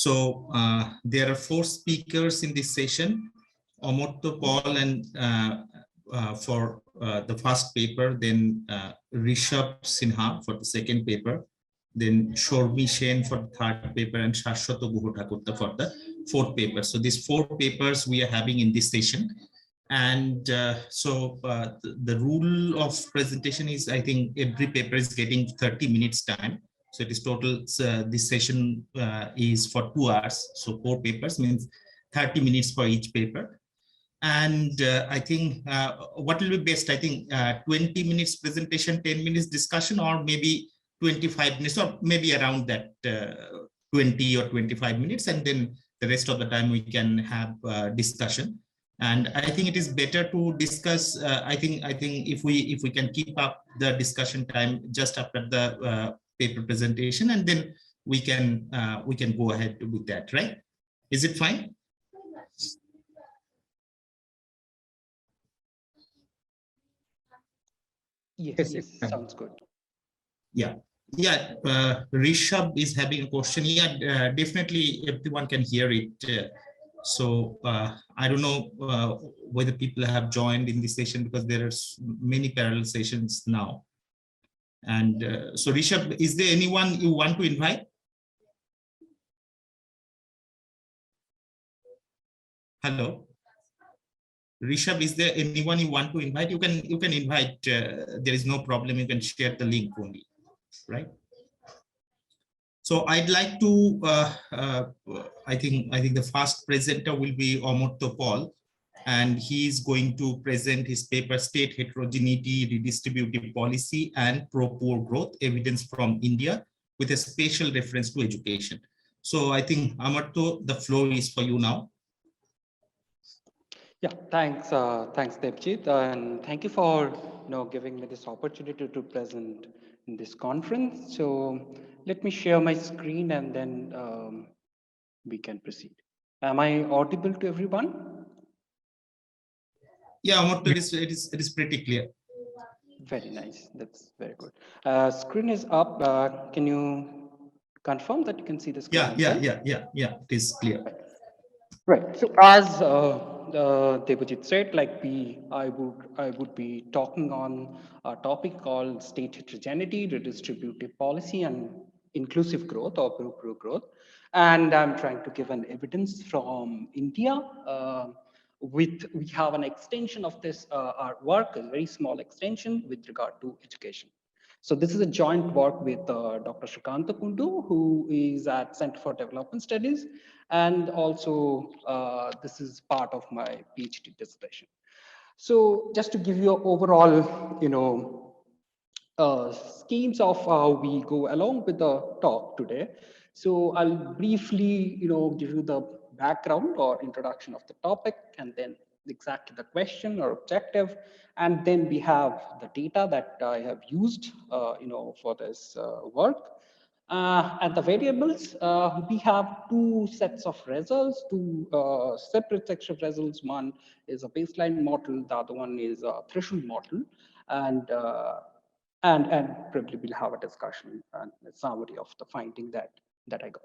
So there are 4 speakers in this session: Amartya, Paul, and for the first paper, then Rishabh Sinha for the second paper, then Sharmi for the third paper, and Saswata Guha for the fourth paper. So these 4 papers we are having in this session. And the rule of presentation is, I think every paper is getting 30 minutes time. So it is total, this session is for 2 hours. So 4 papers means 30 minutes for each paper. And I think what will be best, I think 20 minutes presentation, 10 minutes discussion, or maybe 25 minutes, or maybe around that 20 or 25 minutes. And then the rest of the time we can have discussion. And I think it is better to discuss. I think if we can keep up the discussion time just after the paper presentation, and then we can go ahead with that, right? Is it fine? Yes, sounds good. Yeah. Rishabh is having a question. Yeah, definitely everyone can hear it. So I don't know whether people have joined in this session, because there are many parallel sessions now. And so Rishabh, is there anyone you want to invite? Hello, Rishabh, is there anyone you want to invite? You can invite. There is no problem. You can share the link only, right? So I'd like to. I think the first presenter will be Amartya Paul, and he is going to present his paper, State Heterogeneity, Redistributive Policy and Pro-Poor Growth, Evidence from India, with a special reference to education. So I think, Amartya, the floor is for you now. Yeah, thanks, Devjit, and thank you for giving me this opportunity to present in this conference. So let me share my screen, and then we can proceed. Am I audible to everyone? Yeah, Amartya, it is pretty clear. Very nice. That's very good. Screen is up. Can you confirm that you can see the screen? Yeah. It is clear. Right. So as Devajit said, like I would be talking on a topic called state heterogeneity, redistributive policy, and inclusive growth or pro growth, and I'm trying to give an evidence from India. We have an extension of this our work, a very small extension with regard to education. So this is a joint work with Dr. Srikanta Kundu, who is at Center for Development Studies, and also this is part of my PhD dissertation. So just to give you an overall, schemes of how we go along with the talk today. So I'll briefly, give you the background or introduction of the topic, and then exactly the question or objective, and then we have the data that I have used, for this work. And the variables, we have 2 sets of results, 2 separate sets of results. One is a baseline model, the other one is a threshold model, and probably we'll have a discussion and a summary of the finding that I got.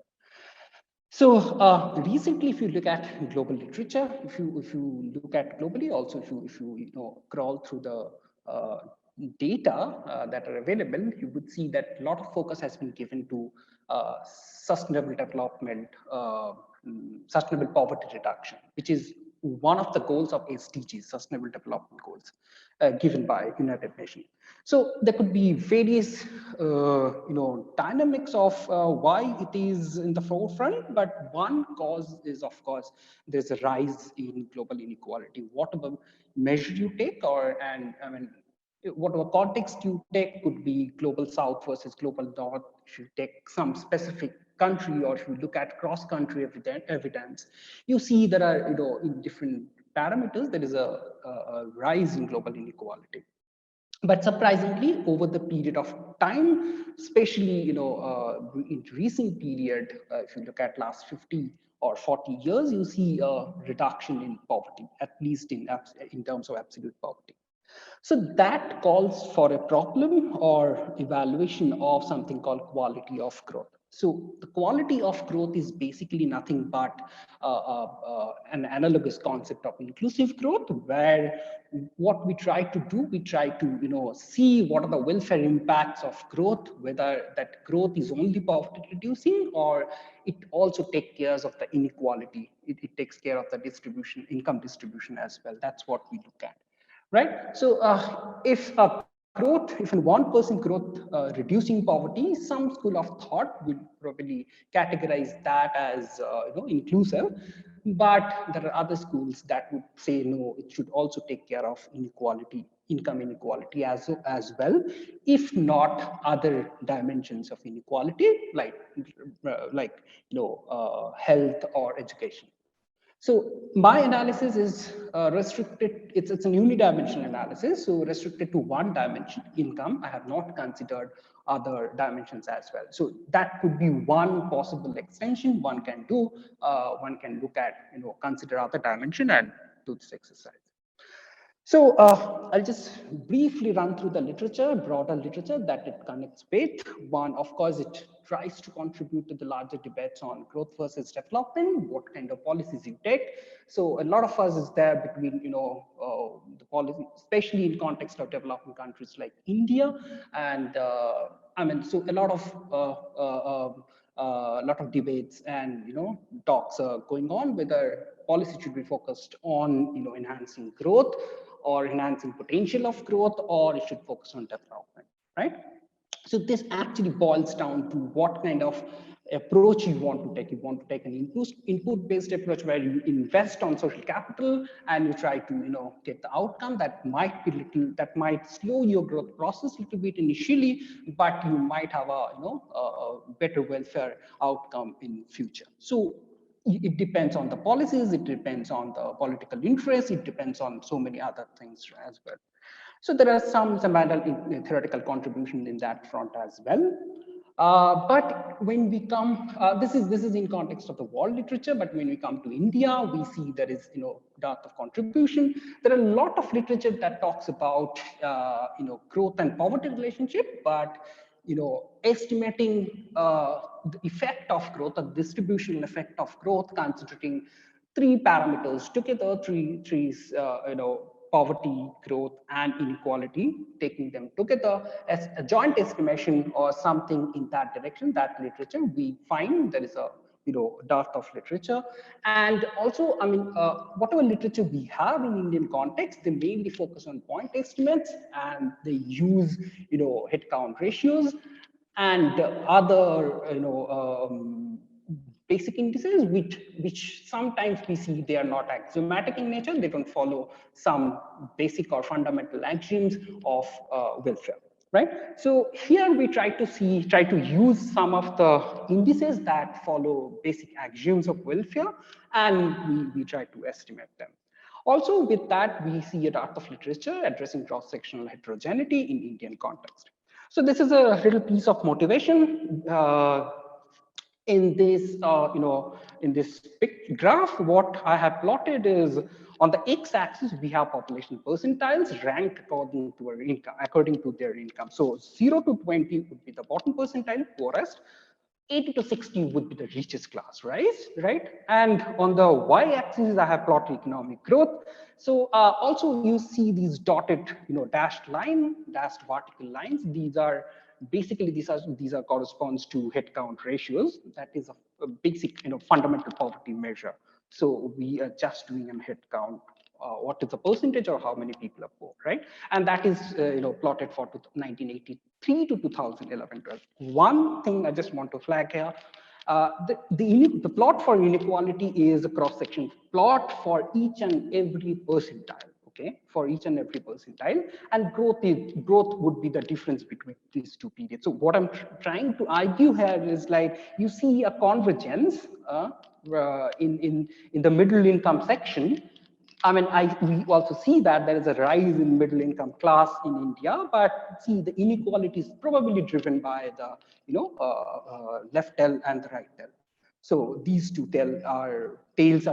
So recently, if you look at global literature, if you look at globally, also if you crawl through the data that are available, you would see that a lot of focus has been given to sustainable development, sustainable poverty reduction, which is one of the goals of SDGs, Sustainable Development Goals, given by United Nations. So there could be various, dynamics of why it is in the forefront, but one cause is, of course, there's a rise in global inequality. Whatever measure you take, whatever context you take, could be global South versus global North. If you take some specific country, or if you look at cross-country evidence, you see there are, in different parameters, there is a rise in global inequality. But surprisingly, over the period of time, especially in recent period, if you look at last 50 or 40 years, you see a reduction in poverty, at least in terms of absolute poverty. So that calls for a problem or evaluation of something called quality of growth. So the quality of growth is basically nothing but an analogous concept of inclusive growth, where what we try to do, we try to see what are the welfare impacts of growth, whether that growth is only poverty reducing or it also takes care of the inequality. It takes care of the distribution, income distribution as well. That's what we look at, right? So if a growth, if in 1% growth reducing poverty, some school of thought would probably categorize that as inclusive, but there are other schools that would say no, it should also take care of inequality, income inequality as well, if not other dimensions of inequality like health or education. So my analysis is restricted, it's a unidimensional analysis, so restricted to one dimension, income. I have not considered other dimensions as well. So that could be one possible extension one can do. One can look at, consider other dimension and do this exercise. So I'll just briefly run through the literature, broader literature that it connects with. One, of course, it tries to contribute to the larger debates on growth versus development, what kind of policies you take. So a lot of us is there between, the policy, especially in context of developing countries like India. And so a lot of debates and talks are going on whether policy should be focused on enhancing growth or enhancing potential of growth, or it should focus on development, right? So this actually boils down to what kind of approach you want to take. You want to take an input-based approach where you invest on social capital and you try to get the outcome that might be that might slow your growth process a little bit initially, but you might have a better welfare outcome in future. So it depends on the policies, it depends on the political interest, it depends on so many other things as well. So there are some theoretical contribution in that front as well. But when we come, this is in context of the world literature, but when we come to India, we see there is dearth of contribution. There are a lot of literature that talks about growth and poverty relationship, but estimating the effect of growth, the distributional effect of growth, considering three parameters together, three poverty, growth, and inequality, taking them together as a joint estimation or something in that direction, that literature, we find there is a dearth of literature. And also, whatever literature we have in Indian context, they mainly focus on point estimates and they use headcount ratios and other basic indices, which sometimes we see they are not axiomatic in nature. They don't follow some basic or fundamental axioms of welfare, right? So here we try to use some of the indices that follow basic axioms of welfare, and we try to estimate them. Also with that, we see a dearth of literature addressing cross-sectional heterogeneity in Indian context. So this is a little piece of motivation. In this, in this graph, what I have plotted is on the x-axis we have population percentiles ranked according to their income. So 0 to 20 would be the bottom percentile, poorest. 80 to 60 would be the richest class, right? And on the y-axis, I have plotted economic growth. So also you see these dotted, dashed vertical lines. These are basically these are corresponds to headcount ratios. That is a basic, fundamental poverty measure. So we are just doing a headcount. What is the percentage or how many people are poor, right? And that is plotted for 1983 to 2011-12. One thing I just want to flag here, the plot for inequality is a cross-section plot for each and every percentile. Okay, for each and every percentile, and growth would be the difference between these two periods. So what I'm trying to argue here is like you see a convergence in the middle income section. We also see that there is a rise in middle income class in India, but see the inequality is probably driven by the left tail and the right tail. So these two tails are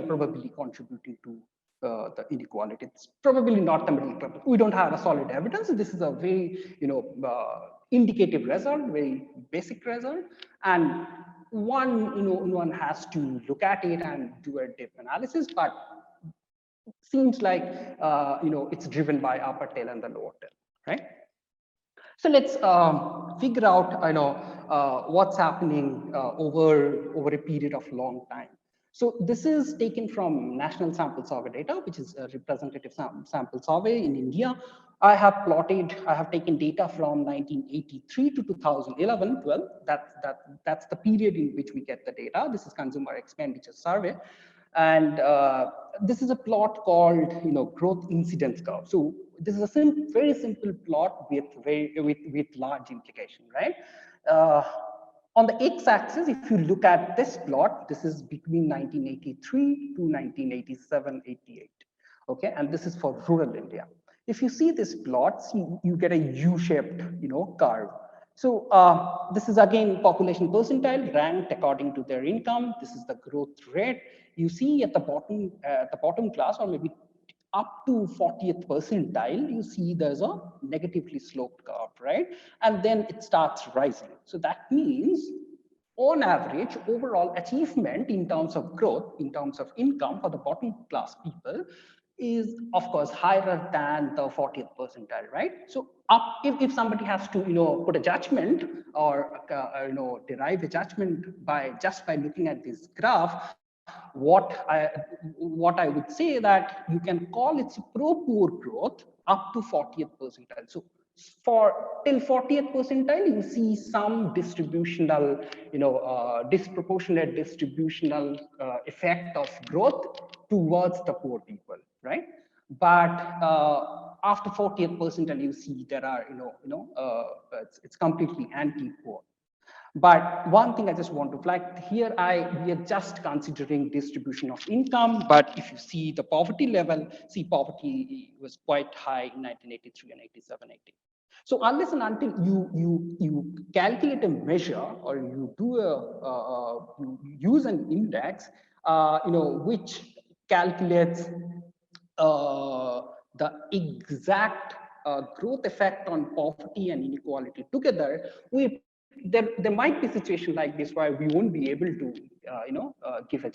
probably contributing to the inequality. It's probably not the middle income. We don't have a solid evidence. This is a very indicative result, very basic result, and one has to look at it and do a depth analysis, but seems like it's driven by upper tail and the lower tail, right? So let's figure out what's happening over a period of long time. So this is taken from National Sample Survey data, which is a representative sample survey in India. I have taken data from 1983 to 2011-12. That's the period in which we get the data. This is consumer expenditure survey. And this is a plot called growth incidence curve. So this is a very simple plot with large implication, right? On the x-axis, if you look at this plot, this is between 1983 to 1987-88. Okay, and this is for rural India. If you see this plot, you get a U-shaped curve. So this is again population percentile ranked according to their income. This is the growth rate. You see at the bottom class, or maybe up to 40th percentile, you see there's a negatively sloped curve, right? And then it starts rising. So that means on average, overall achievement in terms of growth, in terms of income for the bottom class people is of course higher than the 40th percentile, right? So if somebody has to put a judgment or derive a judgment by looking at this graph, what I would say that you can call it pro-poor growth up to 40th percentile. So till 40th percentile, you see some distributional, disproportionate distributional effect of growth towards the poor people, right? But after 40th percentile, you see there are, it's completely anti-poor. But one thing I just want to flag here, we are just considering distribution of income. But if you see the poverty level, poverty was quite high in 1983 and 87-88. So unless and until you calculate a measure or you do you use an index, which calculates the exact growth effect on poverty and inequality together, there might be a situation like this where we won't be able to, give a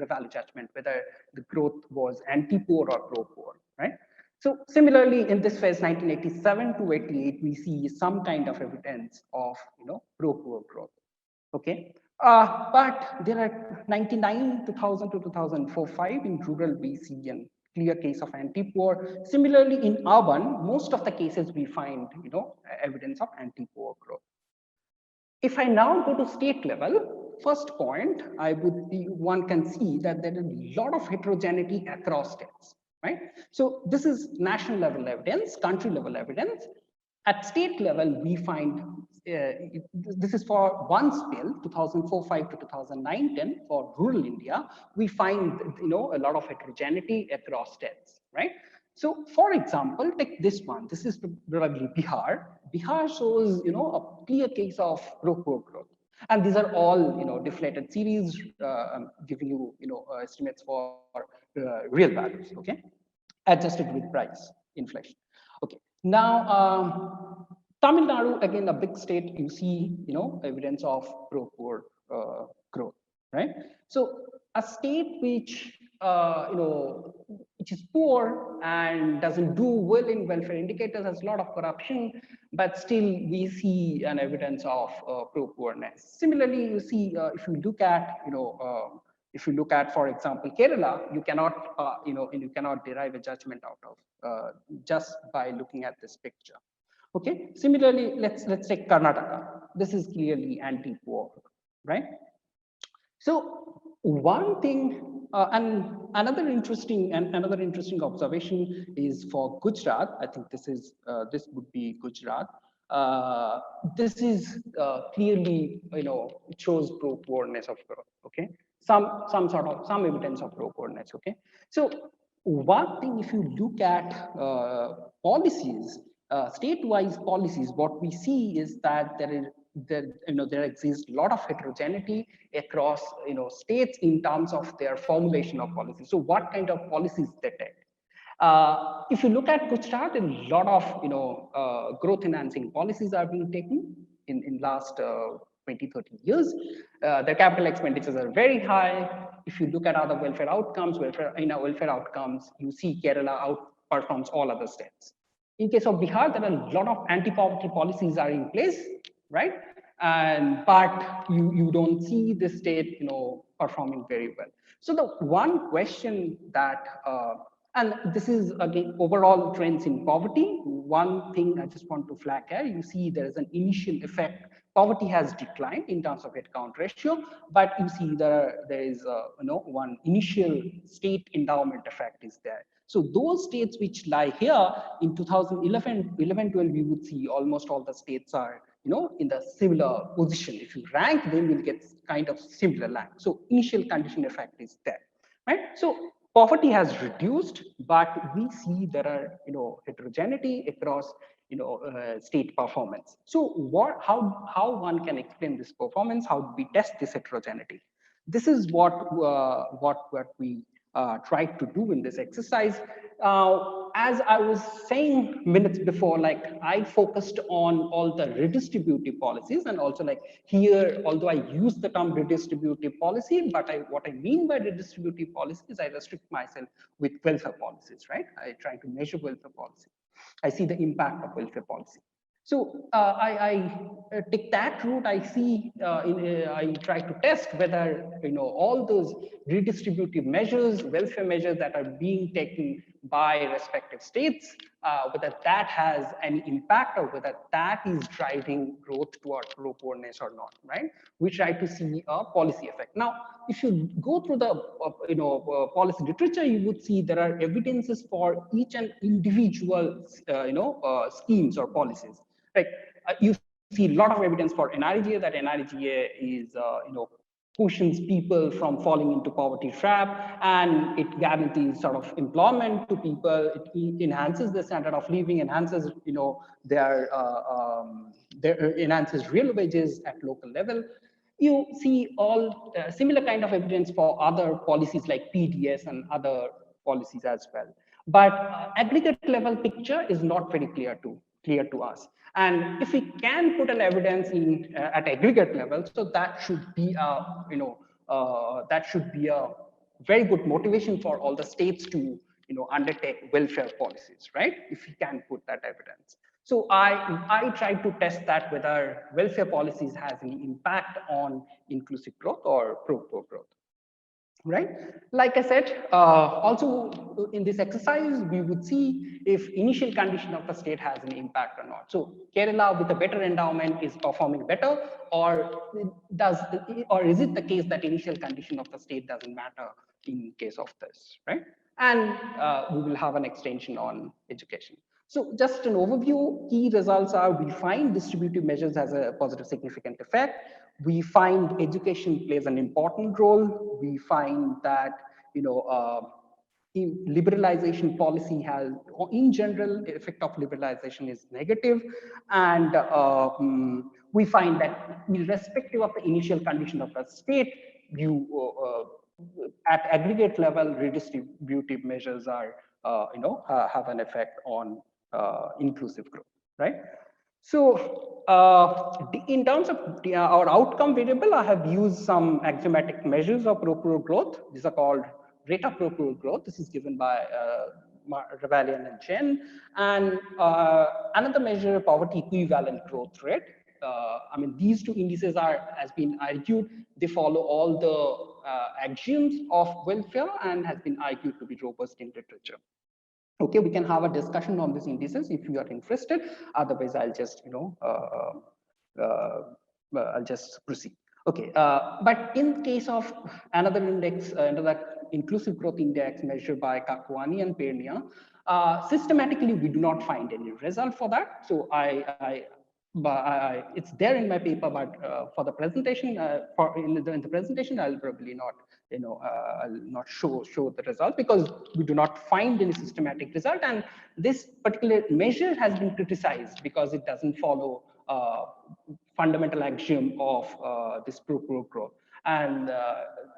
value judgment whether the growth was anti-poor or pro-poor, right? So similarly, in this phase, 1987 to 88, we see some kind of evidence of, pro-poor growth. Okay, but there are 99, 2000 to 2004-5 in rural we see a clear case of anti-poor. Similarly, in urban, most of the cases we find, evidence of anti-poor growth. If I now go to state level, first point, one can see that there is a lot of heterogeneity across states, right? So this is national level evidence, country level evidence. At state level, we find, this is for one spell, 2004-5 to 2009-10 for rural India, we find, a lot of heterogeneity across states, right? So for example, take this one, this is probably Bihar. Bihar shows, a clear case of pro-poor growth. And these are all, deflated series, giving you, estimates for real values, okay? Adjusted with price inflation. Okay, now Tamil Nadu, again, a big state, you see, evidence of pro-poor growth, right? So a state which, which is poor and doesn't do well in welfare indicators, has a lot of corruption, but still we see an evidence of pro-poorness. Similarly, you see, if you look at, for example, Kerala, you cannot derive a judgment out of just by looking at this picture. Okay. Similarly, let's take Karnataka. This is clearly anti-poor, right? So one thing, and another interesting observation is for Gujarat. I think this would be Gujarat. This is clearly, it shows pro-poorness of growth. Okay, some evidence of pro-poorness. Okay, so one thing, if you look at policies, state-wise policies, what we see is that there exists a lot of heterogeneity across states in terms of their formulation of policies. So what kind of policies they take? If you look at Gujarat, a lot of growth enhancing policies are being taken in last 20, 30 years. Their capital expenditures are very high. If you look at other welfare outcomes, you see Kerala outperforms all other states. In case of Bihar, there are a lot of anti-poverty policies are in place, right? But you don't see the state, performing very well. So the one question that, and this is again overall trends in poverty. One thing I just want to flag here, you see there is an initial effect. Poverty has declined in terms of head count ratio, but you see there is one initial state endowment effect is there. So those states which lie here in 2011-12, we would see almost all the states are in the similar position. If you rank them, you'll get kind of similar rank. So initial condition effect is there, right? So poverty has reduced, but we see there are heterogeneity across state performance. So how one can explain this performance? How do we test this heterogeneity? This is what we tried to do in this exercise. As I was saying minutes before, like I focused on all the redistributive policies, and also like here, although I use the term redistributive policy, but what I mean by redistributive policy is I restrict myself with welfare policies, right? I try to measure welfare policy. I see the impact of welfare policy. So I take that route. I see I try to test whether all those redistributive measures, welfare measures that are being taken by respective states, whether that has any impact or whether that is driving growth toward low poorness or not. Right? We try to see a policy effect. Now, if you go through the policy literature, you would see there are evidences for each and individual schemes or policies. Right? You see a lot of evidence for NREGA, that NREGA is cushions people from falling into poverty trap, and it guarantees sort of employment to people. It enhances the standard of living, enhances enhances real wages at local level. You see all similar kind of evidence for other policies like PDS and other policies as well. But aggregate level picture is not very clear to us. And if we can put an evidence in at aggregate level, so that should be a very good motivation for all the states to undertake welfare policies, right? If we can put that evidence. So I tried to test that whether welfare policies has any impact on inclusive growth or pro-poor growth. Right? Like I said, also in this exercise, we would see if initial condition of the state has an impact or not. So Kerala with a better endowment is performing better, or is it the case that initial condition of the state doesn't matter in case of this, right? And we will have an extension on education. So just an overview, key results are we find distributive measures has a positive significant effect. We find education plays an important role. We find that liberalization policy has, in general, the effect of liberalization is negative, and we find that irrespective of the initial condition of the state, at aggregate level, redistributive measures are have an effect on inclusive growth, right? So in terms of our outcome variable, I have used some axiomatic measures of pro-poor growth. These are called rate of pro-poor growth. This is given by Ravalian and Chen. And another measure, poverty equivalent growth rate. I mean, these two indices has been argued, they follow all the axioms of welfare and has been argued to be robust in literature. Okay, we can have a discussion on these indices if you are interested. Otherwise, I'll just I'll just proceed. Okay, but in case of another index, another inclusive growth index measured by Kalyani and Pernia, systematically we do not find any result for that. So it's there in my paper, but for the presentation, in the presentation, I'll probably not. I'll not show the result because we do not find any systematic result, and this particular measure has been criticized because it doesn't follow fundamental axiom of this pro-poor growth. And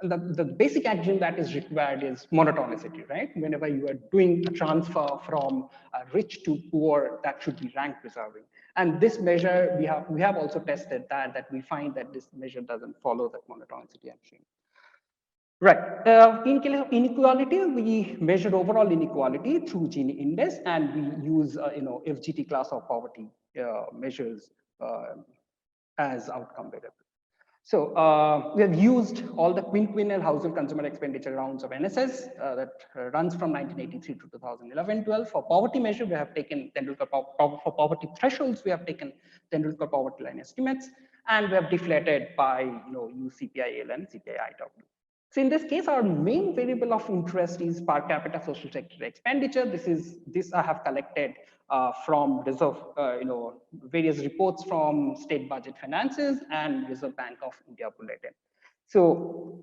the basic action that is required is monotonicity, right? Whenever you are doing a transfer from rich to poor, that should be rank preserving. And this measure, we have also tested that we find that this measure doesn't follow that monotonicity action. Right. In case of inequality, we measure overall inequality through Gini index, and we use FGT class of poverty measures as outcome variable. So we have used all the quinquennial household consumer expenditure rounds of NSS that runs from 1983 to 2011-12. For poverty measure, we have taken Tendulkar for poverty thresholds, we have taken Tendulkar poverty line estimates, and we have deflated by use CPI-AL and CPI-IW. So in this case, our main variable of interest is per capita social sector expenditure. This I have collected from reserve, various reports from State Budget Finances and Reserve Bank of India Bulletin. So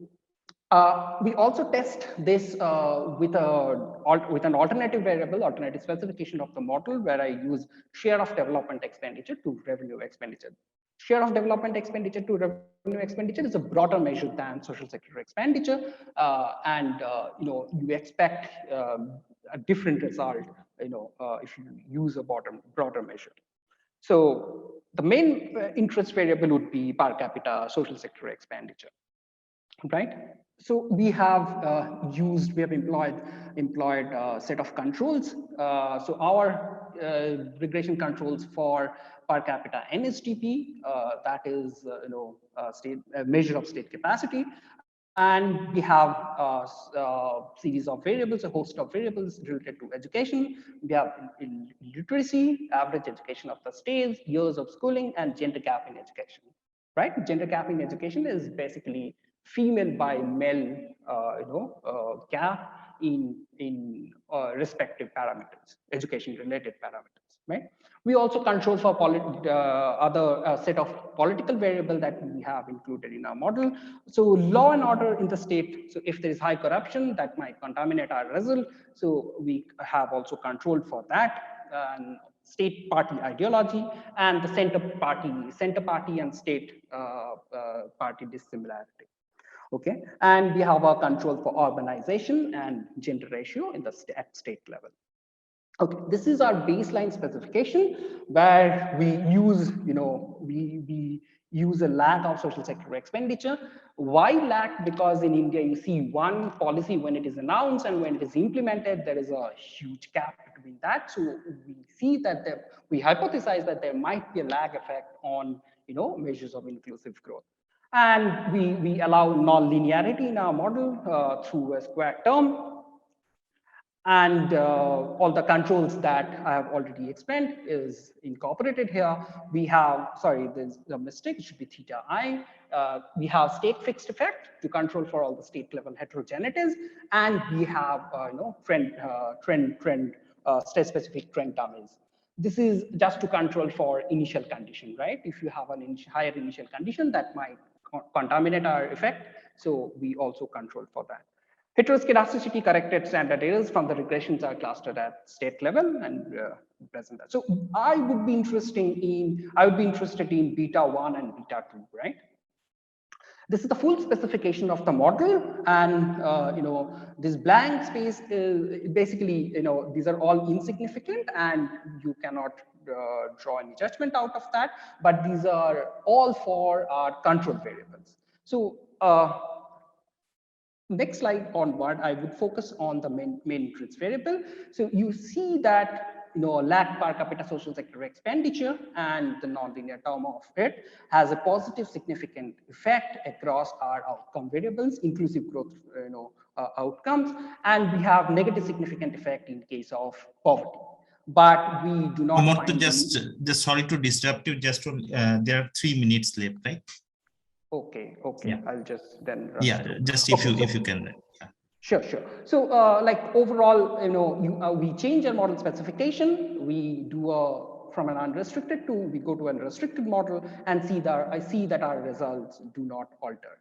we also test this with an alternative variable, alternative specification of the model, where I use share of development expenditure to revenue expenditure. Share of development expenditure to revenue expenditure is a broader measure than social sector expenditure, and you expect a different result, if you use a broader measure. So the main interest variable would be per capita social sector expenditure, right? So we have employed a set of controls. So our regression controls for per capita NSDP, that is a measure of state capacity, and we have a series of variables, a host of variables related to education. We have literacy, average education of the states, years of schooling, and gender gap in education. Right? Gender gap in education is basically female by male, gap in respective parameters, education-related parameters, right? We also control for other set of political variable that we have included in our model. So law and order in the state. So if there is high corruption, that might contaminate our result. So we have also controlled for that. And state party ideology and the center party and state party dissimilarity. Okay, and we have a control for urbanization and gender ratio in the at state level. Okay, this is our baseline specification where we use, we use a lag of social sector expenditure. Why lag? Because in India, you see one policy when it is announced and when it is implemented, there is a huge gap between that. So we see that we hypothesize that there might be a lag effect on, measures of inclusive growth. And we allow non-linearity in our model through a square term. And all the controls that I have already explained is incorporated here. We have, sorry, there's a mistake, it should be theta I. We have state fixed effect to control for all the state level heterogeneities. And we have, state specific trend dummies. This is just to control for initial condition, right? If you have an higher initial condition, that might contaminate our effect. So we also control for that. Heteroscedasticity corrected standard errors from the regressions are clustered at state level and present that. So I would be interested in beta 1 and beta 2, right? This is the full specification of the model, and this blank space is basically, these are all insignificant and you cannot draw any judgment out of that, but these are all for our control variables. So next slide onward, I would focus on the main interest variable. So you see that lag per capita social sector expenditure and the nonlinear term of it has a positive significant effect across our outcome variables, inclusive growth outcomes, and we have negative significant effect in case of poverty. But we do not find just sorry to disrupt you, just to, there are 3 minutes left, right? Okay. Yeah. I'll just then rush through. Just if you can. Yeah. Sure. So like overall, we change our model specification. We do from an unrestricted to we go to a restricted model and I see that our results do not alter.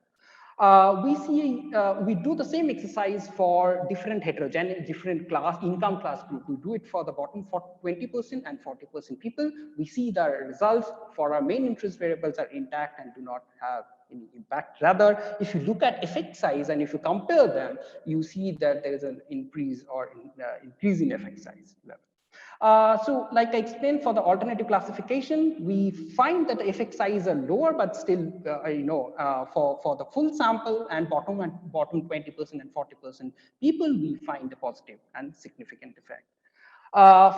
We do the same exercise for different heterogeneous, different income class group. We do it for the bottom 20% and 40% people. We see the results for our main interest variables are intact and do not have any impact. Rather, if you look at effect size and if you compare them, you see that there is an increase or increase in effect size level. So like I explained, for the alternative classification, we find that the effect size are lower, but still, for the full sample and bottom 20% and 40% people, we find a positive and significant effect.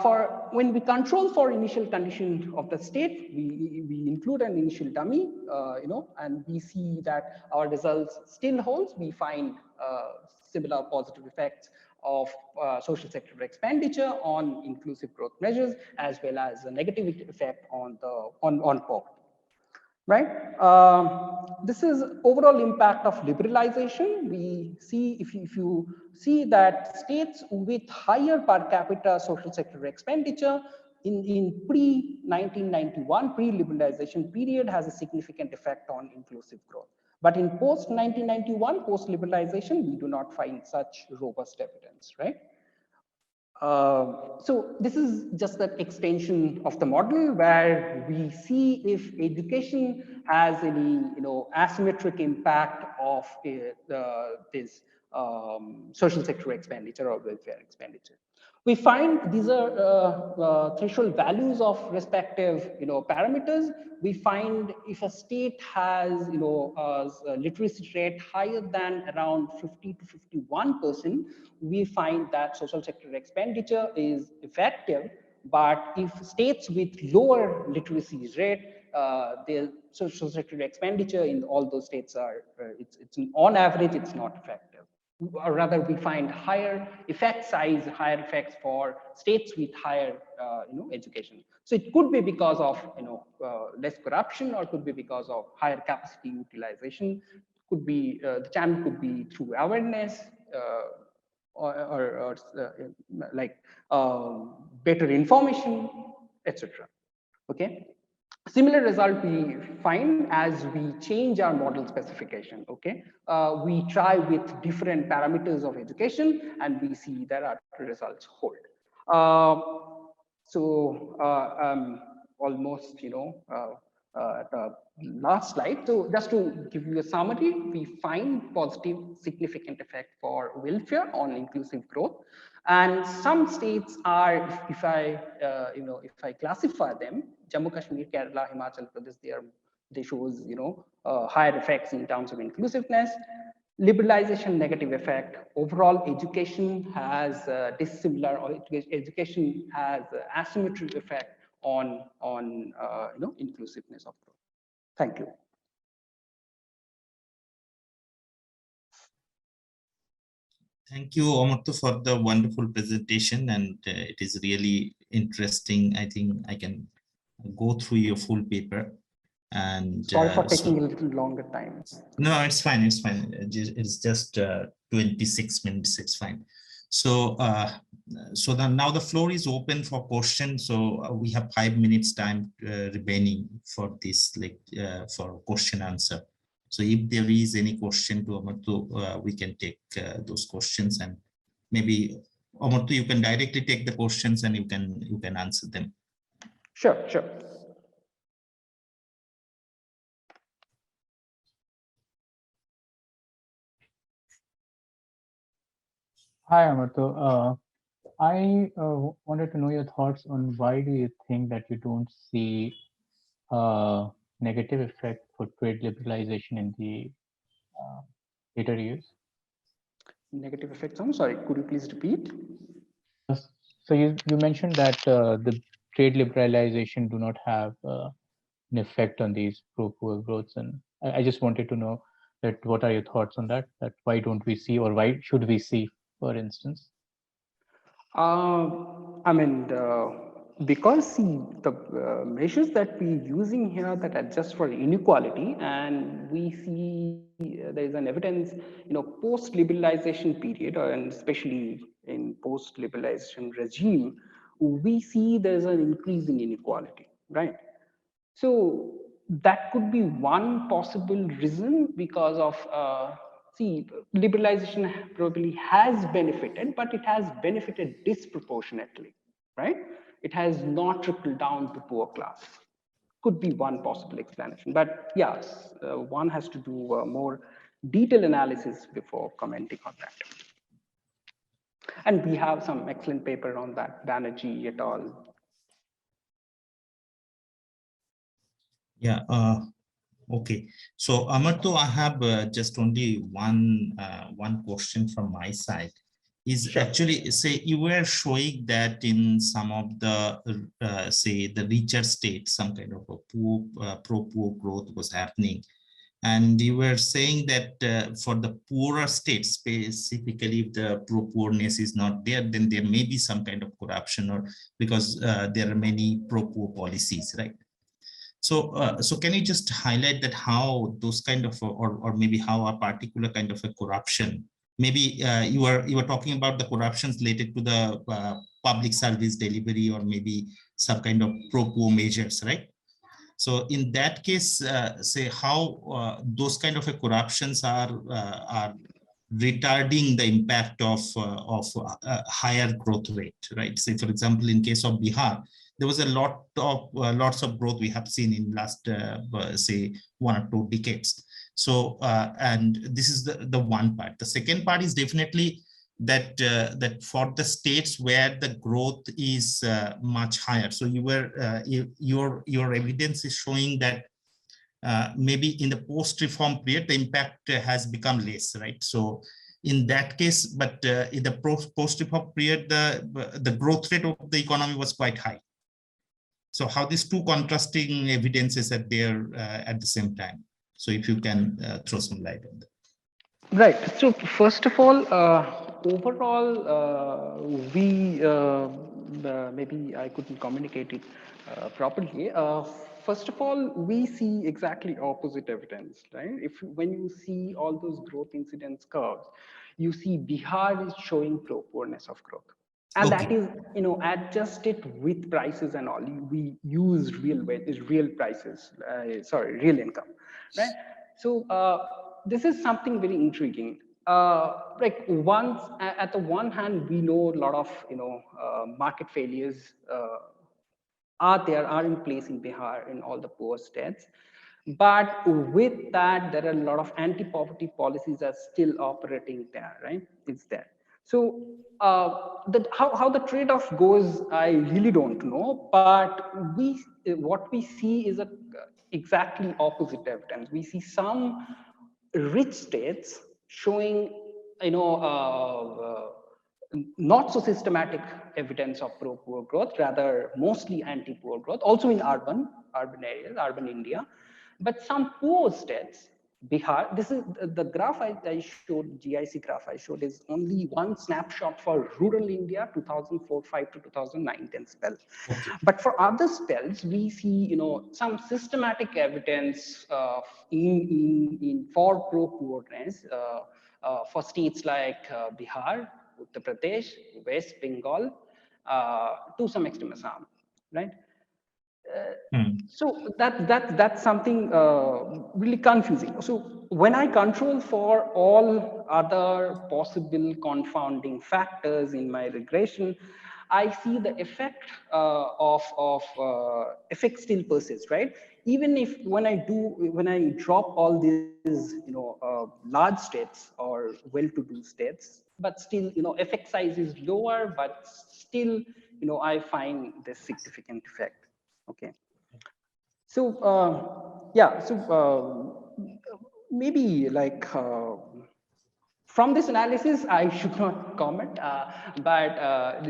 For when we control for initial condition of the state, we include an initial dummy, and we see that our results still holds. We find similar positive effects of social sector expenditure on inclusive growth measures, as well as a negative effect on the on poverty. Right. This is overall impact of liberalization. We see if you see that states with higher per capita social sector expenditure in pre-1991, pre-liberalization period has a significant effect on inclusive growth. But in post-1991, post-liberalization, we do not find such robust evidence, right? So this is just that extension of the model where we see if education has any asymmetric impact of this social sector expenditure or welfare expenditure. We find these are threshold values of respective parameters. We find if a state has a literacy rate higher than around 50 to 51%, we find that social sector expenditure is effective. But if states with lower literacy rate, the social sector expenditure in all those states are it's on average it's not effective. Or rather, we find higher effect size, higher effects for states with higher, education. So it could be because of, less corruption, or could be because of higher capacity utilization. Could be the channel could be through awareness, or better information, etc. Okay. Similar result we find as we change our model specification. Okay, we try with different parameters of education, and we see that our results hold. Almost the last slide. So just to give you a summary, we find positive significant effect for welfare on inclusive growth, and some states are, if I classify them, Jammu Kashmir, Kerala, Himachal Pradesh, they shows higher effects in terms of inclusiveness. Liberalization negative effect. Overall, education has dissimilar, or education has asymmetric effect on inclusiveness of growth. Thank you. Thank you, Amartya, for the wonderful presentation, and it is really interesting. I think I can go through your full paper. And sorry for taking a little longer time. No, it's fine. It's fine. It's just 26 minutes. It's fine. So, now the floor is open for questions. So we have 5 minutes time remaining for this, for question answer. So if there is any question to Amartya, we can take those questions, and maybe Amartya, you can directly take the questions and you can answer them. Sure. Hi, Amartya. I wanted to know your thoughts on why do you think that you don't see negative effect for trade liberalization in the later years? Negative effects? I'm sorry, could you please repeat? So you mentioned that the trade liberalization do not have an effect on these pro-poor growths, and I just wanted to know that what are your thoughts on that? That why don't we see, or why should we see, for instance? Because see, the measures that we're using here that adjust for inequality, and we see there is an evidence, post-liberalization period, and especially in post-liberalization regime, we see there's an increase in inequality, right? So that could be one possible reason, because of liberalization probably has benefited, but it has benefited disproportionately, right? It has not trickled down to poor class. could be one possible explanation. But yes, one has to do more detailed analysis before commenting on that. And we have some excellent paper on that, Banerjee et al. Yeah. Okay. So Amartya, I have just only one question from my side. Is Sure. Actually, say you were showing that in some of the say the richer states, some kind of a pro-poor growth was happening. And you were saying that for the poorer states, specifically if the pro-poorness is not there, then there may be some kind of corruption, or because there are many pro-poor policies, right? So, so can you just highlight that how those kind of, or maybe how a particular kind of a corruption, maybe you were talking about the corruptions related to the public service delivery, or maybe some kind of pro-poor measures, right? So in that case, say how those kind of a corruptions are retarding the impact of higher growth rate, right? Say, for example, in case of Bihar, there was a lots of growth we have seen in last say 1 or 2 decades. So and this is the one part. The second part is definitely that that for the states where the growth is much higher. So you were your evidence is showing that maybe in the post-reform period the impact has become less, right? So in that case, but in the post-reform period the growth rate of the economy was quite high. So how these two contrasting evidences are there at the same time? So if you can throw some light on that. Right. So first of all, overall, we maybe I couldn't communicate it properly. First of all, we see exactly opposite evidence, right? When you see all those growth incidence curves, you see Bihar is showing pro-poorness of growth. And Okay. that is, adjusted with prices and all. We use real prices, real income, right? So this is something very intriguing. Like once, at the one hand, we know a lot of market failures are in place in Bihar in all the poor states. But with that, there are a lot of anti-poverty policies are still operating there, right? It's there. So how the trade-off goes, I really don't know. But what we see is exactly opposite evidence. We see some rich states showing, not so systematic evidence of pro-poor growth, rather mostly anti-poor growth, also in urban areas, urban India. But some poor states, Bihar, this is the graph I showed, GIC graph I showed is only one snapshot for rural India, 2004-5 to 2009-10 spell. Okay. But for other spells, we see, some systematic evidence for pro-poorness for states like Bihar, Uttar Pradesh, West Bengal, to some extent Assam, right? So that's something really confusing. So when I control for all other possible confounding factors in my regression, I see the effect effect still persists, right? Even if when I drop all these large states or well-to-do states, but still effect size is lower, but still I find this significant effect. Okay. So yeah, so maybe like from this analysis, I should not comment. But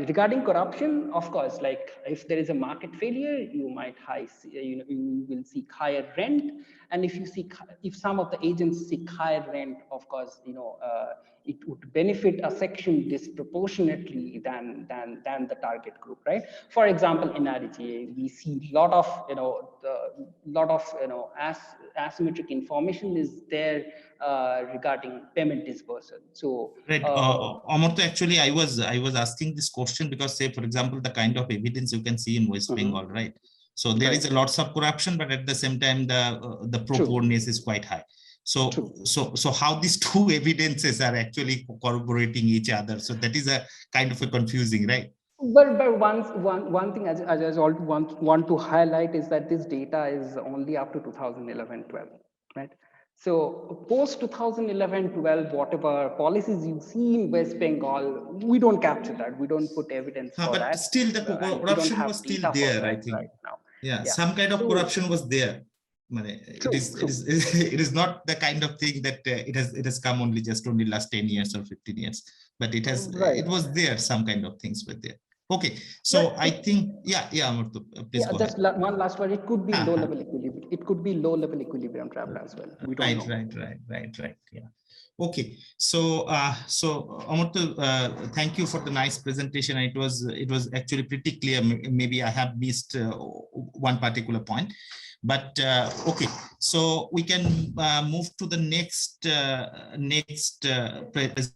regarding corruption, of course, like if there is a market failure, you might you will seek higher rent, and if some of the agents seek higher rent, of course, it would benefit a section disproportionately than the target group, right? For example, in RGA, we see a lot of asymmetric information is there regarding payment dispersal. So right, Amartya, actually, I was asking this question because, say, for example, the kind of evidence you can see in West Bengal, right? So there is a lots of corruption, but at the same time, the pro-poorness is quite high. So, so how these two evidences are actually corroborating each other? So that is a kind of a confusing, right? But one thing I just want to highlight is that this data is only up to 2011-12, right? So post 2011-12, whatever policies you see in West Bengal, we don't capture that. We don't put evidence for But that, still the and we don't corruption have was still data for there, I that think. right now. Yeah, Yeah. some kind of So corruption was there. true. It is not the kind of thing that it has come only last 10 years or 15 years, but Right. it was there, some kind of things were there. Okay, so But I think Amartya, please yeah, go just ahead. one last word. It could be low Uh-huh. level equilibrium. It could be low level equilibrium travel as well. We don't know. Right. Yeah. Okay. So, Amartya, thank you for the nice presentation. It was actually pretty clear. Maybe I have missed one particular point, but okay. So we can move to the next presentation.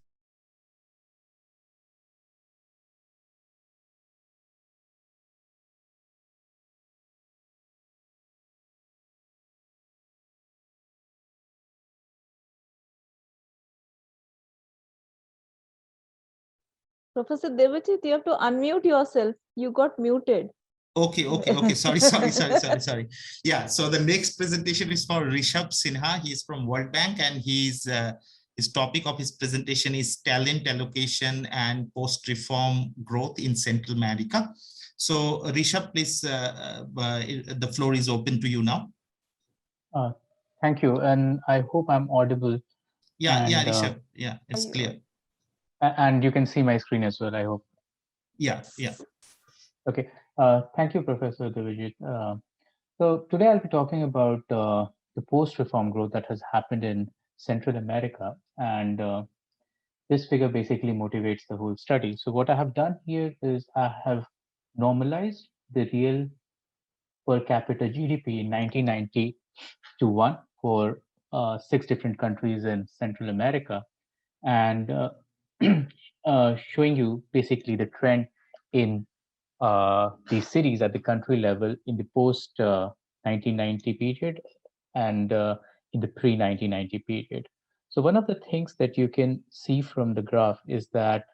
Professor Devachit, you have to unmute yourself. You got muted. Okay. Sorry. Yeah. So the next presentation is for Rishabh Sinha. He is from World Bank, and his topic of his presentation is talent allocation and post-reform growth in Central America. So Rishabh, please, the floor is open to you now. Thank you, and I hope I'm audible. Yeah, and, Rishabh. Yeah, it's clear. And you can see my screen as well, I hope. Yeah. Okay. Thank you, Professor Devajit. So today I'll be talking about the post-reform growth that has happened in Central America, and this figure basically motivates the whole study. So what I have done here is I have normalized the real per capita GDP in 1990 to 1 for 6 different countries in Central America, and showing you basically the trend in these cities at the country level in the post 1990 period and in the pre 1990 period. So one of the things that you can see from the graph is that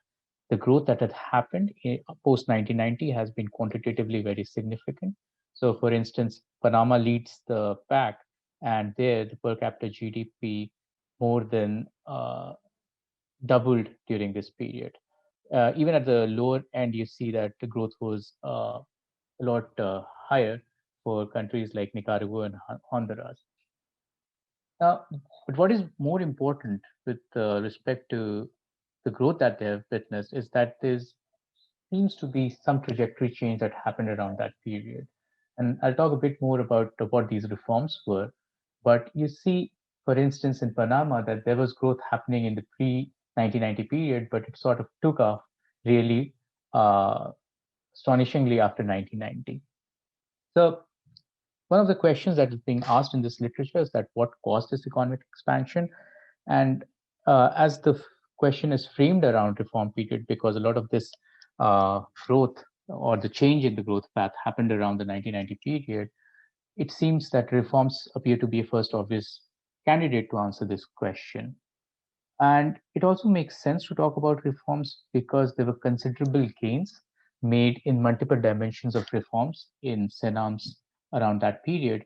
the growth that had happened in post 1990 has been quantitatively very significant. So for instance, Panama leads the pack, and there the per capita GDP more than doubled during this period. Even at the lower end, you see that the growth was a lot higher for countries like Nicaragua and Honduras. Now, but what is more important with respect to the growth that they have witnessed is that there seems to be some trajectory change that happened around that period. And I'll talk a bit more about what these reforms were. But you see, for instance, in Panama, that there was growth happening in the pre 1990 period, but it sort of took off really astonishingly after 1990. So one of the questions that is being asked in this literature is that what caused this economic expansion? And as the question is framed around reform period, because a lot of this growth or the change in the growth path happened around the 1990 period, it seems that reforms appear to be a first obvious candidate to answer this question. And it also makes sense to talk about reforms because there were considerable gains made in multiple dimensions of reforms in CENAMS around that period.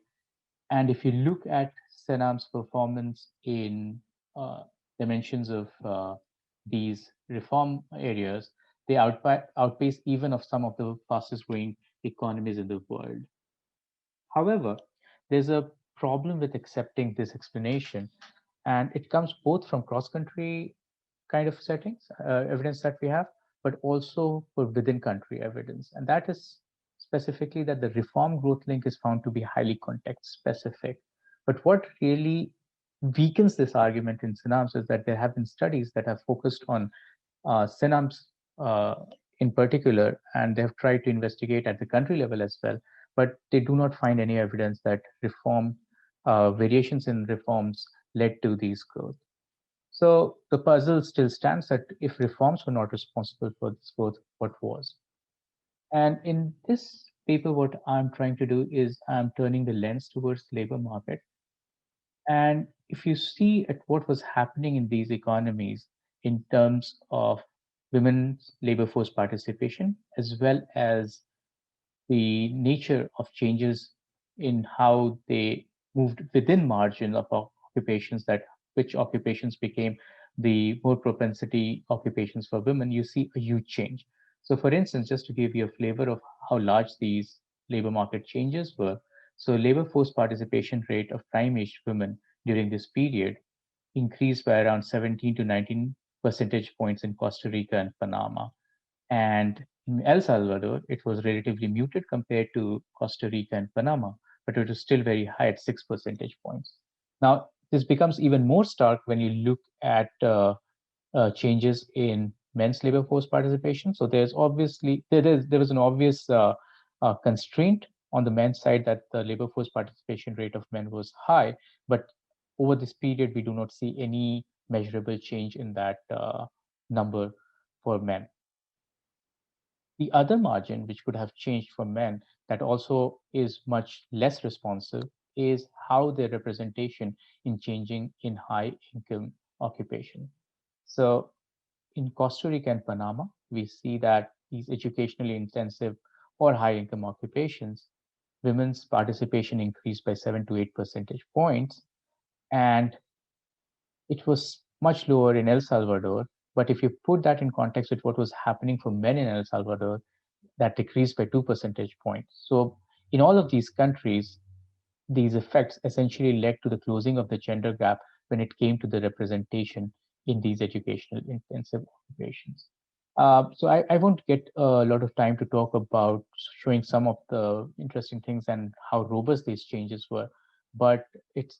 And if you look at CENAM's performance in dimensions of these reform areas, they outpace even of some of the fastest growing economies in the world. However, there's a problem with accepting this explanation, and it comes both from cross-country kind of settings, evidence that we have, but also for within country evidence. And that is specifically that the reform growth link is found to be highly context specific. But what really weakens this argument in CENAMS is that there have been studies that have focused on CENAMS in particular, and they have tried to investigate at the country level as well, but they do not find any evidence that variations in reforms led to these growth. So the puzzle still stands that if reforms were not responsible for this growth, what was? And in this paper, what I'm trying to do is I'm turning the lens towards the labor market. And if you see at what was happening in these economies in terms of women's labor force participation, as well as the nature of changes in how they moved within margin of occupations, that which occupations became the more propensity occupations for women, you see a huge change. So for instance, just to give you a flavor of how large these labor market changes were, so labor force participation rate of prime-aged women during this period increased by around 17 to 19 percentage points in Costa Rica and Panama. And in El Salvador, it was relatively muted compared to Costa Rica and Panama, but it was still very high at 6 percentage points. Now, this becomes even more stark when you look at changes in men's labor force participation. So there's obviously there was an obvious constraint on the men's side, that the labor force participation rate of men was high, but over this period we do not see any measurable change in that number for men. The other margin which could have changed for men that also is much less responsive is how their representation in changing in high income occupation. So in Costa Rica and Panama, we see that these educationally intensive or high income occupations, women's participation increased by 7 to 8 percentage points. And it was much lower in El Salvador. But if you put that in context with what was happening for men in El Salvador, that decreased by 2 percentage points. So in all of these countries, these effects essentially led to the closing of the gender gap when it came to the representation in these educational intensive occupations. So I won't get a lot of time to talk about showing some of the interesting things and how robust these changes were, but it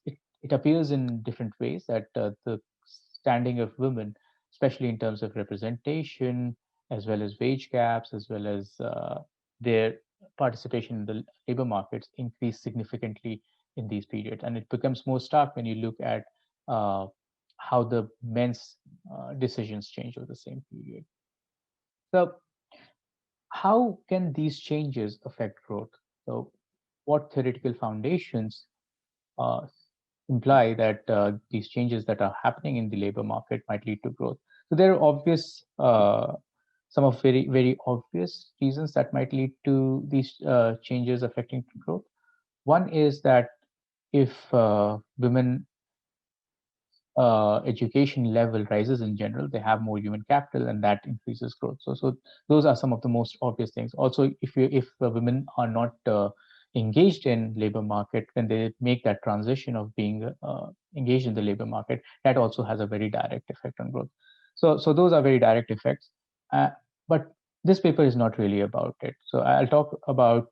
appears in different ways that the standing of women, especially in terms of representation, as well as wage gaps, as well as their participation in the labor markets, increased significantly in these periods. And it becomes more stark when you look at how the men's decisions change over the same period. So how can these changes affect growth? So what theoretical foundations uh, imply that these changes that are happening in the labor market might lead to growth? So there are obvious, some of very, very obvious reasons that might lead to these changes affecting growth. One is that if women education level rises in general, they have more human capital, and that increases growth. So those are some of the most obvious things. Also, if women are not engaged in labor market, when they make that transition of being engaged in the labor market, that also has a very direct effect on growth. So those are very direct effects. But this paper is not really about it. So I'll talk about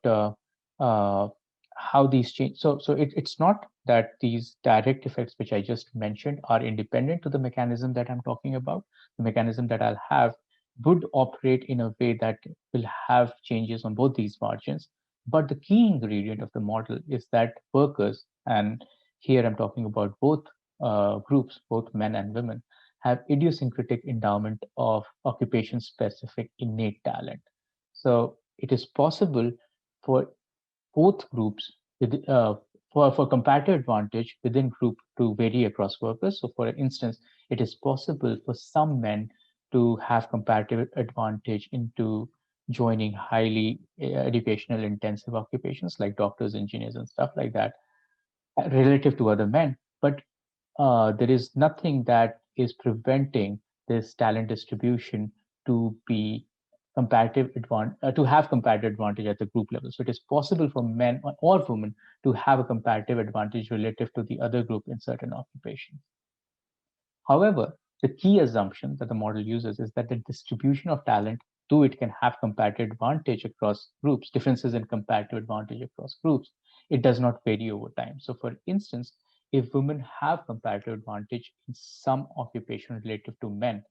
how these change. So it's not that these direct effects which I just mentioned are independent to the mechanism that I'm talking about. The mechanism that I'll have would operate in a way that will have changes on both these margins. But the key ingredient of the model is that workers, and here I'm talking about both groups, both men and women, have idiosyncratic endowment of occupation-specific innate talent. So it is possible for both groups with, for comparative advantage within group to vary across workers. So for instance, it is possible for some men to have comparative advantage into joining highly educational intensive occupations like doctors, engineers, and stuff like that relative to other men. But there is nothing that is preventing this talent distribution to be comparative advantage, to have comparative advantage at the group level. So it is possible for men or women to have a comparative advantage relative to the other group in certain occupations. However, the key assumption that the model uses is that the distribution of talent, though it can have comparative advantage across groups, differences in comparative advantage across groups, it does not vary over time. So for instance, if women have comparative advantage in some occupation relative to men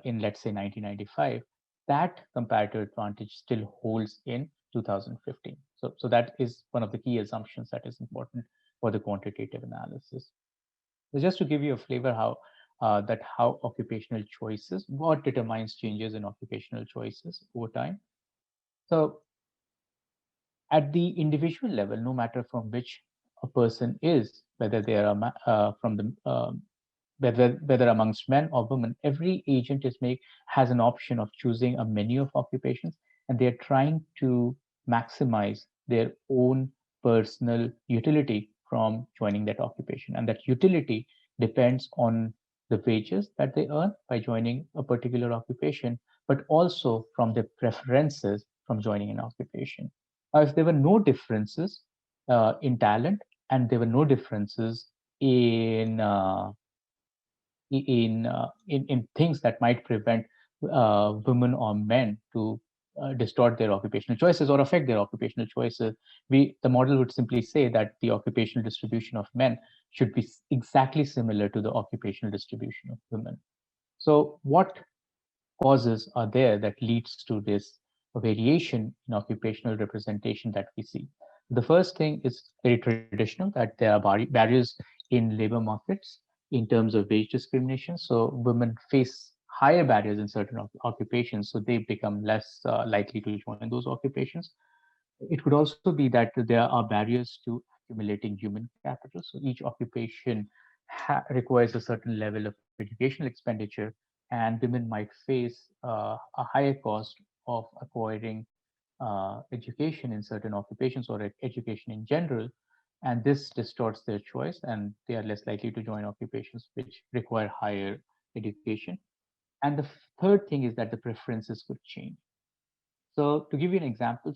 in, let's say, 1995, that comparative advantage still holds in 2015. So that is one of the key assumptions that is important for the quantitative analysis. So just to give you a flavor how occupational choices, what determines changes in occupational choices over time. So at the individual level, no matter from which a person is, whether they are from the whether amongst men or women, every agent has an option of choosing a menu of occupations, and they're trying to maximize their own personal utility from joining that occupation. And that utility depends on the wages that they earn by joining a particular occupation, but also from their preferences from joining an occupation. If there were no differences in talent, and there were no differences in things that might prevent women or men to distort their occupational choices or affect their occupational choices, the model would simply say that the occupational distribution of men should be exactly similar to the occupational distribution of women. So what causes are there that leads to this variation in occupational representation that we see? The first thing is very traditional, that there are barriers in labor markets in terms of wage discrimination. So women face higher barriers in certain occupations, so they become less likely to join those occupations. It could also be that there are barriers to accumulating human capital. So each occupation requires a certain level of educational expenditure, and women might face a higher cost of acquiring education in certain occupations or education in general. And this distorts their choice, and they are less likely to join occupations which require higher education. And the third thing is that the preferences could change. So to give you an example,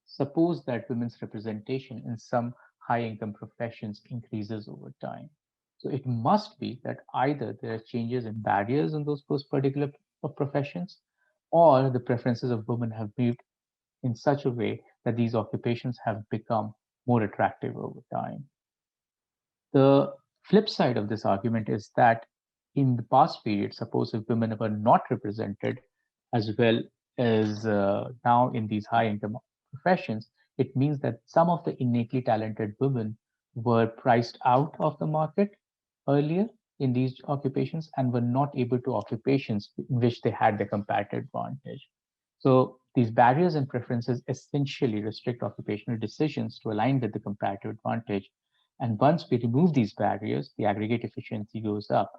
suppose that women's representation in some high income professions increases over time. So it must be that either there are changes in barriers in those particular professions, or the preferences of women have moved in such a way that these occupations have become more attractive over time. The flip side of this argument is that in the past period, suppose if women were not represented as well as now in these high income professions, it means that some of the innately talented women were priced out of the market earlier in these occupations and were not able to occupations in which they had the comparative advantage. So these barriers and preferences essentially restrict occupational decisions to align with the comparative advantage. And once we remove these barriers, the aggregate efficiency goes up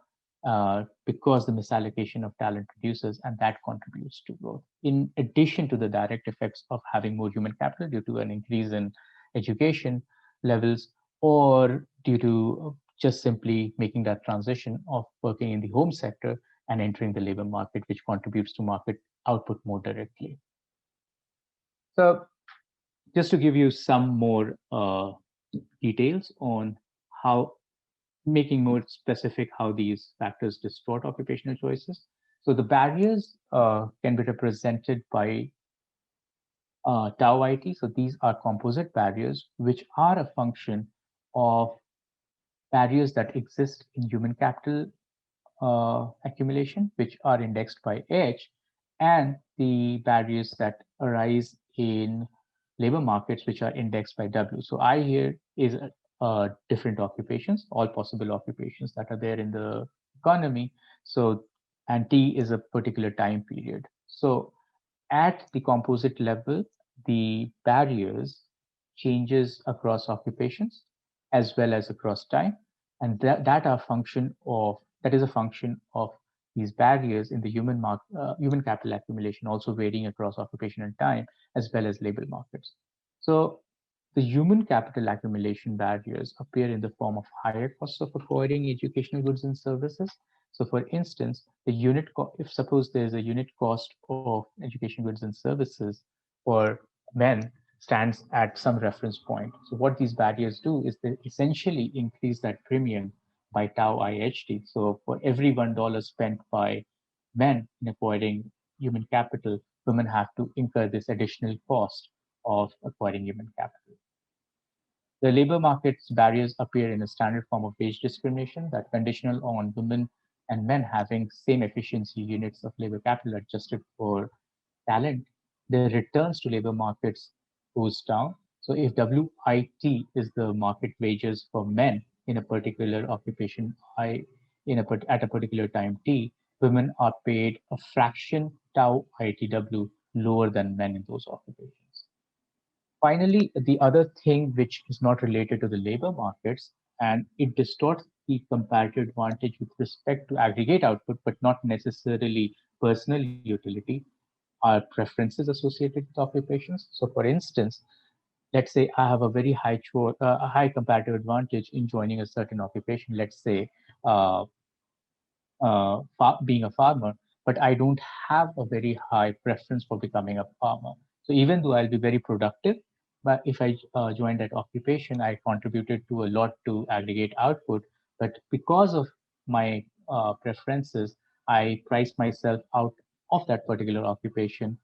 because the misallocation of talent reduces, and that contributes to growth. In addition to the direct effects of having more human capital due to an increase in education levels, or due to just simply making that transition of working in the home sector and entering the labor market, which contributes to market output more directly. So just to give you some more details on how, making more specific how these factors distort occupational choices. So the barriers can be represented by tau IT. So these are composite barriers, which are a function of barriers that exist in human capital accumulation, which are indexed by H, and the barriers that arise in labor markets, which are indexed by W. So I here is different occupations, all possible occupations that are there in the economy. So, and T is a particular time period. So at the composite level, the barriers changes across occupations as well as across time. And that is a function of these barriers in the human capital accumulation also varying across occupation and time, as well as labor markets. So the human capital accumulation barriers appear in the form of higher costs of acquiring educational goods and services. So for instance, if suppose there's a unit cost of education goods and services for men stands at some reference point. So what these barriers do is they essentially increase that premium by tau IHT. So for every $1 spent by men in acquiring human capital, women have to incur this additional cost of acquiring human capital. The labor market's barriers appear in a standard form of wage discrimination that conditional on women and men having same efficiency units of labor capital adjusted for talent. The returns to labor markets goes down. So if WIT is the market wages for men in a particular occupation at a particular time T, women are paid a fraction tau ITW lower than men in those occupations. Finally, the other thing which is not related to the labor markets, and it distorts the comparative advantage with respect to aggregate output, but not necessarily personal utility, are preferences associated with occupations. So for instance, let's say I have a very a high comparative advantage in joining a certain occupation, let's say uh, being a farmer, but I don't have a very high preference for becoming a farmer. So even though I'll be very productive, but if I joined that occupation, I contributed to a lot to aggregate output. But because of my preferences, I priced myself out of that particular occupation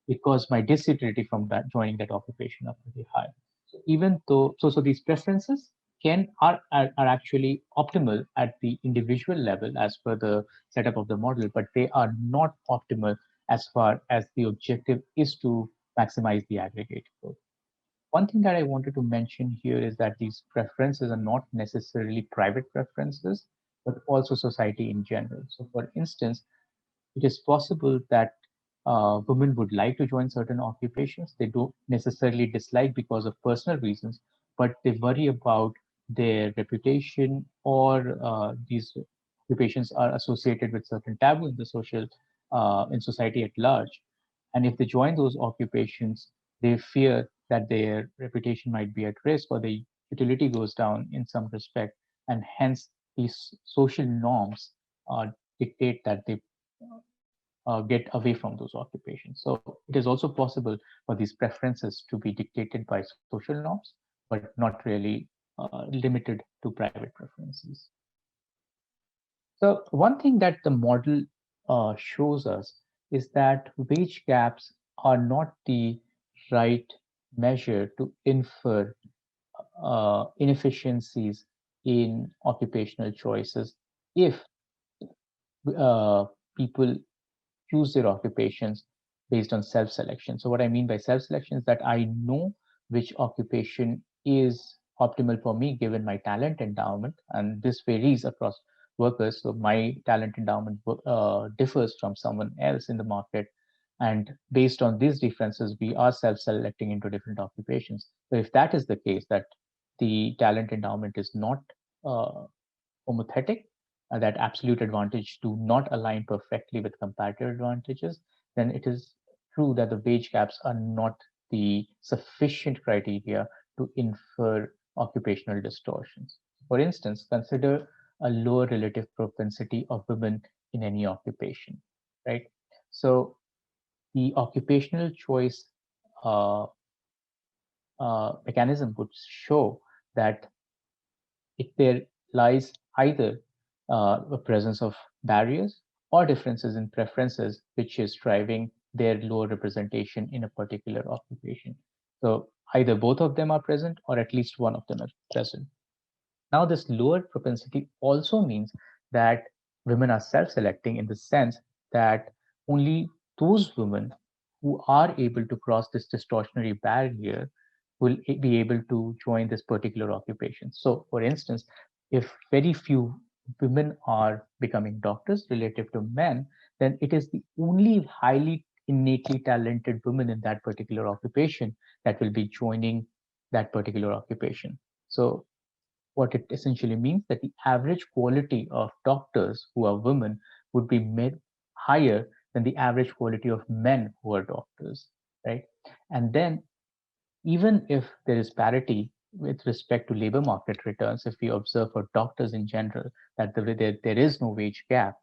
because my disutility from that joining that occupation are pretty high. So even though so these preferences are actually optimal at the individual level as per the setup of the model, but they are not optimal as far as the objective is to maximize the aggregate growth. One thing that I wanted to mention here is that these preferences are not necessarily private preferences, but also society in general. So for instance, it is possible that women would like to join certain occupations. They don't necessarily dislike because of personal reasons, but they worry about their reputation, or these occupations are associated with certain taboo in the in society at large. And if they join those occupations, they fear that their reputation might be at risk or the utility goes down in some respect, and hence these social norms dictate that they get away from those occupations. So it is also possible for these preferences to be dictated by social norms, but not really limited to private preferences. So one thing that the model shows us is that wage gaps are not the right measure to infer inefficiencies in occupational choices if uh, people choose their occupations based on self-selection. So what I mean by self-selection is that I know which occupation is optimal for me given my talent endowment, and this varies across workers. So my talent endowment differs from someone else in the market, and based on these differences, we are self-selecting into different occupations. So if that is the case, that the talent endowment is not uh, homothetic, that absolute advantage do not align perfectly with comparative advantages, then it is true that the wage gaps are not the sufficient criteria to infer occupational distortions. For instance, consider a lower relative propensity of women in any occupation, right? So the occupational choice uh, mechanism would show that if there lies either a presence of barriers or differences in preferences, which is driving their lower representation in a particular occupation. So either both of them are present or at least one of them are present. Now, this lower propensity also means that women are self-selecting in the sense that only those women who are able to cross this distortionary barrier will be able to join this particular occupation. So, for instance, if very few women are becoming doctors relative to men, then it is the only highly innately talented women in that particular occupation that will be joining that particular occupation. So what it essentially means that the average quality of doctors who are women would be made higher than the average quality of men who are doctors, right? And then even if there is parity with respect to labor market returns, if we observe for doctors in general that there is no wage gap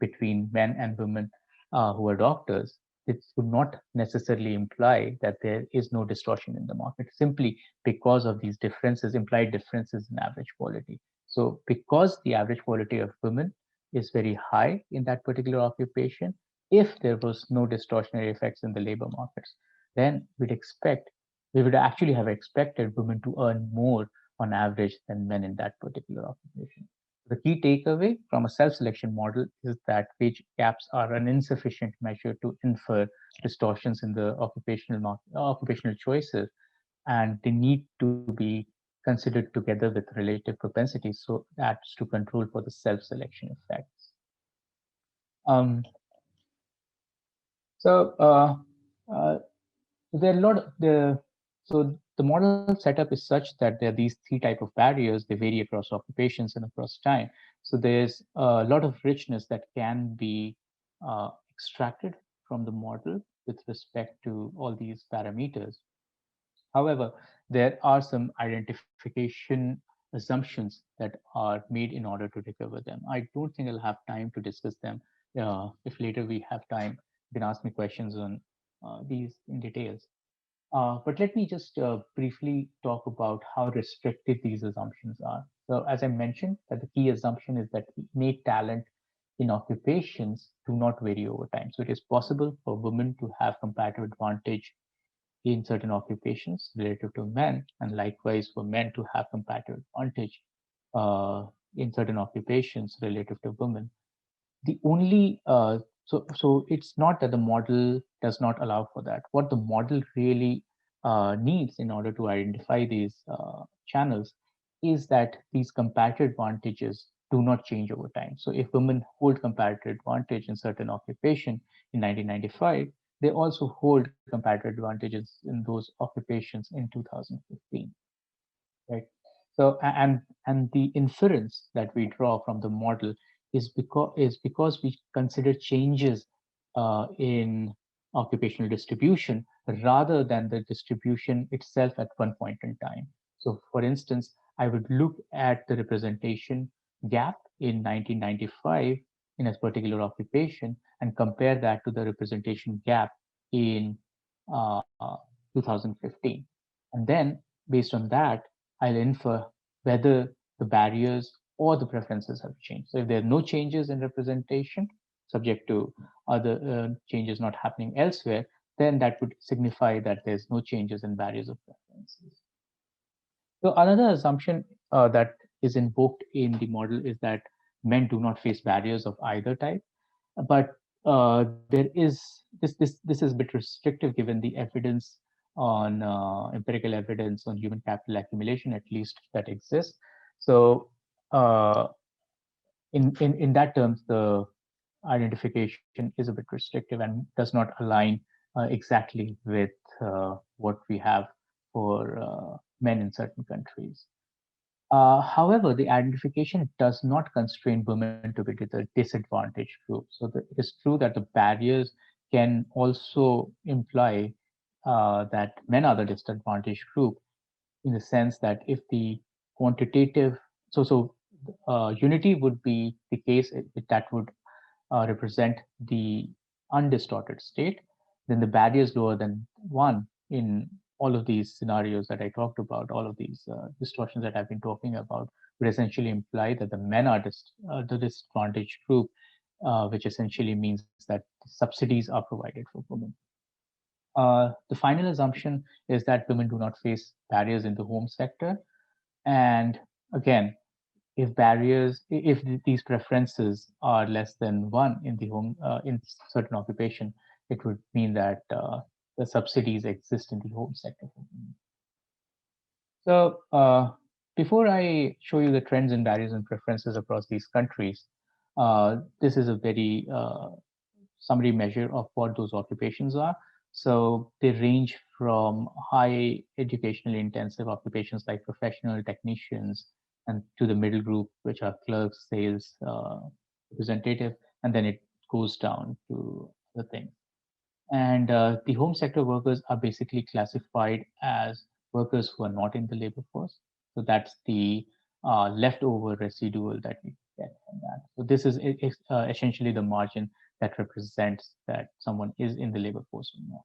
between men and women who are doctors, it would not necessarily imply that there is no distortion in the market simply because of these differences, implied differences in average quality. So because the average quality of women is very high in that particular occupation, if there was no distortionary effects in the labor markets, then we would actually have expected women to earn more on average than men in that particular occupation. The key takeaway from a self-selection model is that wage gaps are an insufficient measure to infer distortions in the occupational choices, and they need to be considered together with relative propensities so as to control for the self-selection effects. Um, so uh, there are a lot of the so the the model setup is such that there are these three type of barriers. They vary across occupations and across time. So there's a lot of richness that can be extracted from the model with respect to all these parameters. However, there are some identification assumptions that are made in order to recover them. I don't think I'll have time to discuss them. If later we have time, you can ask me questions on these in details. But let me just briefly talk about how restrictive these assumptions are. So as I mentioned, that the key assumption is that innate talent in occupations do not vary over time. So it is possible for women to have comparative advantage in certain occupations relative to men, and likewise for men to have comparative advantage in certain occupations relative to women. The only so it's not that the model does not allow for that. What the model really needs in order to identify these channels is that these comparative advantages do not change over time. So if women hold comparative advantage in certain occupation in 1995, they also hold comparative advantages in those occupations in 2015, right? So and the inference that we draw from the model is because we consider changes in occupational distribution rather than the distribution itself at one point in time. So for instance, I would look at the representation gap in 1995 in a particular occupation and compare that to the representation gap in uh, 2015. And then based on that, I'll infer whether the barriers or the preferences have changed. So if there are no changes in representation, subject to other changes not happening elsewhere, then that would signify that there's no changes in barriers of preferences. So another assumption that is invoked in the model is that men do not face barriers of either type. But there is this is a bit restrictive given the evidence on empirical evidence on human capital accumulation, at least that exists. So in that terms, the identification is a bit restrictive and does not align exactly with what we have for men in certain countries. However, the identification does not constrain women to be the disadvantaged group. So it is true that the barriers can also imply that men are the disadvantaged group in the sense that if the quantitative, unity would be the case that would represent the undistorted state, then the barrier is lower than one in all of these scenarios that I talked about, all of these distortions that I've been talking about would essentially imply that the men are the disadvantaged group, which essentially means that subsidies are provided for women. The final assumption is that women do not face barriers in the home sector. And again, if these preferences are less than one in the home, in certain occupation, it would mean that the subsidies exist in the home sector. So before I show you the trends in barriers and preferences across these countries, this is a very summary measure of what those occupations are. So they range from high educationally intensive occupations like professional technicians and to the middle group, which are clerks, sales, representative, and then it goes down to the thing. And the home sector workers are basically classified as workers who are not in the labor force. So that's the leftover residual that we get from that. So this is essentially the margin that represents that someone is in the labor force or not.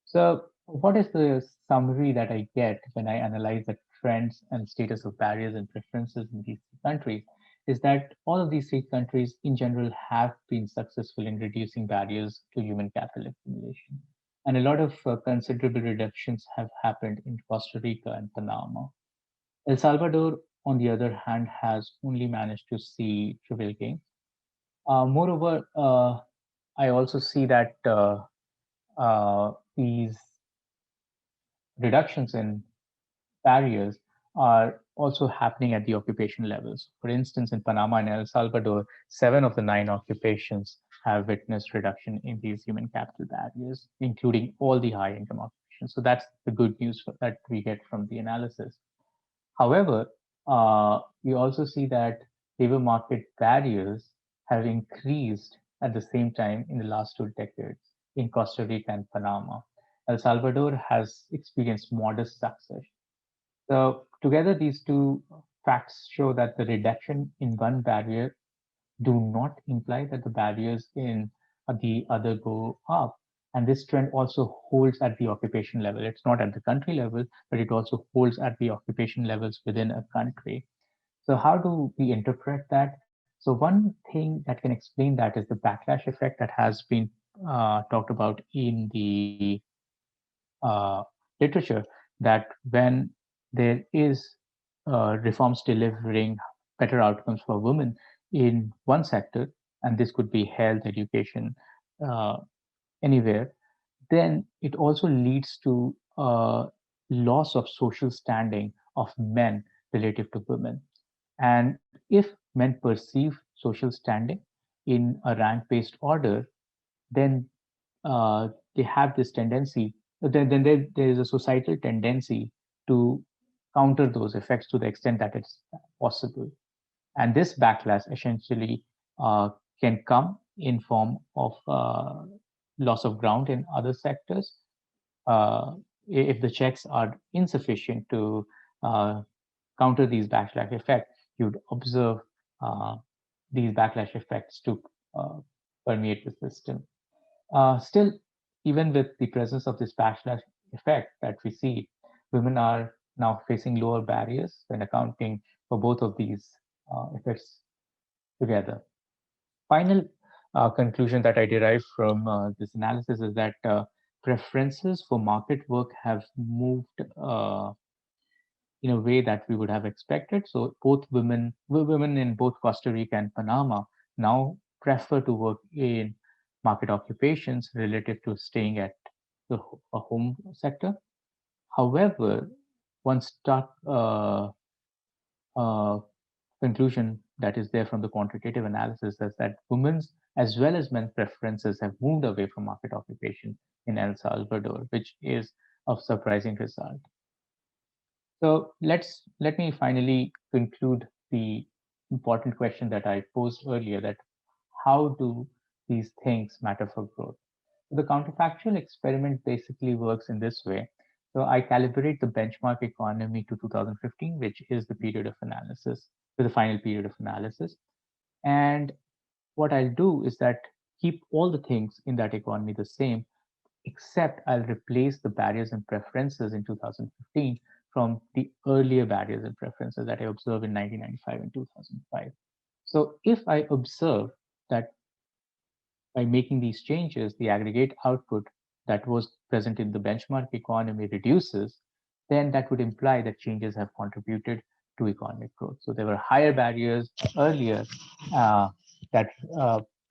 So what is the summary that I get when I analyze the trends and status of barriers and preferences in these countries is that all of these three countries in general have been successful in reducing barriers to human capital accumulation. And a lot of considerable reductions have happened in Costa Rica and Panama. El Salvador, on the other hand, has only managed to see trivial gains. Moreover, I also see that these reductions in barriers are also happening at the occupation levels. For instance, in Panama and El Salvador, 7 of the 9 occupations have witnessed reduction in these human capital barriers, including all the high income occupations. occupation. So that's the good news that we get from the analysis. However, we also see that labor market barriers have increased at the same time in the last 2 decades in Costa Rica and Panama. El Salvador has experienced modest success. So together, these two facts show that the reduction in one barrier do not imply that the barriers in the other go up. And this trend also holds at the occupation level. It's not at the country level, but it also holds at the occupation levels within a country. So how do we interpret that? So one thing that can explain that is the backlash effect that has been talked about in the literature, that when there is reforms delivering better outcomes for women in one sector, and this could be health, education, uh, anywhere, then it also leads to loss of social standing of men relative to women. And if men perceive social standing in a rank-based order, then they have this tendency, then there is a societal tendency to counter those effects to the extent that it's possible. And this backlash essentially can come in form of loss of ground in other sectors. If the checks are insufficient to uh, counter these backlash effects, you'd observe uh, these backlash effects to uh, permeate the system. Still, even with the presence of this backlash effect that we see, women are now facing lower barriers when accounting for both of these effects together. Final conclusion that I derive from this analysis is that preferences for market work have moved in a way that we would have expected. So both women in both Costa Rica and Panama now prefer to work in market occupations relative to staying at the home sector. However, one stark uh, conclusion that is there from the quantitative analysis is that women's as well as men's preferences have moved away from market occupation in El Salvador, which is a surprising result. So let me finally conclude the important question that I posed earlier, that how do these things matter for growth? The counterfactual experiment basically works in this way. So I calibrate the benchmark economy to 2015, which is the period of analysis, to the final period of analysis. And what I'll do is that keep all the things in that economy the same, except I'll replace the barriers and preferences in 2015 from the earlier barriers and preferences that I observed in 1995 and 2005. So if I observe that by making these changes, the aggregate output that was present in the benchmark economy reduces, then that would imply that changes have contributed to economic growth. So there were higher barriers earlier that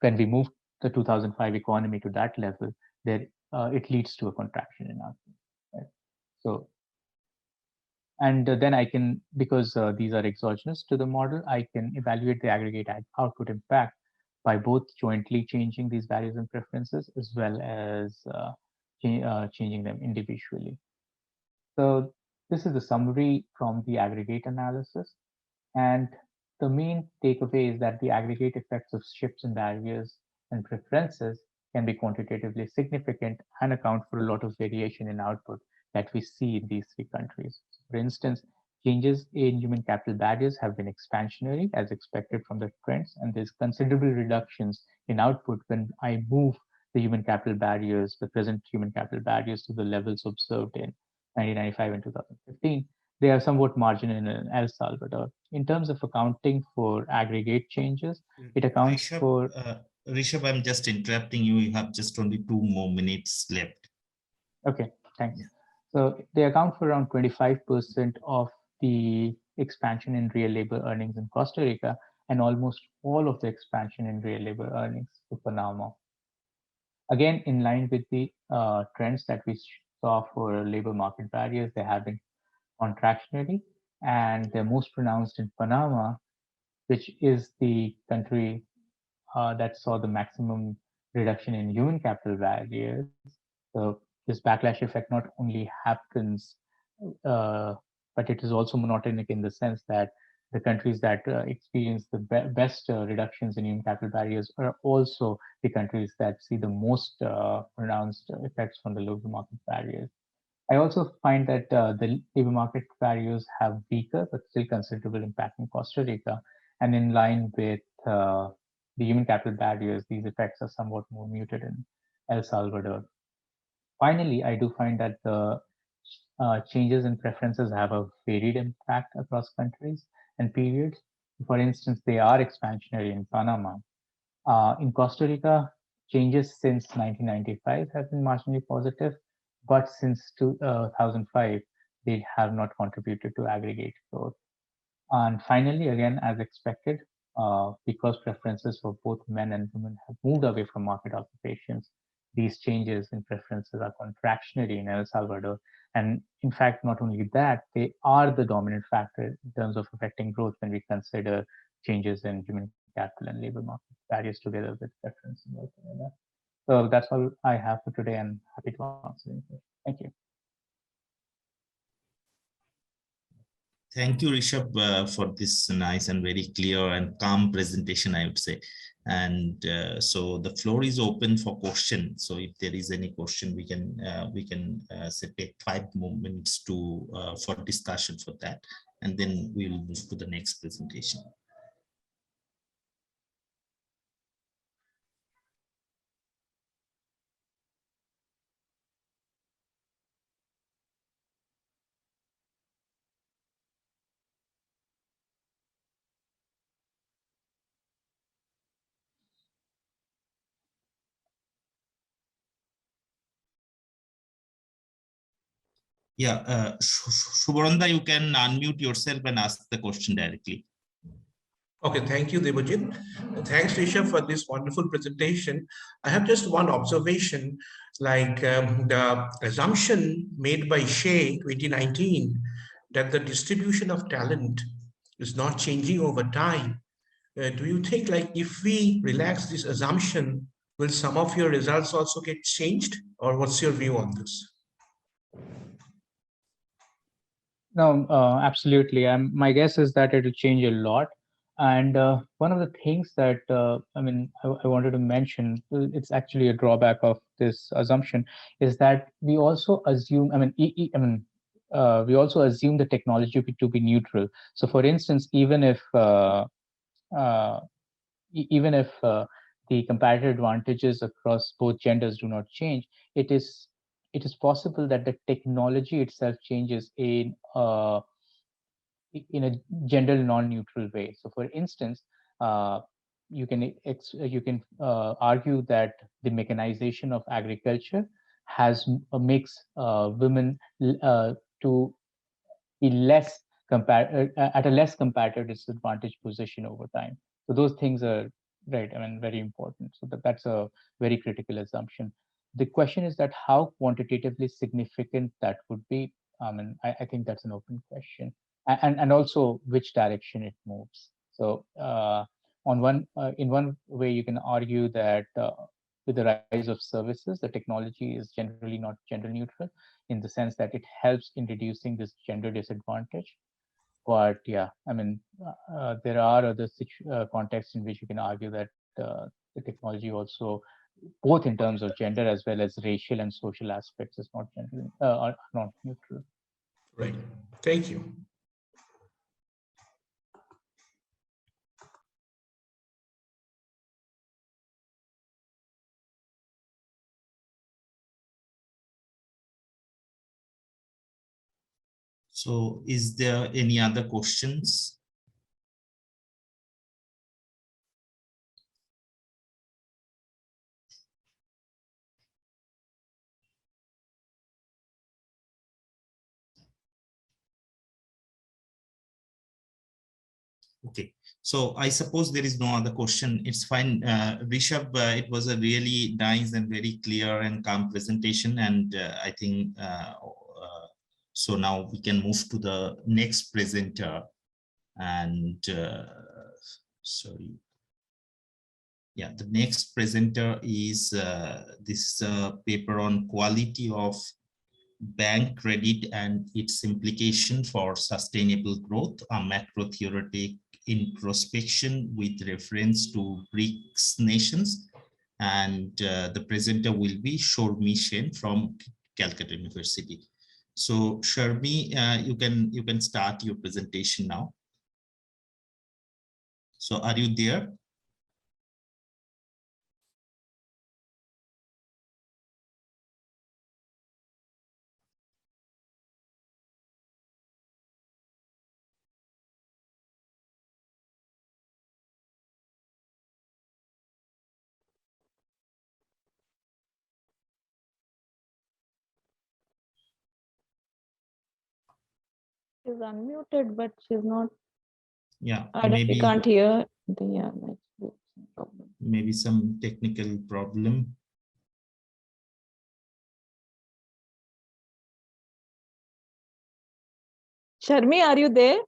when we moved the 2005 economy to that level, there it leads to a contraction in output. Right? So, and then I can, because these are exogenous to the model, I can evaluate the aggregate output impact by both jointly changing these values and preferences as well as changing them individually. So this is the summary from the aggregate analysis. And the main takeaway is that the aggregate effects of shifts in barriers and preferences can be quantitatively significant and account for a lot of variation in output that we see in these three countries. For instance, changes in human capital barriers have been expansionary as expected from the trends, and there's considerable reductions in output when I move the human capital barriers, the present human capital barriers, to the levels observed in 1995 and 2015. They are somewhat marginal in El Salvador. In terms of accounting for aggregate changes, it accounts for... Rishabh, I'm just interrupting you. You have just only 2 more minutes left. Okay, thanks. Yeah. So they account for around 25% of the expansion in real labor earnings in Costa Rica and almost all of the expansion in real labor earnings for Panama. Again, in line with the trends that we saw for labor market barriers, they have been contractionary, and they're most pronounced in Panama, which is the country that saw the maximum reduction in human capital barriers. So this backlash effect not only happens, but it is also monotonic in the sense that the countries that experience the best reductions in human capital barriers are also the countries that see the most pronounced effects from the labor market barriers. I also find that the labor market barriers have weaker but still considerable impact in Costa Rica, and in line with the human capital barriers, these effects are somewhat more muted in El Salvador. Finally, I do find that the changes in preferences have a varied impact across countries and periods. For instance, they are expansionary in Panama. In Costa Rica, changes since 1995 have been marginally positive, but since 2005, they have not contributed to aggregate growth. And finally, again, as expected, because preferences for both men and women have moved away from market occupations, these changes in preferences are contractionary in El Salvador. And in fact, not only that, they are the dominant factor in terms of affecting growth when we consider changes in human capital and labor market barriers together with preference in North Canada. So that's all I have for today, and happy to answer any questions. Thank you. Thank you, Rishabh, for this nice and very clear and calm presentation, I would say. And so the floor is open for questions. So if there is any question, we can say take 5 more minutes to for discussion for that, and then we will move to the next presentation. Yeah, Shubharanda, you can unmute yourself and ask the question directly. Okay, thank you, Debajit. Thanks, Rishabh, for this wonderful presentation. I have just one observation, like the assumption made by Shea 2019 that the distribution of talent is not changing over time. Do you think, like, if we relax this assumption, will some of your results also get changed, or what's your view on this? No, absolutely. My guess is that it will change a lot. And one of the things that I wanted to mention, it's actually a drawback of this assumption, is that we also assume, we also assume the technology to be neutral. So, for instance, even if the comparative advantages across both genders do not change, it is possible that the technology itself changes in a gender non-neutral way. So, for instance, you can argue that the mechanization of agriculture makes women to be at a less comparative disadvantage position over time. So those things are right. Very important. So that's a very critical assumption. The question is that how quantitatively significant that would be. I think that's an open question, and also which direction it moves. So in one way, you can argue that with the rise of services, the technology is generally not gender neutral in the sense that it helps in reducing this gender disadvantage. But yeah, there are other contexts in which you can argue that the technology also, both in terms of gender as well as racial and social aspects, is not gender are not neutral. Right. Thank you. So is there any other questions? Okay, so I suppose there is no other question. It's fine. Rishabh, it was a really nice and very clear and calm presentation. And I think, so now we can move to the next presenter. And sorry. Yeah, the next presenter is this paper on quality of bank credit and its implication for sustainable growth, a macro-theoretic introspection with reference to BRICS nations. And the presenter will be Sharmi from Calcutta University. So Sharmi, you can start your presentation now. So are you there? She's unmuted, but she's not. Yeah, We can't hear the maybe some technical problem. Sharmi, are you there?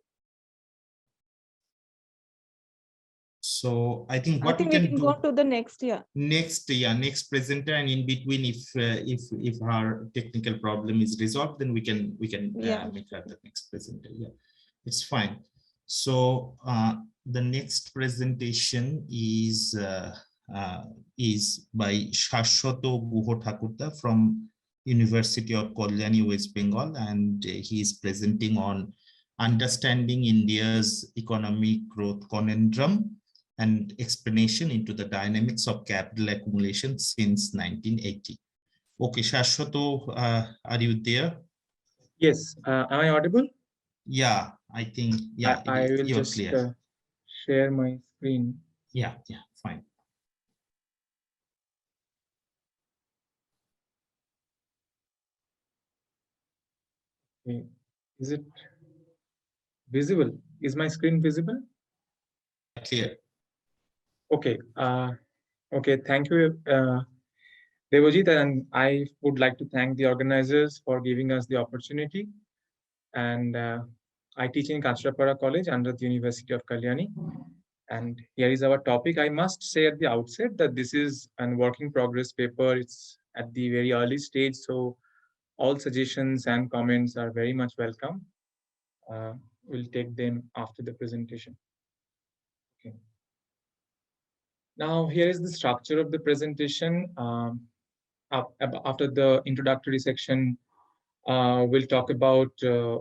So I think what we can go to the next, next presenter, and in between, if our technical problem is resolved, then we can make that the next presenter. Yeah, it's fine. So the next presentation is by Saswata Thakurata from University of Kalyani, West Bengal, and he is presenting on understanding India's economic growth conundrum and explanation into the dynamics of capital accumulation since 1980. Okay, Saswata, are you there? Yes. Am I audible? Yeah, I think, yeah, I will you're just clear. share my screen. Yeah, fine. Okay. Is it visible? Is my screen visible? Clear. Okay. Okay. Thank you, Devajit, and I would like to thank the organizers for giving us the opportunity. And I teach in Kashrapara College under the University of Kalyani. And here is our topic. I must say at the outset that this is a work in progress paper. It's at the very early stage, so all suggestions and comments are very much welcome. We'll take them after the presentation. Okay. Now, here is the structure of the presentation. After the introductory section, we'll talk about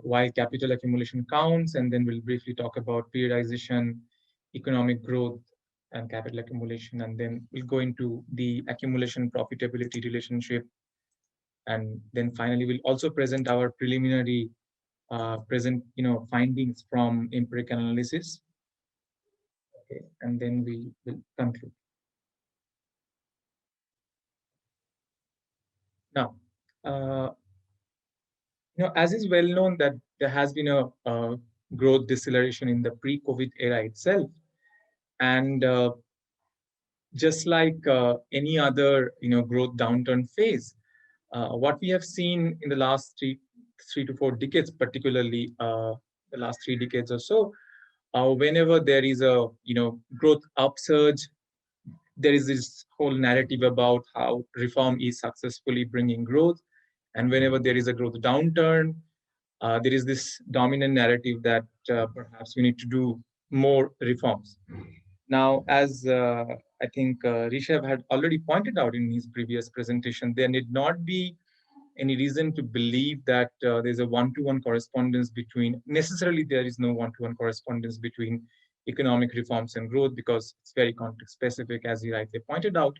why capital accumulation counts, and then we'll briefly talk about periodization, economic growth, and capital accumulation, and then we'll go into the accumulation profitability relationship, and then finally we'll also present our preliminary findings from empirical analysis. Okay, and then we will conclude. Now, as is well known that there has been a growth deceleration in the pre-COVID era itself, and just like any other growth downturn phase, what we have seen in the last three to 4 decades, particularly the last 3 decades or so, whenever there is a growth upsurge, there is this whole narrative about how reform is successfully bringing growth, and whenever there is a growth downturn, there is this dominant narrative that perhaps we need to do more reforms. Now, as I think Rishabh had already pointed out in his previous presentation, there need not be any reason to believe that there's a one-to-one correspondence between, necessarily there is no one-to-one correspondence between economic reforms and growth, because it's very context specific, as he rightly pointed out.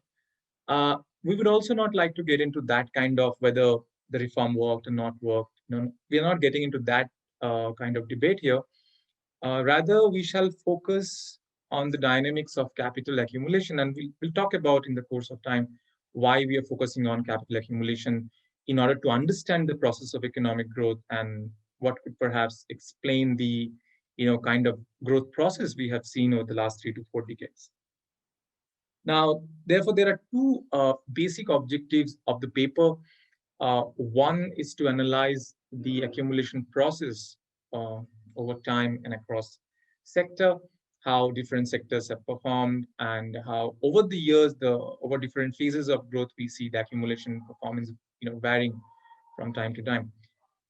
We would also not like to get into that kind of whether the reform worked or not worked. We are not getting into that kind of debate here. Rather, we shall focus on the dynamics of capital accumulation, and we'll talk about in the course of time why we are focusing on capital accumulation in order to understand the process of economic growth and what could perhaps explain the kind of growth process we have seen over the last 3 to 4 decades. Now, therefore, there are 2 basic objectives of the paper. One is to analyze the accumulation process over time and across sector. how different sectors have performed, and how over the years, over different phases of growth, we see the accumulation performance, varying from time to time.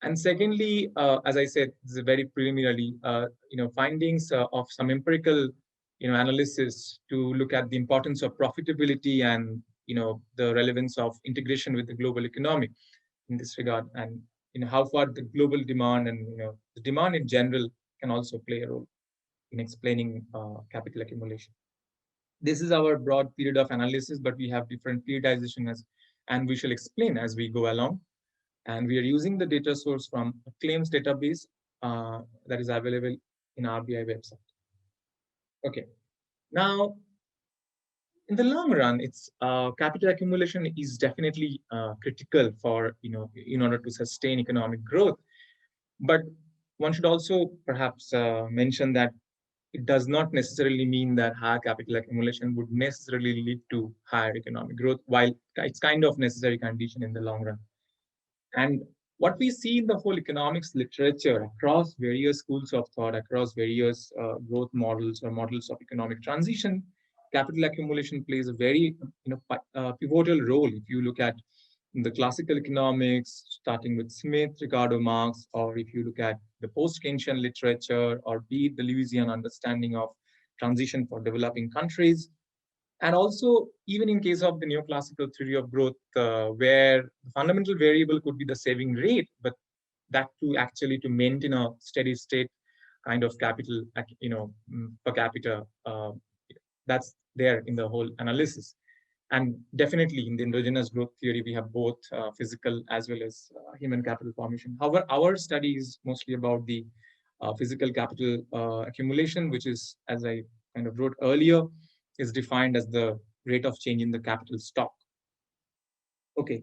And secondly, as I said, this is very preliminary, findings of some empirical, analysis to look at the importance of profitability and, the relevance of integration with the global economy in this regard, and, how far the global demand and, the demand in general can also play a role in explaining capital accumulation. This is our broad period of analysis, but we have different periodization and we shall explain as we go along. And we are using the data source from a claims database that is available in RBI website. Okay, now in the long run, it's capital accumulation is definitely critical for, in order to sustain economic growth. But one should also perhaps mention that it does not necessarily mean that higher capital accumulation would necessarily lead to higher economic growth, while it's kind of necessary condition in the long run. And what we see in the whole economics literature across various schools of thought, across various growth models or models of economic transition, capital accumulation plays a very pivotal role. If you look at the classical economics, starting with Smith, Ricardo, Marx, or if you look at the post-Keynesian literature, or be it the Lewisian understanding of transition for developing countries, and also even in case of the neoclassical theory of growth, where the fundamental variable could be the saving rate, but that to actually to maintain a steady state kind of capital, per capita, that's there in the whole analysis. And definitely in the endogenous growth theory, we have both physical as well as human capital formation. However, our study is mostly about the physical capital accumulation, which is, as I kind of wrote earlier, is defined as the rate of change in the capital stock. Okay,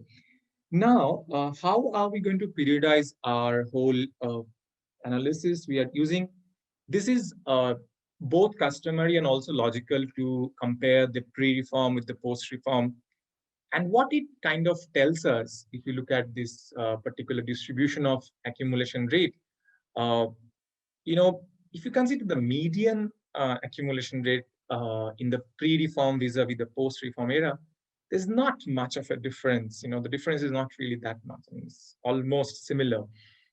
now how are we going to periodize our whole analysis we are using? This is both customary and also logical to compare the pre-reform with the post-reform. And what it kind of tells us, if you look at this particular distribution of accumulation rate, if you consider the median accumulation rate in the pre-reform vis-a-vis the post-reform era, there's not much of a difference. The difference is not really that much. I mean, it's almost similar.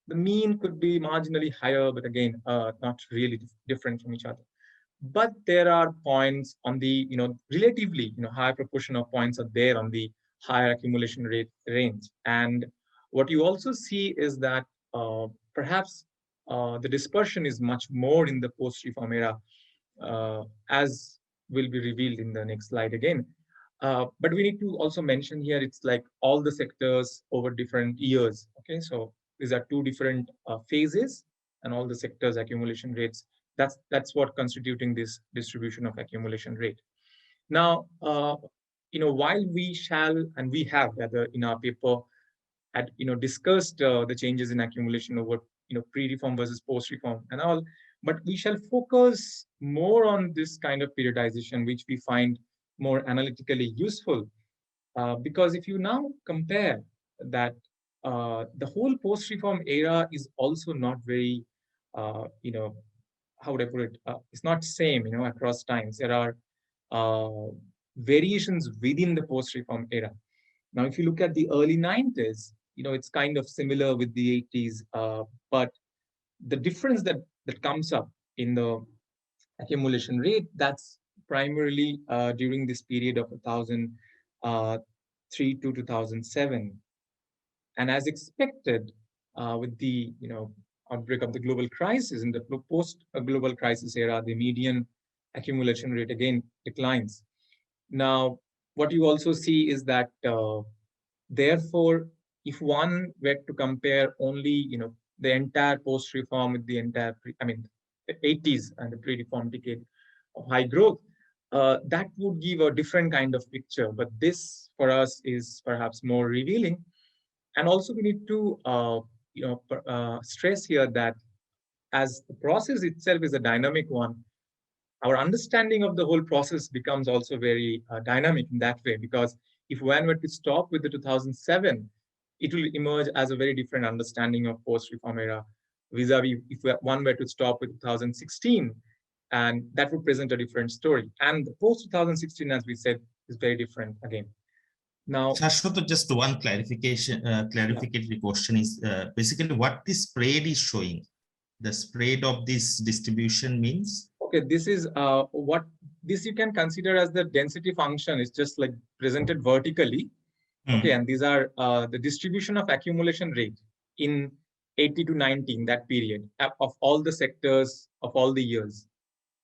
The mean could be marginally higher, but again, not really different from each other. But there are points on the, relatively, higher proportion of points are there on the higher accumulation rate range. And what you also see is that perhaps the dispersion is much more in the post-reform era, as will be revealed in the next slide again. But we need to also mention here, it's like all the sectors over different years. Okay, so these are two different phases, and all the sectors accumulation rates. That's what constituting this distribution of accumulation rate. Now, while we shall, and we have rather in our paper, had discussed the changes in accumulation over pre-reform versus post-reform and all, but we shall focus more on this kind of periodization, which we find more analytically useful, because if you now compare that, the whole post-reform era is also not very, how would I put it? It's not same, across times. There are variations within the post-reform era. Now, if you look at the early 90s, it's kind of similar with the 80s, but the difference that comes up in the accumulation rate, that's primarily during this period of 2003 to 2007. And as expected, with the outbreak of the global crisis, in the post-global crisis era, the median accumulation rate again declines. Now, what you also see is that, therefore, if one were to compare only, the entire post-reform with the entire, the 80s and the pre-reform decade of high growth, that would give a different kind of picture. But this, for us, is perhaps more revealing. And also, we need to stress here that as the process itself is a dynamic one, our understanding of the whole process becomes also very dynamic in that way, because if one were to stop with the 2007, it will emerge as a very different understanding of post-reform era vis-a-vis if one were to stop with 2016, And that would present a different story. And the post-2016, as we said, is very different again. Now, Saswata, just one clarification, clarificatory question is basically what this spread is showing. The spread of this distribution means? okay, this is what this you can consider as the density function. It's just like presented vertically. Okay, and these are the distribution of accumulation rate in 80 to 90 in that period of all the sectors of all the years.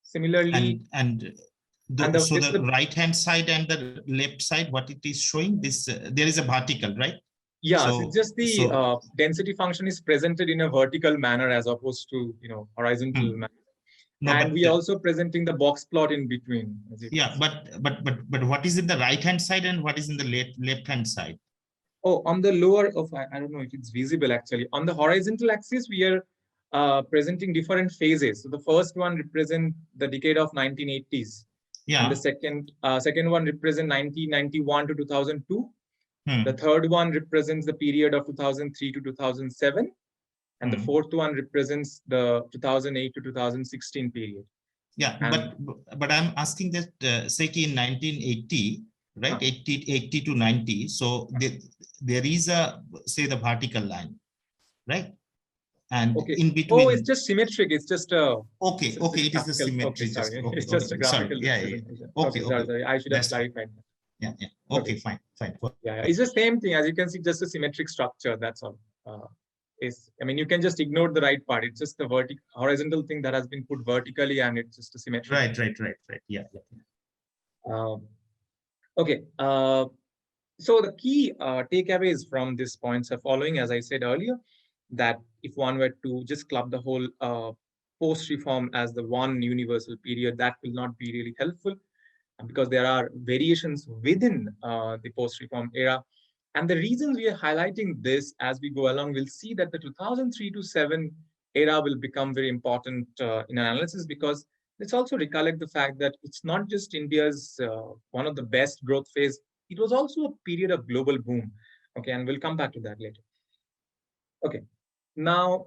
Similarly, so the right-hand side and the left side, what it is showing, this there is a vertical, right? Yeah, so it's just the density function is presented in a vertical manner as opposed to horizontal manner. No, and we are also presenting the box plot in between. Yeah, but what is in the right-hand side and what is in the left-hand side? Oh, on the lower of, I don't know if it's visible actually. On the horizontal axis, we are presenting different phases. So the first one represents the decade of 1980s. Yeah. And the second one represents 1991 to 2002. The third one represents the period of 2003 to 2007. And the fourth one represents the 2008 to 2016 period. Yeah, but I'm asking that, say in 1980, right, 80 to 90. So there is a, say, the vertical line, right? And in between. Oh, it's just symmetric. It's just a. Okay, it is the symmetry. It's just a graphical representation. Sorry. I should have clarified. Yeah. Okay, fine. Yeah, it's the same thing. As you can see, just a symmetric structure. That's all. I mean, you can just ignore the right part. It's just the horizontal thing that has been put vertically, and it's just a symmetry. Right. Yeah. Okay. So the key takeaways from these points are following, as I said earlier, that if one were to just club the whole post-reform as the one universal period, that will not be really helpful because there are variations within the post-reform era. And the reasons we are highlighting this as we go along, we'll see that the 2003 to 7 era will become very important in analysis, because let's also recollect the fact that it's not just India's one of the best growth phase. It was also a period of global boom. Okay, and we'll come back to that later. Okay, now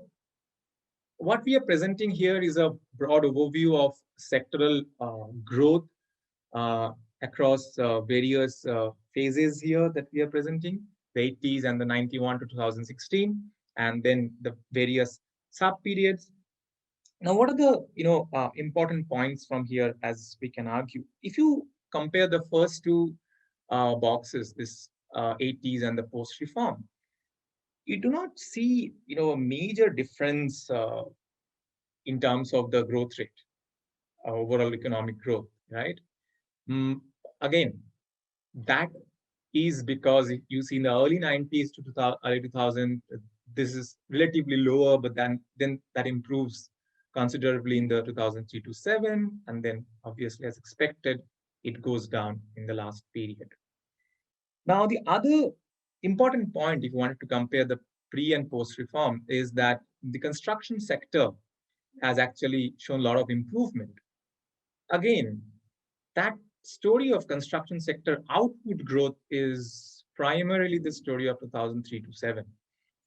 what we are presenting here is a broad overview of sectoral growth across various phases here that we are presenting, the 80s and the 91 to 2016, and then the various sub-periods. Now, what are the important points from here as we can argue? If you compare the first two boxes, this 80s and the post-reform, you do not see a major difference in terms of the growth rate, overall economic growth, right? Again, that is because if you see in the early 90s to early 2000, this is relatively lower, but then that improves considerably in the 2003 to 7, and then obviously as expected, it goes down in the last period. Now, the other important point, if you wanted to compare the pre and post reform, is that the construction sector has actually shown a lot of improvement. Again, that story of construction sector output growth is primarily the story of 2003 to 7.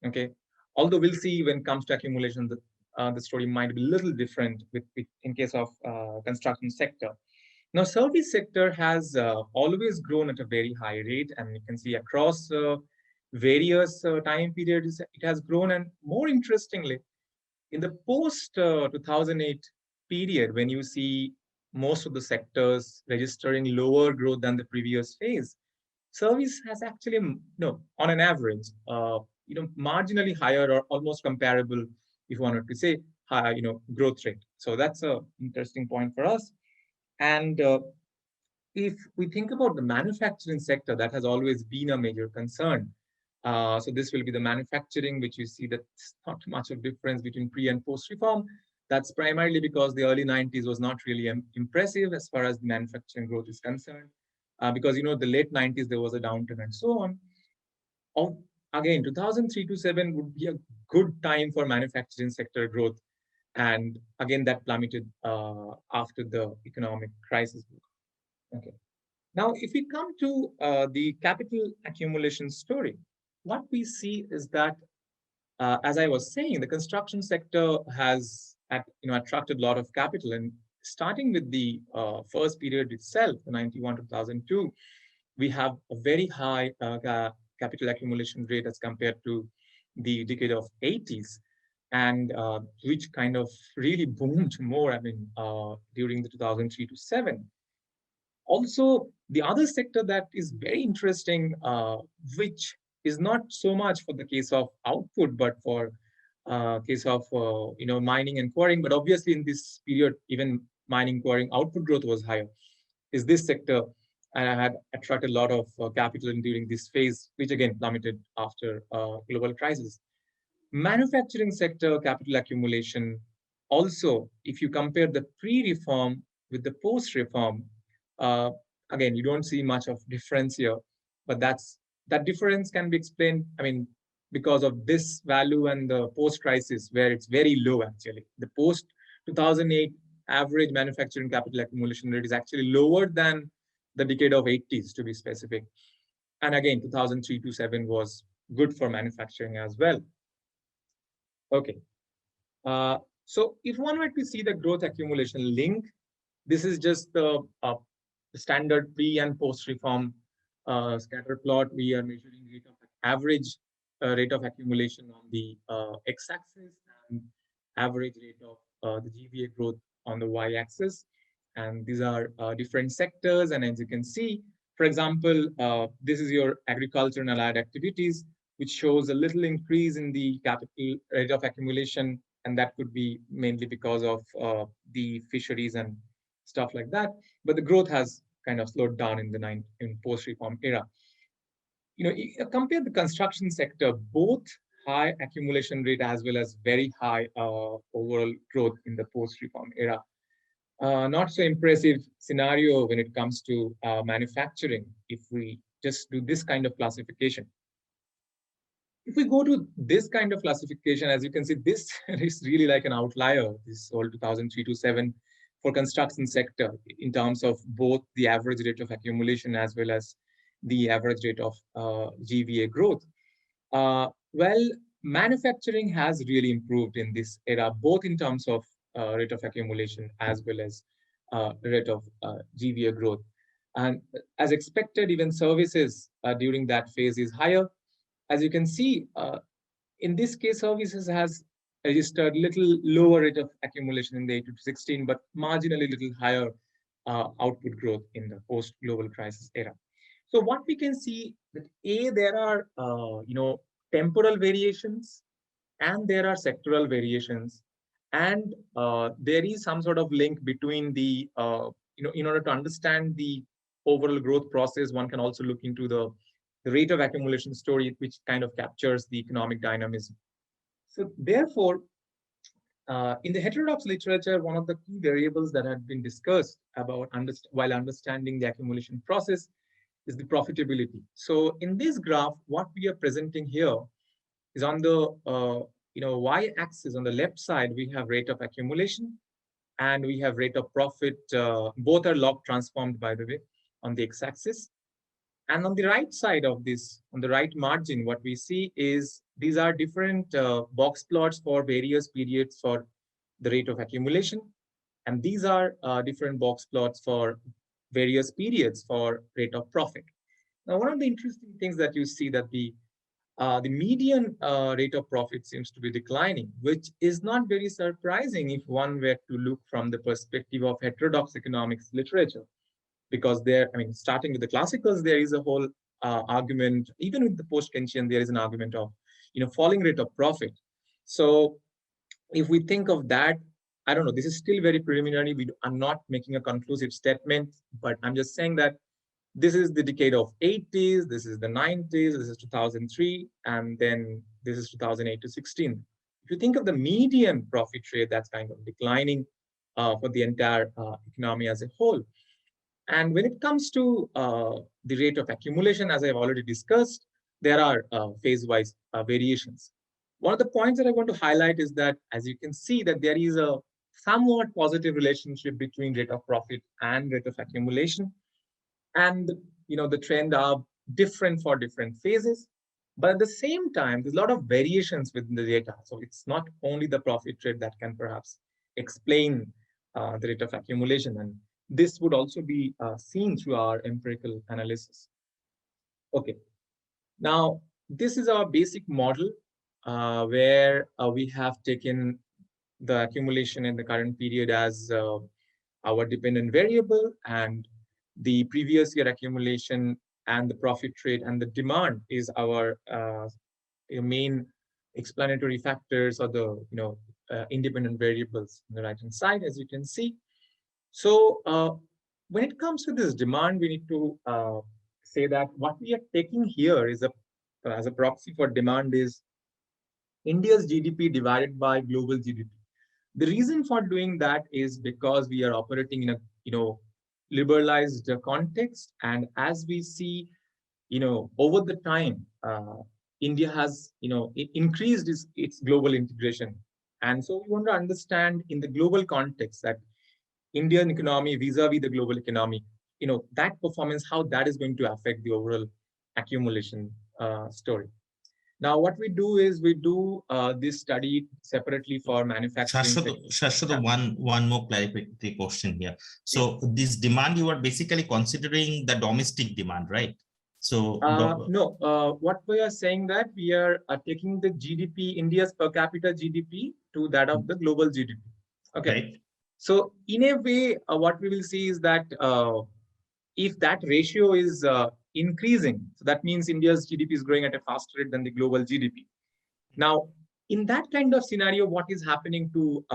Okay, although we'll see when it comes to accumulation, the story might be a little different in case of construction sector. Now, service sector has always grown at a very high rate, and you can see across various time periods, it has grown. And more interestingly, in the post 2008 period, when you see most of the sectors registering lower growth than the previous phase, service has actually, on an average, marginally higher or almost comparable, if you wanted to say, high, growth rate. So that's an interesting point for us. And if we think about the manufacturing sector, that has always been a major concern. So this will be the manufacturing, which you see that not much of difference between pre and post reform. That's primarily because the early 90s was not really impressive as far as the manufacturing growth is concerned. Because, the late 90s, there was a downturn and so on. Again, 2003 to 7 would be a good time for manufacturing sector growth. And again, that plummeted after the economic crisis. Okay. Now, if we come to the capital accumulation story, what we see is that, as I was saying, the construction sector has attracted a lot of capital. And starting with the first period itself, the 91 to 2002, we have a very high capital accumulation rate as compared to the decade of 80s, and which kind of really boomed more, during the 2003 to 7. Also, the other sector that is very interesting, which is not so much for the case of output, but for case of mining and quarrying, but obviously in this period, even mining, quarrying, output growth was higher, is this sector, and I had attracted a lot of capital during this phase, which again plummeted after global crisis. Manufacturing sector capital accumulation, also, if you compare the pre-reform with the post-reform, again, you don't see much of difference here, but that difference can be explained, because of this value and the post-crisis, where it's very low actually. The post-2008 average manufacturing capital accumulation rate is actually lower than the decade of 80s, to be specific. And again, 2003 to 7 was good for manufacturing as well. Okay. So if one were to see the growth accumulation link, this is just the standard pre and post-reform scatter plot. We are measuring rate of average rate of accumulation on the x-axis and average rate of the GVA growth on the y-axis. And these are different sectors. And as you can see, for example, this is your agriculture and allied activities, which shows a little increase in the capital rate of accumulation. And that could be mainly because of the fisheries and stuff like that. But the growth has kind of slowed down in post-reform era. Compare the construction sector, both high accumulation rate as well as very high overall growth in the post-reform era. Not so impressive scenario when it comes to manufacturing, if we just do this kind of classification. If we go to this kind of classification, as you can see, this is really like an outlier, this whole 2003 to 7 for construction sector in terms of both the average rate of accumulation as well as the average rate of GVA growth. Well, manufacturing has really improved in this era, both in terms of rate of accumulation as well as rate of GVA growth. And as expected, even services during that phase is higher. As you can see, in this case, services has registered little lower rate of accumulation in the 8 to 16, but marginally little higher output growth in the post-global crisis era. So what we can see that there are temporal variations and there are sectoral variations, and there is some sort of link between the in order to understand the overall growth process, one can also look into the rate of accumulation story, which kind of captures the economic dynamism. So therefore, in the heterodox literature, one of the key variables that had been discussed about while understanding the accumulation process is the profitability. So in this graph, what we are presenting here is on the y-axis. On the left side, we have rate of accumulation and we have rate of profit. Both are log transformed, by the way, on the x-axis. And on the right side of this, on the right margin, what we see is these are different box plots for various periods for the rate of accumulation. And these are different box plots for various periods for rate of profit. Now, one of the interesting things that you see that the median rate of profit seems to be declining, which is not very surprising if one were to look from the perspective of heterodox economics literature. Because there, starting with the classicals, there is a whole argument, even with the post-Keynesian, there is an argument of, falling rate of profit. So if we think of that, I don't know, this is still very preliminary. I'm not making a conclusive statement, but I'm just saying that this is the decade of 80s, this is the 90s, this is 2003, and then this is 2008 to 16. If you think of the median profit rate, that's kind of declining for the entire economy as a whole. And when it comes to the rate of accumulation, as I've already discussed, there are phase-wise variations. One of the points that I want to highlight is that, as you can see, that there is a somewhat positive relationship between rate of profit and rate of accumulation. And the trend are different for different phases. But at the same time, there's a lot of variations within the data. So it's not only the profit rate that can perhaps explain the rate of accumulation. And this would also be seen through our empirical analysis. Okay, now this is our basic model where we have taken the accumulation in the current period as our dependent variable, and the previous year accumulation and the profit rate and the demand is our main explanatory factors, or the independent variables on the right hand side, as you can see. So when it comes to this demand, we need to say that what we are taking here is as a proxy for demand is India's GDP divided by global GDP. The reason for doing that is because we are operating in a liberalized context, and as we see, over the time, India has increased its global integration, and so we want to understand in the global context that Indian economy vis-a-vis the global economy, that performance, how that is going to affect the overall accumulation story. Now, what we do is we do this study separately for manufacturing. Saswata, one more clarificatory question here. So this demand, you are basically considering the domestic demand, right? So no, what we are saying that we are taking the GDP, India's per capita GDP to that of the global GDP. Okay. Right. So in a way, what we will see is that if that ratio is increasing, so that means India's GDP is growing at a faster rate than the global GDP. Now, in that kind of scenario, what is happening to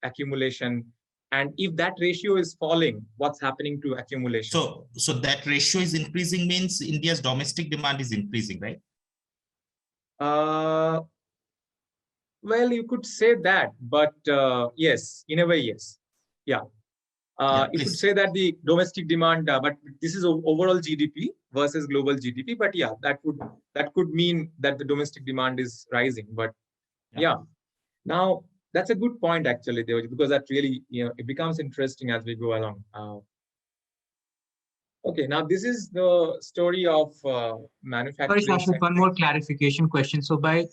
accumulation? And if that ratio is falling, what's happening to accumulation? So that ratio is increasing means India's domestic demand is increasing, right? Well, you could say that, but yes, in a way, yes. Yeah. You could say that the domestic demand, but this is overall GDP versus global GDP. But yeah, that could mean that the domestic demand is rising. But yeah. Now that's a good point actually, because that really it becomes interesting as we go along. Okay, now this is the story of manufacturing. Sorry, Sasha, one more clarification question. So by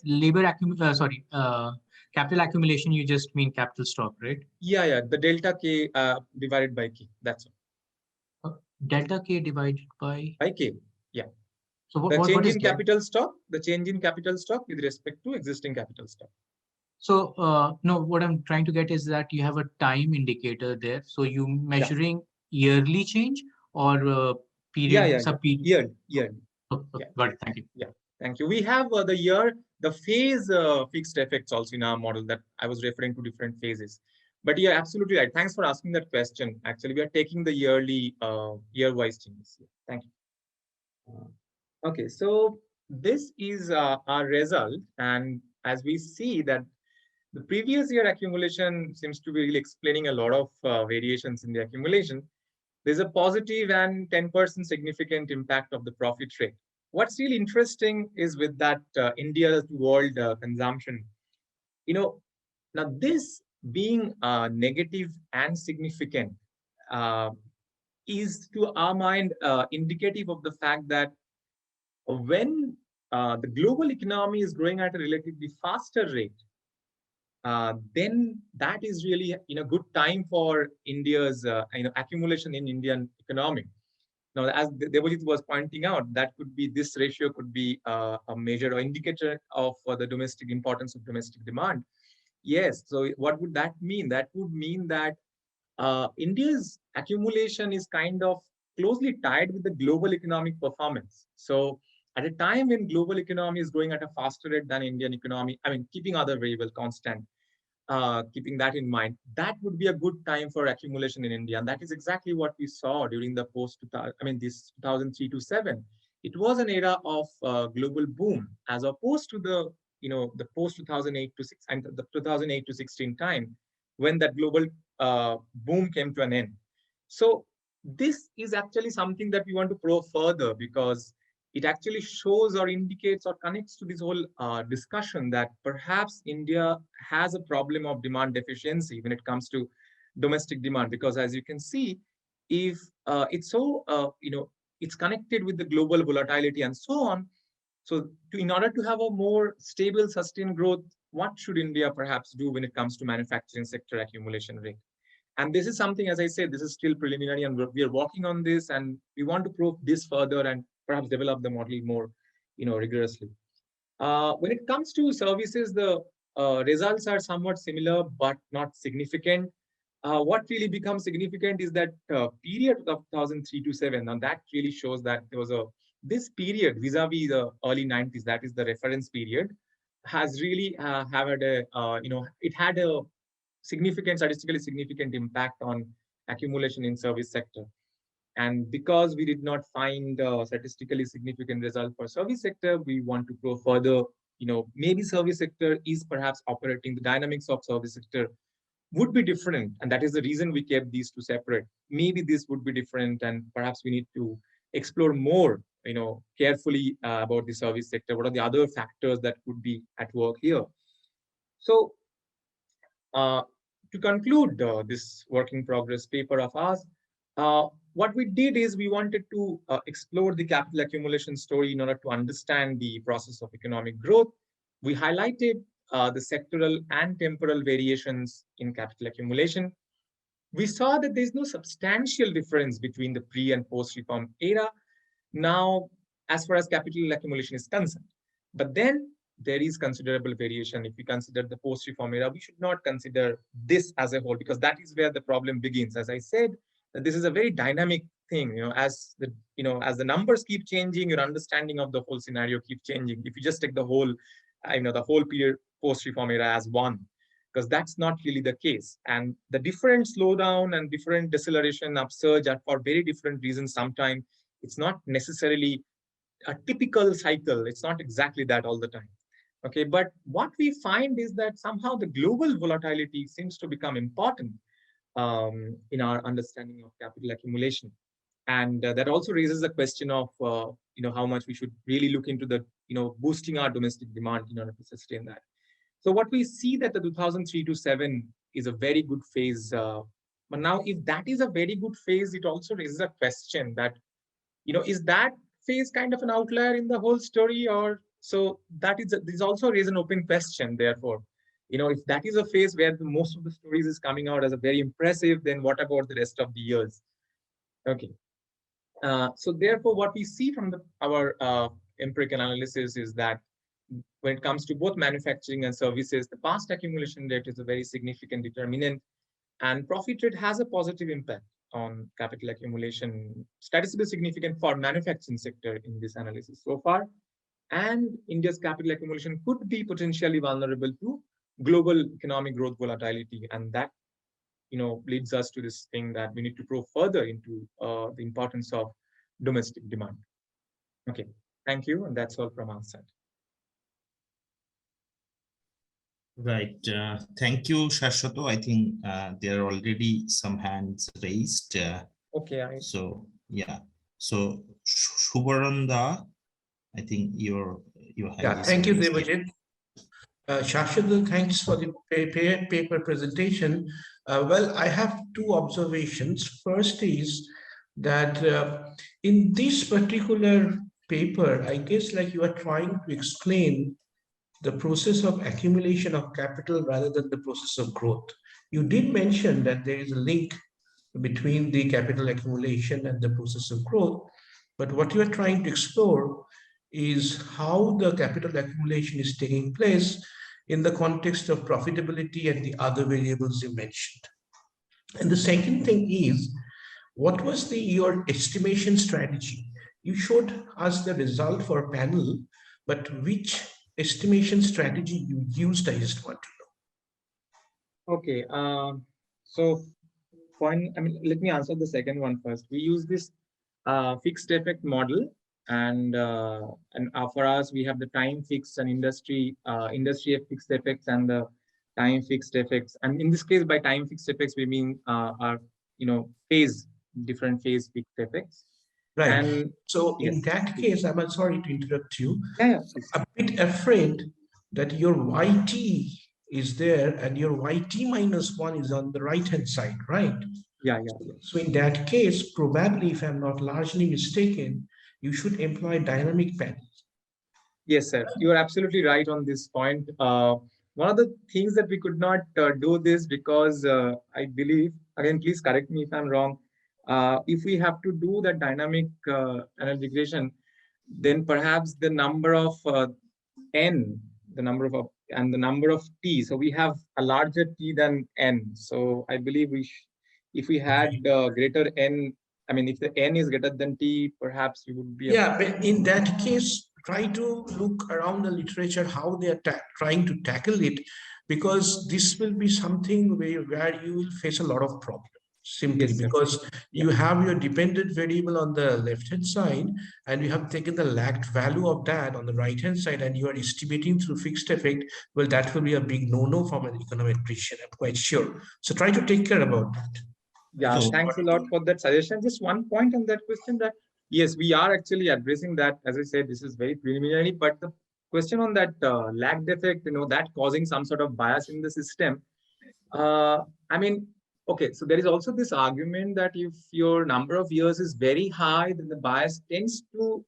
capital accumulation, you just mean capital stock, right? Yeah, the delta K divided by K. That's all. Delta K divided by K. Yeah. So what change in capital stock? The change in capital stock with respect to existing capital stock. So no, what I'm trying to get is that you have a time indicator there. So you measuring yearly change or period? Yearly. Okay, got it. Thank you. Yeah, thank you. We have the phase fixed effects also in our model that I was referring to different phases. But yeah, absolutely right. Thanks for asking that question. Actually, we are taking the yearly, year-wise changes. Thank you. Okay, so this is our result. And as we see that the previous year accumulation seems to be really explaining a lot of variations in the accumulation. There's a positive and 10% significant impact of the profit rate. What's really interesting is with that India's world consumption, now this being negative and significant is to our mind indicative of the fact that when the global economy is growing at a relatively faster rate, then that is really a good time for India's accumulation in Indian economy. Now, as Devajit was pointing out, that could be this ratio could be a measure or indicator of the domestic importance of domestic demand. Yes. So what would that mean? That would mean that India's accumulation is kind of closely tied with the global economic performance. So at a time when global economy is growing at a faster rate than Indian economy, I mean, keeping other variables constant, keeping that in mind, that would be a good time for accumulation in India. And that is exactly what we saw during the this 2003 to 7. It was an era of global boom as opposed to the post 2008 to 6 and the 2008 to 16 time when that global boom came to an end. So this is actually something that we want to probe further, because it actually shows or indicates or connects to this whole discussion that perhaps India has a problem of demand deficiency when it comes to domestic demand. Because as you can see, if it's so, it's connected with the global volatility and so on. So in order to have a more stable, sustained growth, what should India perhaps do when it comes to manufacturing sector accumulation rate? And this is something, as I said, this is still preliminary, and we are working on this, and we want to prove this further and perhaps develop the model more, rigorously. When it comes to services, the results are somewhat similar, but not significant. What really becomes significant is that period of 2003 to 7, and that really shows that there was this period vis-a-vis the early 90s, that is the reference period, has really had a, it had a statistically significant impact on accumulation in service sector. And because we did not find a statistically significant result for service sector, we want to go further. Maybe service sector is perhaps operating, the dynamics of service sector would be different. And that is the reason we kept these two separate. Maybe this would be different, and perhaps we need to explore more, carefully about the service sector. What are the other factors that could be at work here? So to conclude this work in progress paper of ours, what we did is we wanted to explore the capital accumulation story in order to understand the process of economic growth. We highlighted the sectoral and temporal variations in capital accumulation. We saw that there's no substantial difference between the pre and post-reform era now, as far as capital accumulation is concerned. But then there is considerable variation. If we consider the post-reform era, we should not consider this as a whole, because that is where the problem begins. As I said, that this is a very dynamic thing. As the numbers keep changing, your understanding of the whole scenario keeps changing. If you just take the whole, the whole period post-reform era as one, because that's not really the case. And the different slowdown and different deceleration, upsurge are for very different reasons. Sometimes it's not necessarily a typical cycle. It's not exactly that all the time. Okay, but what we find is that somehow the global volatility seems to become important in our understanding of capital accumulation. And that also raises the question of, how much we should really look into the, boosting our domestic demand in order to sustain that. So what we see that the 2003 to 7 is a very good phase. But now, if that is a very good phase, it also raises a question that, is that phase kind of an outlier in the whole story? Or so that is also raise an open question. Therefore, if that is a phase where most of the stories is coming out as a very impressive, then what about the rest of the years? Okay. So therefore, what we see from our empirical analysis is that when it comes to both manufacturing and services, the past accumulation rate is a very significant determinant, and profit rate has a positive impact on capital accumulation, statistically significant for manufacturing sector in this analysis so far. And India's capital accumulation could be potentially vulnerable to global economic growth volatility, and that leads us to this thing that we need to probe further into the importance of domestic demand. Okay, thank you, and that's all from our side. Right. Thank you, Saswata. I think there are already some hands raised. Okay. So yeah. So Shubaranda, I think your hand. Yeah. Thank you, Devajit. Saswata, thanks for the paper presentation. Well, I have two observations. First is that in this particular paper, I guess like you are trying to explain the process of accumulation of capital rather than the process of growth. You did mention that there is a link between the capital accumulation and the process of growth, but what you are trying to explore is how the capital accumulation is taking place in the context of profitability and the other variables you mentioned. And the second thing is, what was your estimation strategy? You showed us the result for a panel, but which estimation strategy you used, I just want to know. Okay, so let me answer the second one first. We use this fixed effect model, and for us, we have the time fixed and industry fixed effects and the time fixed effects. And in this case, by time fixed effects, we mean our different phase fixed effects. Right. And so in that case, I'm sorry to interrupt you. Yeah. A bit afraid that your YT is there and your YT minus 1 is on the right-hand side, right? Yeah. So in that case, probably, if I'm not largely mistaken, you should employ dynamic panels. Yes, sir. You are absolutely right on this point. one of the things that we could not do this because I believe, again, please correct me if I'm wrong, if we have to do the dynamic energy degradation, then perhaps the number of n, the number of and the number of t. So we have a larger t than n. So I believe if we had greater n, I mean, if the n is greater than t, perhaps we would be. Yeah, but in that case, try to look around the literature how they are trying to tackle it, because this will be something where you will face a lot of problems. Simply Yes, because you have your dependent variable on the left hand side, and you have taken the lagged value of that on the right hand side, and you are estimating through fixed effect. Well, that will be a big no-no from an econometrician, I'm quite sure. So try to take care about that. Yeah, So- thanks a lot for that suggestion. Just one point on that question, that yes, we are actually addressing that. As I said, this is very preliminary, but the question on that lagged effect, that causing some sort of bias in the system. I mean, okay, so there is also this argument that if your number of years is very high, then the bias tends to,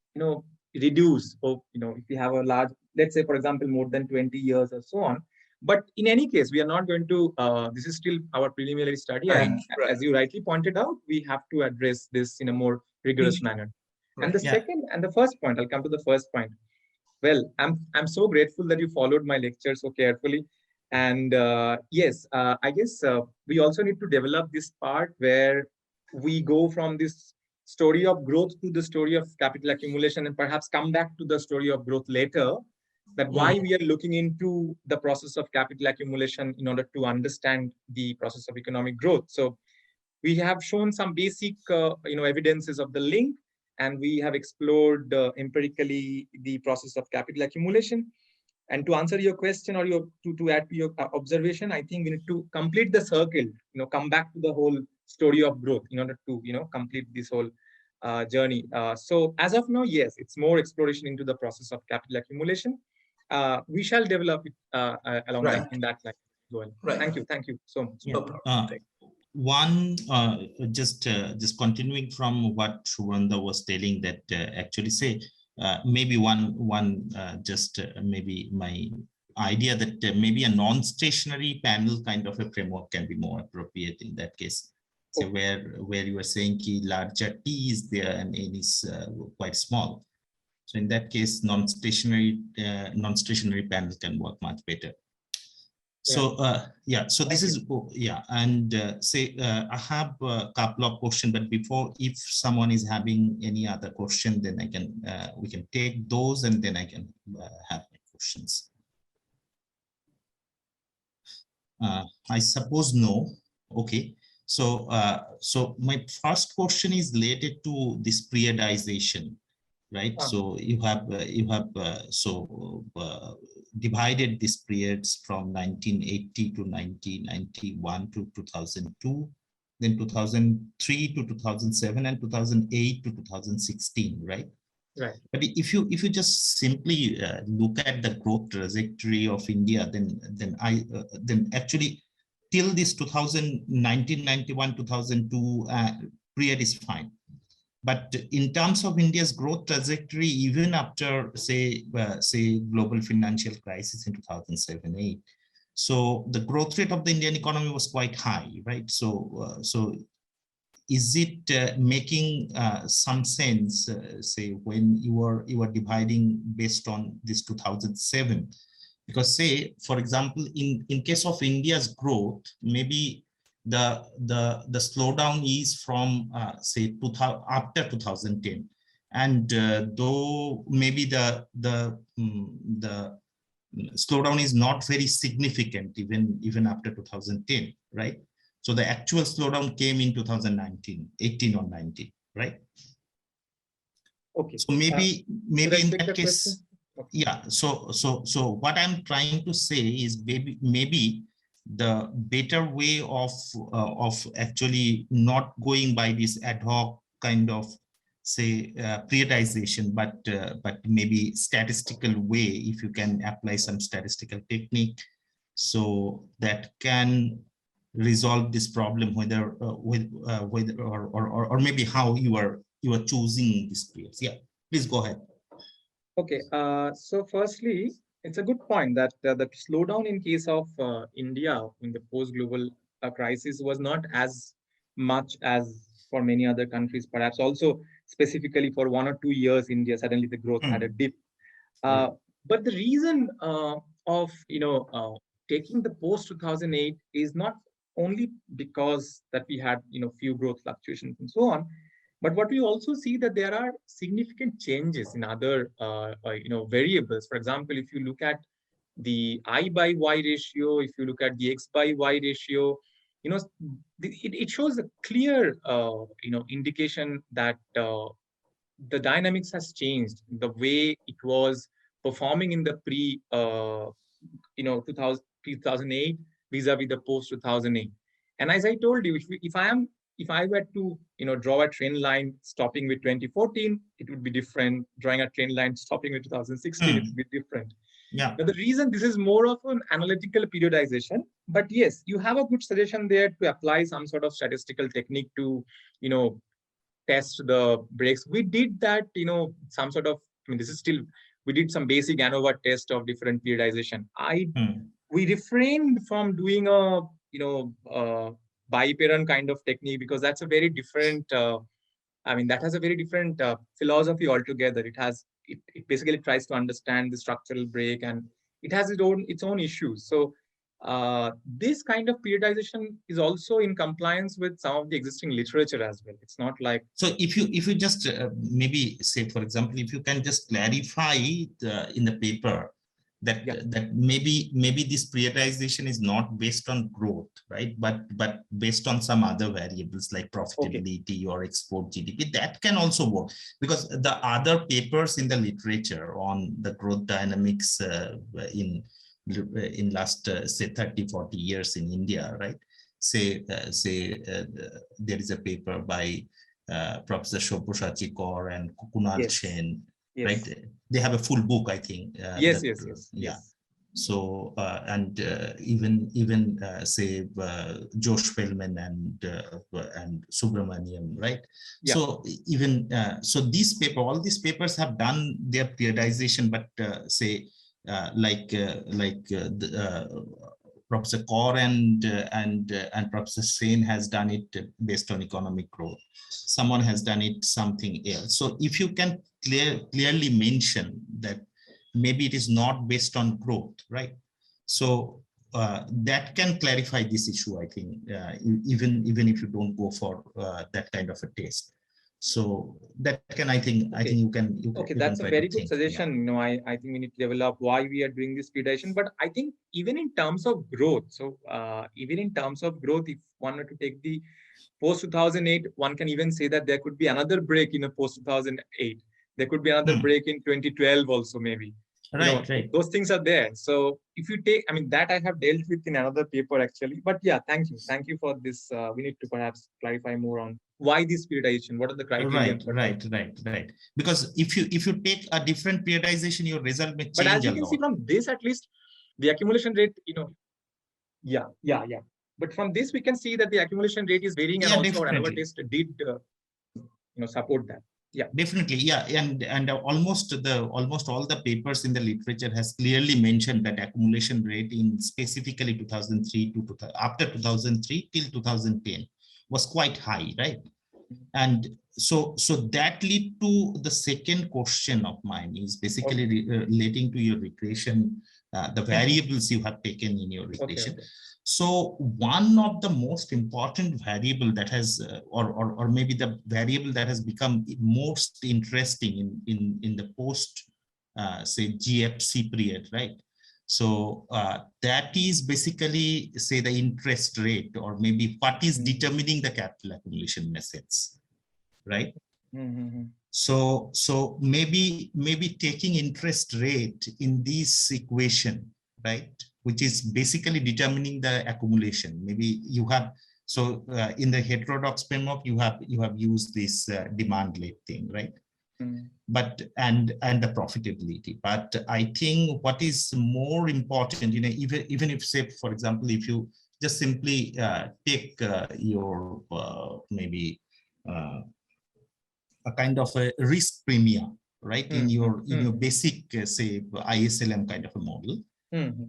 reduce. Or, if you have a large, let's say, for example, more than 20 years or so on. But in any case, we are not going to, this is still our preliminary study. Right, And as you rightly pointed out, we have to address this in a more rigorous manner. And the second and the first point, I'll come to the first point. Well, I'm so grateful that you followed my lecture so carefully. And yes, I guess we also need to develop this part where we go from this story of growth to the story of capital accumulation, and perhaps come back to the story of growth later, that why we are looking into the process of capital accumulation in order to understand the process of economic growth. So we have shown some basic evidences of the link, and we have explored empirically the process of capital accumulation. And to answer your question, or to add to your observation, I think we need to complete the circle, come back to the whole story of growth in order to, complete this whole journey. So as of now, yes, it's more exploration into the process of capital accumulation. We shall develop it along in that line as well. Right. Thank you so much. No problem. One, just continuing from what Trivandrum was telling, that actually say, maybe maybe my idea that maybe a non-stationary panel kind of a framework can be more appropriate in that case. So where you are saying key larger T is there and N is quite small. So in that case, non-stationary panel can work much better. So so this is and I have a couple of questions, but before, if someone is having any other question, then I can we can take those, and then I can have questions. I suppose no. Okay. So so my first question is related to this periodization, right? So you have divided these periods from 1980 to 1991 to 2002, then 2003 to 2007, and 2008 to 2016, right? Right. But if you just simply look at the growth trajectory of India, then actually till this 1991 2002 period is fine. But in terms of India's growth trajectory, even after say global financial crisis in 2007-8, so the growth rate of the Indian economy was quite high, right? So so is it making some sense, say when you are dividing based on this 2007? Because say, for example, in case of India's growth, maybe the slowdown is from say after 2010, and though maybe the slowdown is not very significant even after 2010, right? So the actual slowdown came in 2019, 18 or 19, right? Okay. So maybe in that case. Question? Okay. Yeah, so what I'm trying to say is maybe the better way of actually not going by this ad hoc kind of say periodization, but maybe statistical way, if you can apply some statistical technique, so that can resolve this problem, whether or maybe how you are choosing these periods. Yeah, please go ahead. Okay, so firstly, It's a good point that the slowdown in case of India in the post-global crisis was not as much as for many other countries, perhaps also specifically for 1 or 2 years, India, suddenly the growth had a dip. Uh, but the reason of taking the post 2008 is not only because that we had few growth fluctuations and so on, but what we also see that there are significant changes in other variables. For example, if you look at the I by Y ratio, if you look at the X by Y ratio, it shows a clear indication that the dynamics has changed. The way it was performing in the pre 2008 vis-a-vis the post 2008. And as I told you, if I were to draw a trend line stopping with 2014, it would be different. Drawing a trend line stopping with 2016, it would be different. Yeah. Now, the reason this is more of an analytical periodization, but yes, you have a good suggestion there to apply some sort of statistical technique to test the breaks. We did that, some sort of, this is still, we did some basic ANOVA test of different periodization. We refrained from doing a, biparent kind of technique because that's a very different, that has a very different philosophy altogether. It basically tries to understand the structural break, and it has its own issues. So this kind of periodization is also in compliance with some of the existing literature as well. It's not like, so if you just maybe say, for example, if you can just clarify in the paper that that maybe this periodization is not based on growth, right, but based on some other variables like profitability or export GDP, that can also work, because the other papers in the literature on the growth dynamics in last say 30-40 years in India, right, say there is a paper by Professor Saswata Kaur and Kunal Chen, right? They have a full book, I think. Yes. So and even say Josh Pellman and Subramaniam, right? So even so these all these papers have done their periodization, but say Professor Kaur and Professor Sen has done it based on economic growth. Someone has done it something else. So if you can clearly mention that maybe it is not based on growth, right? So that can clarify this issue, I think, even if you don't go for that kind of a test. So that can, I think you can. That's a very good suggestion. I think we need to develop why we are doing this periodization. But I think even in terms of growth, if one were to take the post 2008, one can even say that there could be another break in a post 2008. There could be another break in 2012 also, maybe. Right. Those things are there. So if you take, that I have dealt with in another paper actually. But yeah, thank you for this. We need to perhaps clarify more on why this periodization. What are the criteria? Right. Because if you take a different periodization, your result may change. But as you can see from this, at least the accumulation rate, Yeah. But from this, we can see that the accumulation rate is varying, and also our ANOVA test did, support that. Yeah, definitely. And almost all the papers in the literature has clearly mentioned that accumulation rate in specifically 2003 to after 2003 till 2010 was quite high, right? And so that lead to the second question of mine is basically relating to your regression, the variables you have taken in your regression. So one of the most important variable that has, or maybe the variable that has become most interesting in the post, say GFC period, right? So that is basically, say, the interest rate, or maybe what is determining the capital accumulation methods, right? So maybe taking interest rate in this equation, right, which is basically determining the accumulation. Maybe you have, so in the heterodox framework, you have used this demand-led thing, right? But and the profitability. But I think what is more important, even if, say, for example, if you just simply take your maybe a kind of a risk premium, right? In your basic, say, ISLM kind of a model.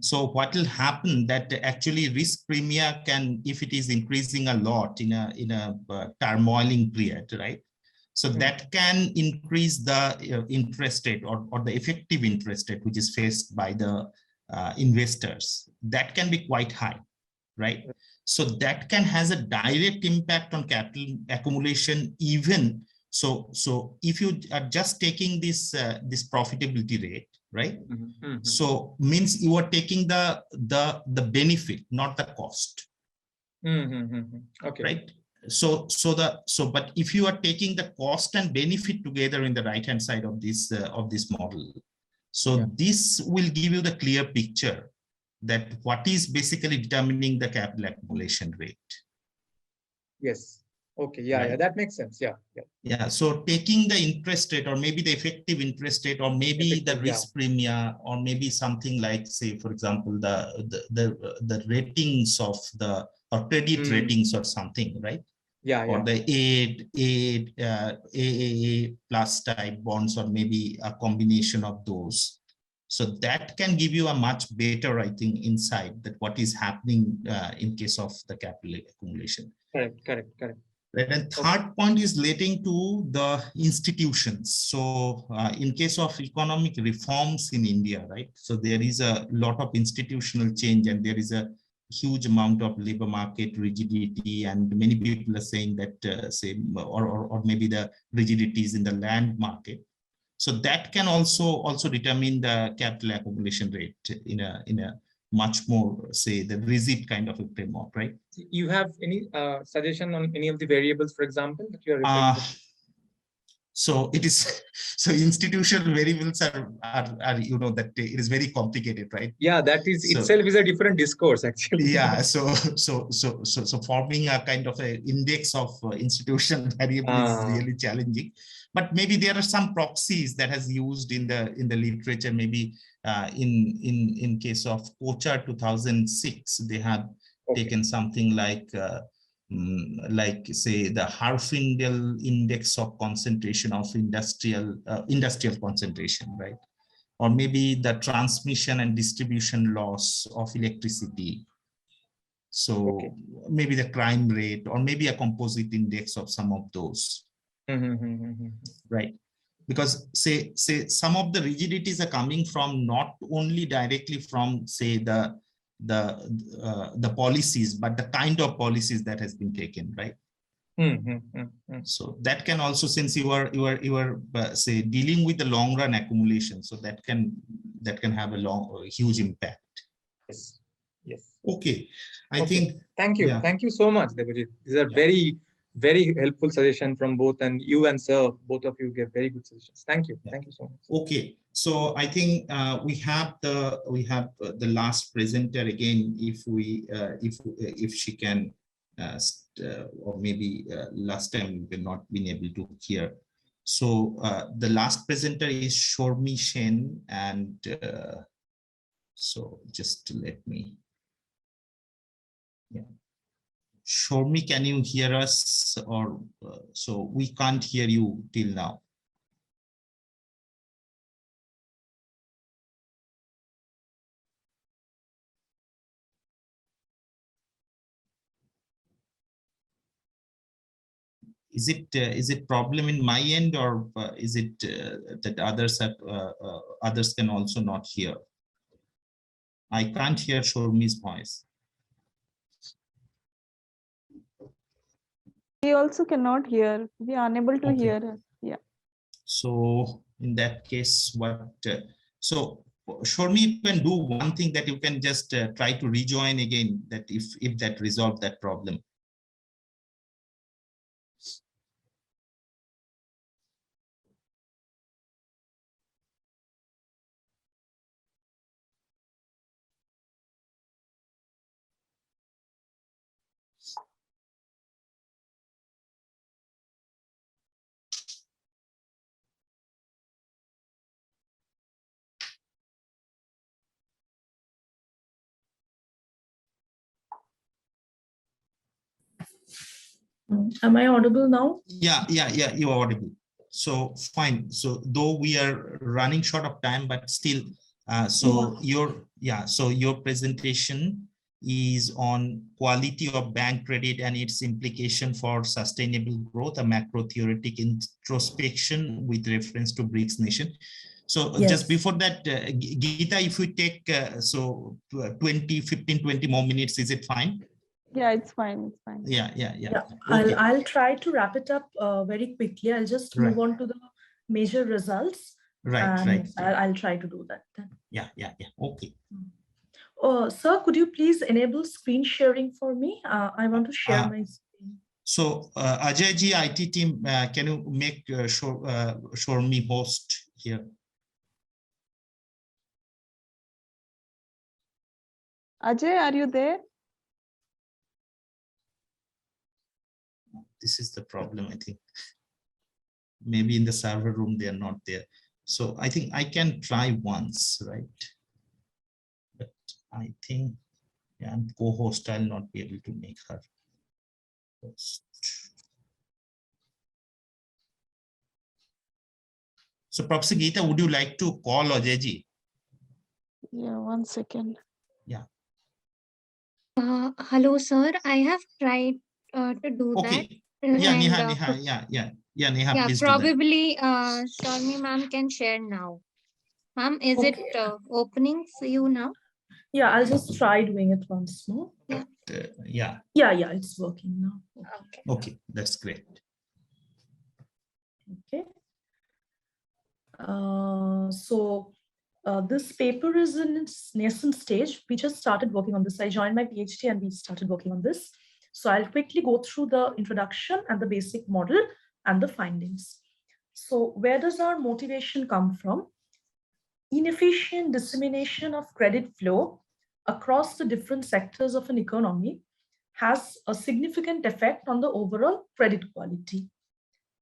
So what will happen that actually risk premia can, if it is increasing a lot in a turmoiling period, right? So that can increase the interest rate or the effective interest rate which is faced by the investors. That can be quite high, right? So that can has a direct impact on capital accumulation even. So if you are just taking this this profitability rate, right? So means you are taking the benefit, not the cost. Okay. Right. But if you are taking the cost and benefit together in the right hand side of this model, so this will give you the clear picture that what is basically determining the capital accumulation rate. Yes. Okay. Yeah. Right? Yeah. That makes sense. Yeah. Yeah. Yeah. So taking the interest rate, or maybe the effective interest rate, or maybe the risk premia, or maybe something like, say, for example, the ratings of the or credit ratings or something, right? Yeah. Or the AAA plus type bonds, or maybe a combination of those. So that can give you a much better, I think, insight that what is happening in case of the capital accumulation. Correct. Right. And third point is relating to the institutions. So in case of economic reforms in India, right? So there is a lot of institutional change, and there is a huge amount of labor market rigidity, and many people are saying that or maybe the rigidities in the land market. So that can also determine the capital accumulation rate in a much more, say, the rigid kind of a framework, right? You have any suggestion on any of the variables, for example, that you are referring to? So it is, so institutional variables are you know, that it is very complicated, right? Yeah, that is itself is a different discourse, actually. Yeah, so forming a kind of a index of institutional variable is really challenging. But maybe there are some proxies that has used in the literature. Maybe in case of Kochar 2006, they have taken something like say the Harfindel index of concentration of industrial concentration, right? Or maybe the transmission and distribution loss of electricity. So maybe the crime rate, or maybe a composite index of some of those. Right? Because say some of the rigidities are coming from not only directly from, say, the policies, but the kind of policies that has been taken, right? So that can also, since you are say dealing with the long run accumulation, so that can have a huge impact. Yes. Okay, I think. Thank you. Yeah. Thank you so much, Debajit. These are very helpful suggestions from both, and you and sir, both of you gave very good suggestions. Thank you. Thank you so much. Okay, so I think we have the last presenter again. If she can, or maybe last time we've not been able to hear. So the last presenter is Sharmi Sen, and so just let me. Yeah. Sharmi, can you hear us? Or so we can't hear you till now. Is it problem in my end, or is it that others can also not hear? I can't hear Sharmi's voice. We also cannot hear. We are unable to hear her. Yeah. So in that case, so Sharmi, you can do one thing, that you can just try to rejoin again, that if that resolve that problem. Am I audible now? Yeah, you are audible. So fine. So though we are running short of time, but still, so your presentation is on quality of bank credit and its implication for sustainable growth, a macro-theoretic introspection with reference to BRICS nation. So just before that, Geeta, if we take 15-20 more minutes, is it fine? Yeah, it's fine. It's fine. Yeah. Okay. I'll try to wrap it up very quickly. I'll just move on to the major results. Right. I'll try to do that then. Yeah. Okay. Sir, could you please enable screen sharing for me? I want to share my screen. So Ajay-ji, IT team, can you make show me host here? Ajay, are you there? This is the problem, I think. Maybe in the server room, they are not there. So I think I can try once, right? But I think, yeah, I'm co-host, I'll not be able to make her host. So Professor Geeta, would you like to call Ajay-ji? Yeah, 1 second. Yeah. Hello, sir. I have tried to do that. Yeah, And, Neha, Neha, yeah, please probably Sharmi ma'am can share now. Ma'am, is it opening for you now? Yeah, I'll just try doing it once more. Yeah. Yeah, it's working now. Okay, that's great. Okay. This paper is in its nascent stage. We just started working on this. I joined my PhD and we started working on this. So I'll quickly go through the introduction and the basic model and the findings. So where does our motivation come from? Inefficient dissemination of credit flow across the different sectors of an economy has a significant effect on the overall credit quality.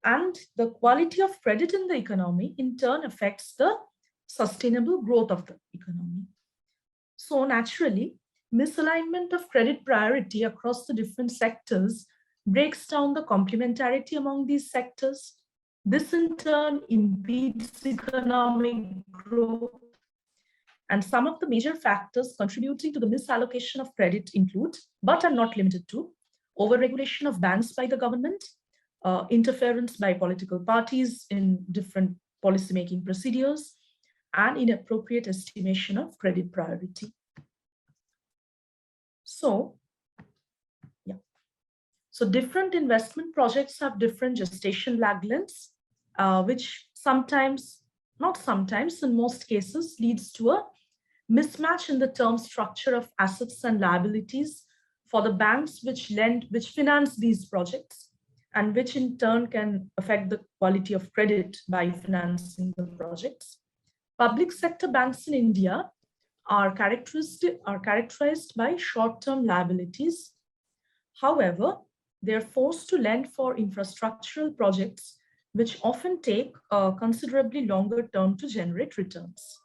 And the quality of credit in the economy in turn affects the sustainable growth of the economy. So naturally, misalignment of credit priority across the different sectors breaks down the complementarity among these sectors. This in turn impedes economic growth. And some of the major factors contributing to the misallocation of credit include, but are not limited to, overregulation of banks by the government, interference by political parties in different policymaking procedures, and inappropriate estimation of credit priority. So different investment projects have different gestation lag lengths, which sometimes, not sometimes, in most cases leads to a mismatch in the term structure of assets and liabilities for the banks which finance these projects, and which in turn can affect the quality of credit by financing the projects. Public sector banks in India are characterized by short-term liabilities. However, they are forced to lend for infrastructural projects, which often take a considerably longer term to generate returns.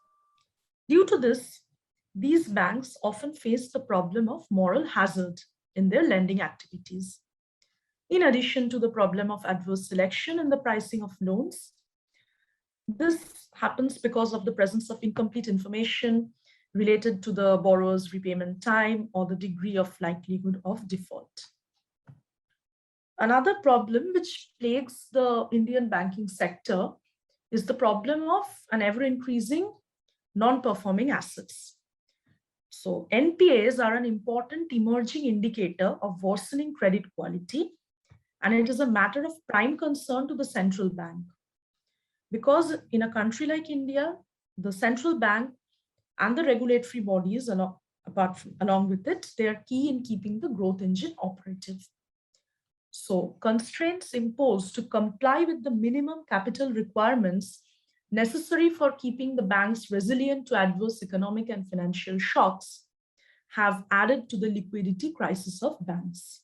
Due to this, these banks often face the problem of moral hazard in their lending activities. In addition to the problem of adverse selection in the pricing of loans, this happens because of the presence of incomplete information related to the borrower's repayment time or the degree of likelihood of default. Another problem which plagues the Indian banking sector is the problem of an ever-increasing non-performing assets. So NPAs are an important emerging indicator of worsening credit quality, and it is a matter of prime concern to the central bank. Because in a country like India, the central bank and the regulatory bodies along with it, they are key in keeping the growth engine operative. So constraints imposed to comply with the minimum capital requirements necessary for keeping the banks resilient to adverse economic and financial shocks have added to the liquidity crisis of banks.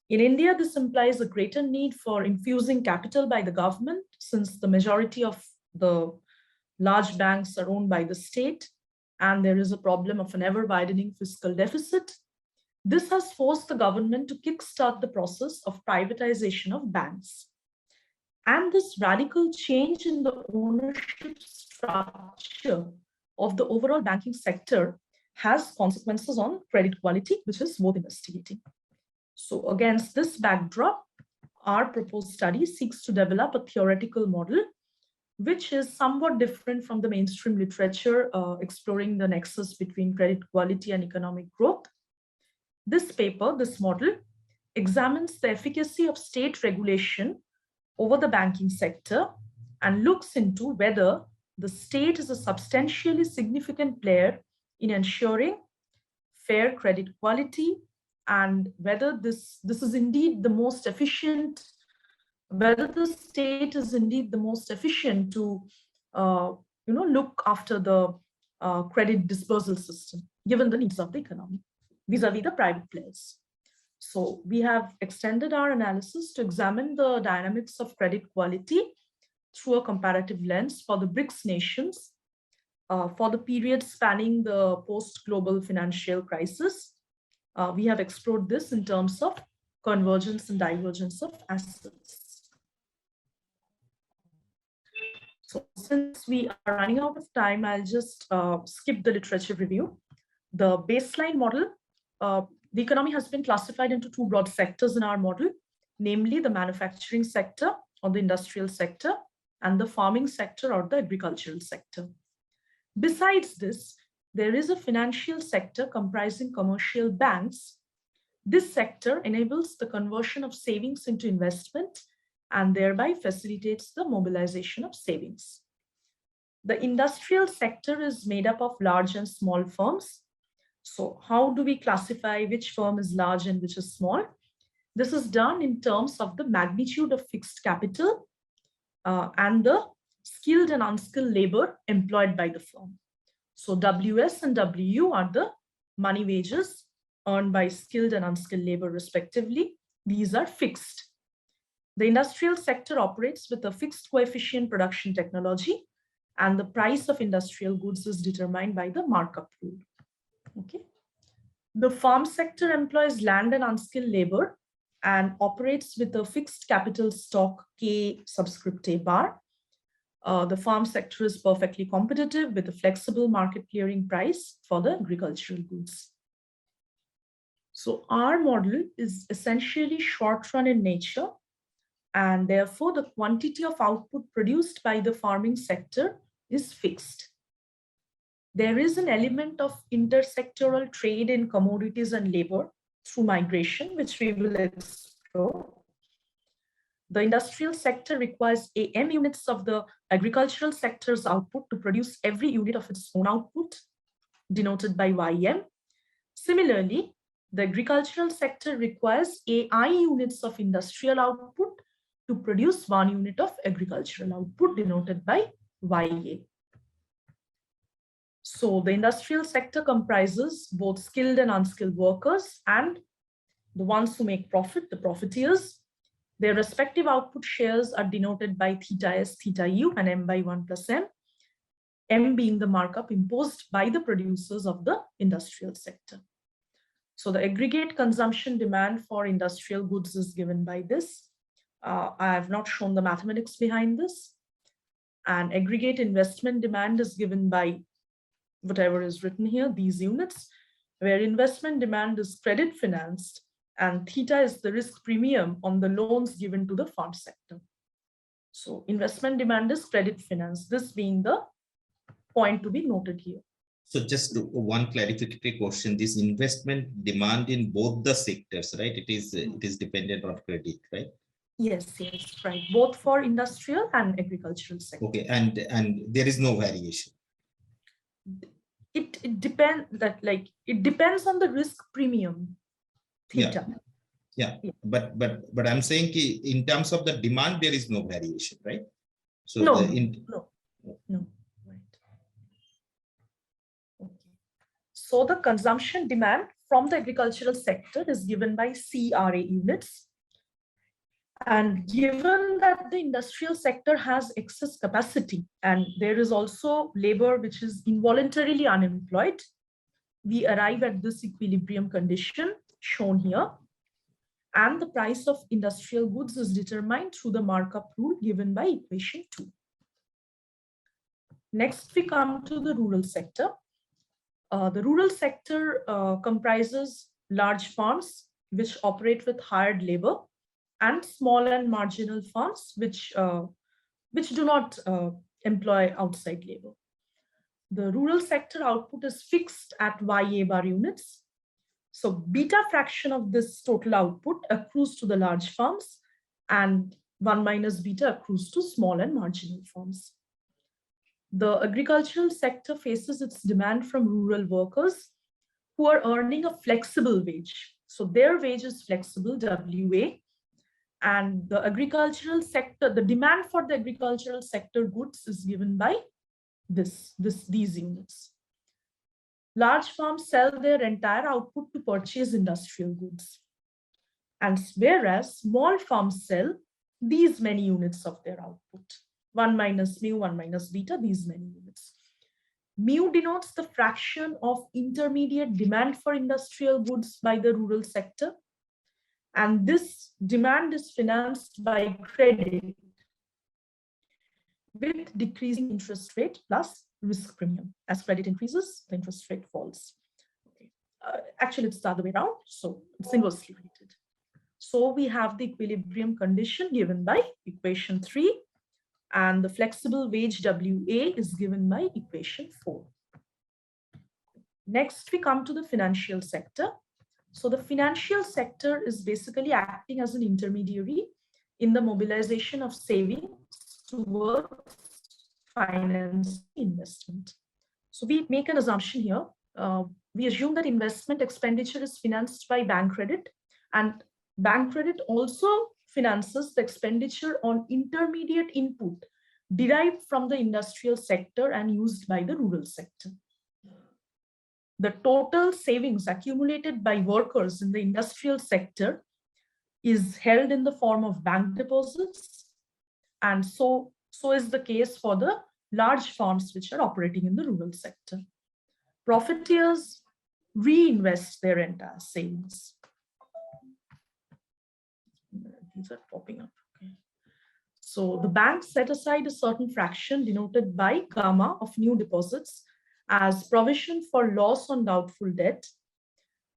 In India, this implies a greater need for infusing capital by the government, since the majority of the large banks are owned by the state, and there is a problem of an ever-widening fiscal deficit. This has forced the government to kickstart the process of privatization of banks. And this radical change in the ownership structure of the overall banking sector has consequences on credit quality, which is worth investigating. So against this backdrop, our proposed study seeks to develop a theoretical model which is somewhat different from the mainstream literature exploring the nexus between credit quality and economic growth. This paper, this model, examines the efficacy of state regulation over the banking sector and looks into whether the state is a substantially significant player in ensuring fair credit quality, and whether this is indeed the most efficient, whether the state is indeed the most efficient to look after the credit dispersal system, given the needs of the economy vis-a-vis the private players. So we have extended our analysis to examine the dynamics of credit quality through a comparative lens for the BRICS nations for the period spanning the post-global financial crisis. We have explored this in terms of convergence and divergence of assets. So since we are running out of time, I'll just skip the literature review. The baseline model, the economy has been classified into two broad sectors in our model, namely the manufacturing sector or the industrial sector and the farming sector or the agricultural sector. Besides this, there is a financial sector comprising commercial banks. This sector enables the conversion of savings into investment and thereby facilitates the mobilization of savings. The industrial sector is made up of large and small firms. So how do we classify which firm is large and which is small? This is done in terms of the magnitude of fixed capital and the skilled and unskilled labor employed by the firm. So WS and WU are the money wages earned by skilled and unskilled labor respectively. These are fixed. The industrial sector operates with a fixed coefficient production technology, and the price of industrial goods is determined by the markup rule. Okay. The farm sector employs land and unskilled labor and operates with a fixed capital stock K subscript A bar. The farm sector is perfectly competitive with a flexible market clearing price for the agricultural goods. So our model is essentially short run in nature, and therefore the quantity of output produced by the farming sector is fixed. There is an element of intersectoral trade in commodities and labor through migration, which we will explore. The industrial sector requires AM units of the agricultural sector's output to produce every unit of its own output, denoted by YM. Similarly, the agricultural sector requires AI units of industrial output to produce 1 unit of agricultural output, denoted by YA. So the industrial sector comprises both skilled and unskilled workers, and the ones who make profit, the profiteers. Their respective output shares are denoted by theta S, theta U, and M by 1 plus M, M being the markup imposed by the producers of the industrial sector. So the aggregate consumption demand for industrial goods is given by this. I have not shown the mathematics behind this. And aggregate investment demand is given by whatever is written here, these units, where investment demand is credit financed and theta is the risk premium on the loans given to the farm sector. So investment demand is credit finance, this being the point to be noted here. So just one clarificatory question, this investment demand in both the sectors, right? It is dependent on credit, right? Yes, right. Both for industrial and agricultural sector. Okay, and there is no variation. It depends on the risk premium theta. Yeah. But I'm saying in terms of the demand, there is no variation, right? So no. Right. Okay. So the consumption demand from the agricultural sector is given by CRA units. And given that the industrial sector has excess capacity and there is also labor which is involuntarily unemployed, we arrive at this equilibrium condition shown here. And the price of industrial goods is determined through the markup rule given by equation 2. Next, we come to the rural sector. The rural sector comprises large farms which operate with hired labor and small and marginal farms which do not employ outside labor. The rural sector output is fixed at YA bar units. So beta fraction of this total output accrues to the large farms and 1 minus beta accrues to small and marginal farms. The agricultural sector faces its demand from rural workers who are earning a flexible wage. So their wage is flexible, WA, and the agricultural sector, the demand for the agricultural sector goods is given by these units. Large farms sell their entire output to purchase industrial goods. And whereas small farms sell these many units of their output. 1 minus mu, 1 minus beta, these many units. Mu denotes the fraction of intermediate demand for industrial goods by the rural sector. And this demand is financed by credit with decreasing interest rate plus risk premium. As credit increases, the interest rate falls. Okay. Actually, it's the other way around, so it's inversely related. So we have the equilibrium condition given by equation 3, and the flexible wage WA is given by equation 4. Next, we come to the financial sector. So the financial sector is basically acting as an intermediary in the mobilization of savings towards finance investment. So we make an assumption here. We assume that investment expenditure is financed by bank credit, and bank credit also finances the expenditure on intermediate input derived from the industrial sector and used by the rural sector. The total savings accumulated by workers in the industrial sector is held in the form of bank deposits, and so is the case for the large farms which are operating in the rural sector. Profiteers reinvest their entire savings. These are popping up. Okay. So the banks set aside a certain fraction denoted by gamma of new deposits as provision for loss on doubtful debt.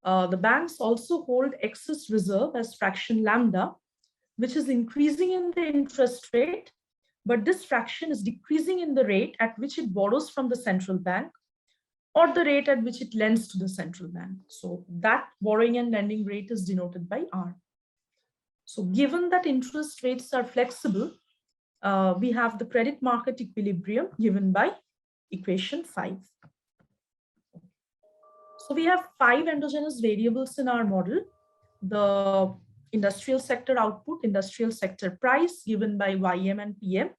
The banks also hold excess reserve as fraction lambda, which is increasing in the interest rate, but this fraction is decreasing in the rate at which it borrows from the central bank or the rate at which it lends to the central bank. So that borrowing and lending rate is denoted by R. So given that interest rates are flexible, we have the credit market equilibrium given by equation 5. So we have 5 endogenous variables in our model. The industrial sector output, industrial sector price given by YM and PM,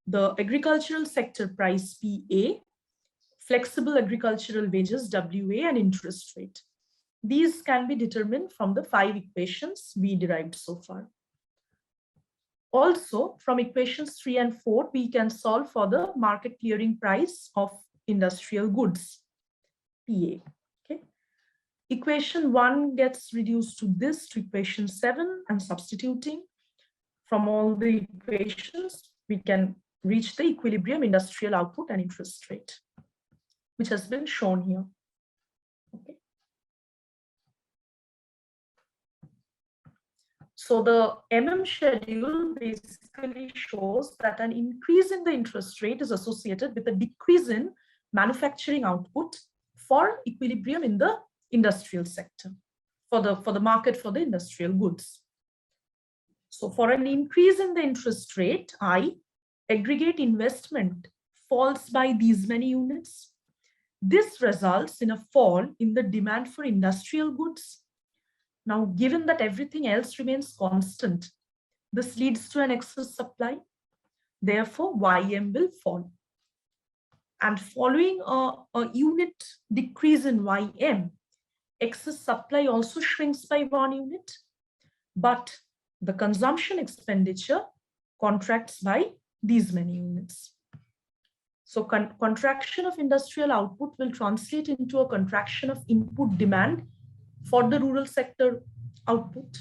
the agricultural sector price PA, flexible agricultural wages WA, and interest rate. These can be determined from the 5 equations we derived so far. Also, from equations 3 and 4, we can solve for the market clearing price of industrial goods, PA. Okay. Equation 1 gets reduced to this, to equation 7, and substituting from all the equations, we can reach the equilibrium industrial output and interest rate, which has been shown here. Okay. So the schedule basically shows that an increase in the interest rate is associated with a decrease in manufacturing output for equilibrium in the industrial sector, for the market for the industrial goods. So for an increase in the interest rate, I, aggregate investment falls by these many units. This results in a fall in the demand for industrial goods. Now, given that everything else remains constant, this leads to an excess supply. Therefore, YM will fall. And following a unit decrease in YM, excess supply also shrinks by 1 unit, but the consumption expenditure contracts by these many units. So contraction of industrial output will translate into a contraction of input demand for the rural sector output.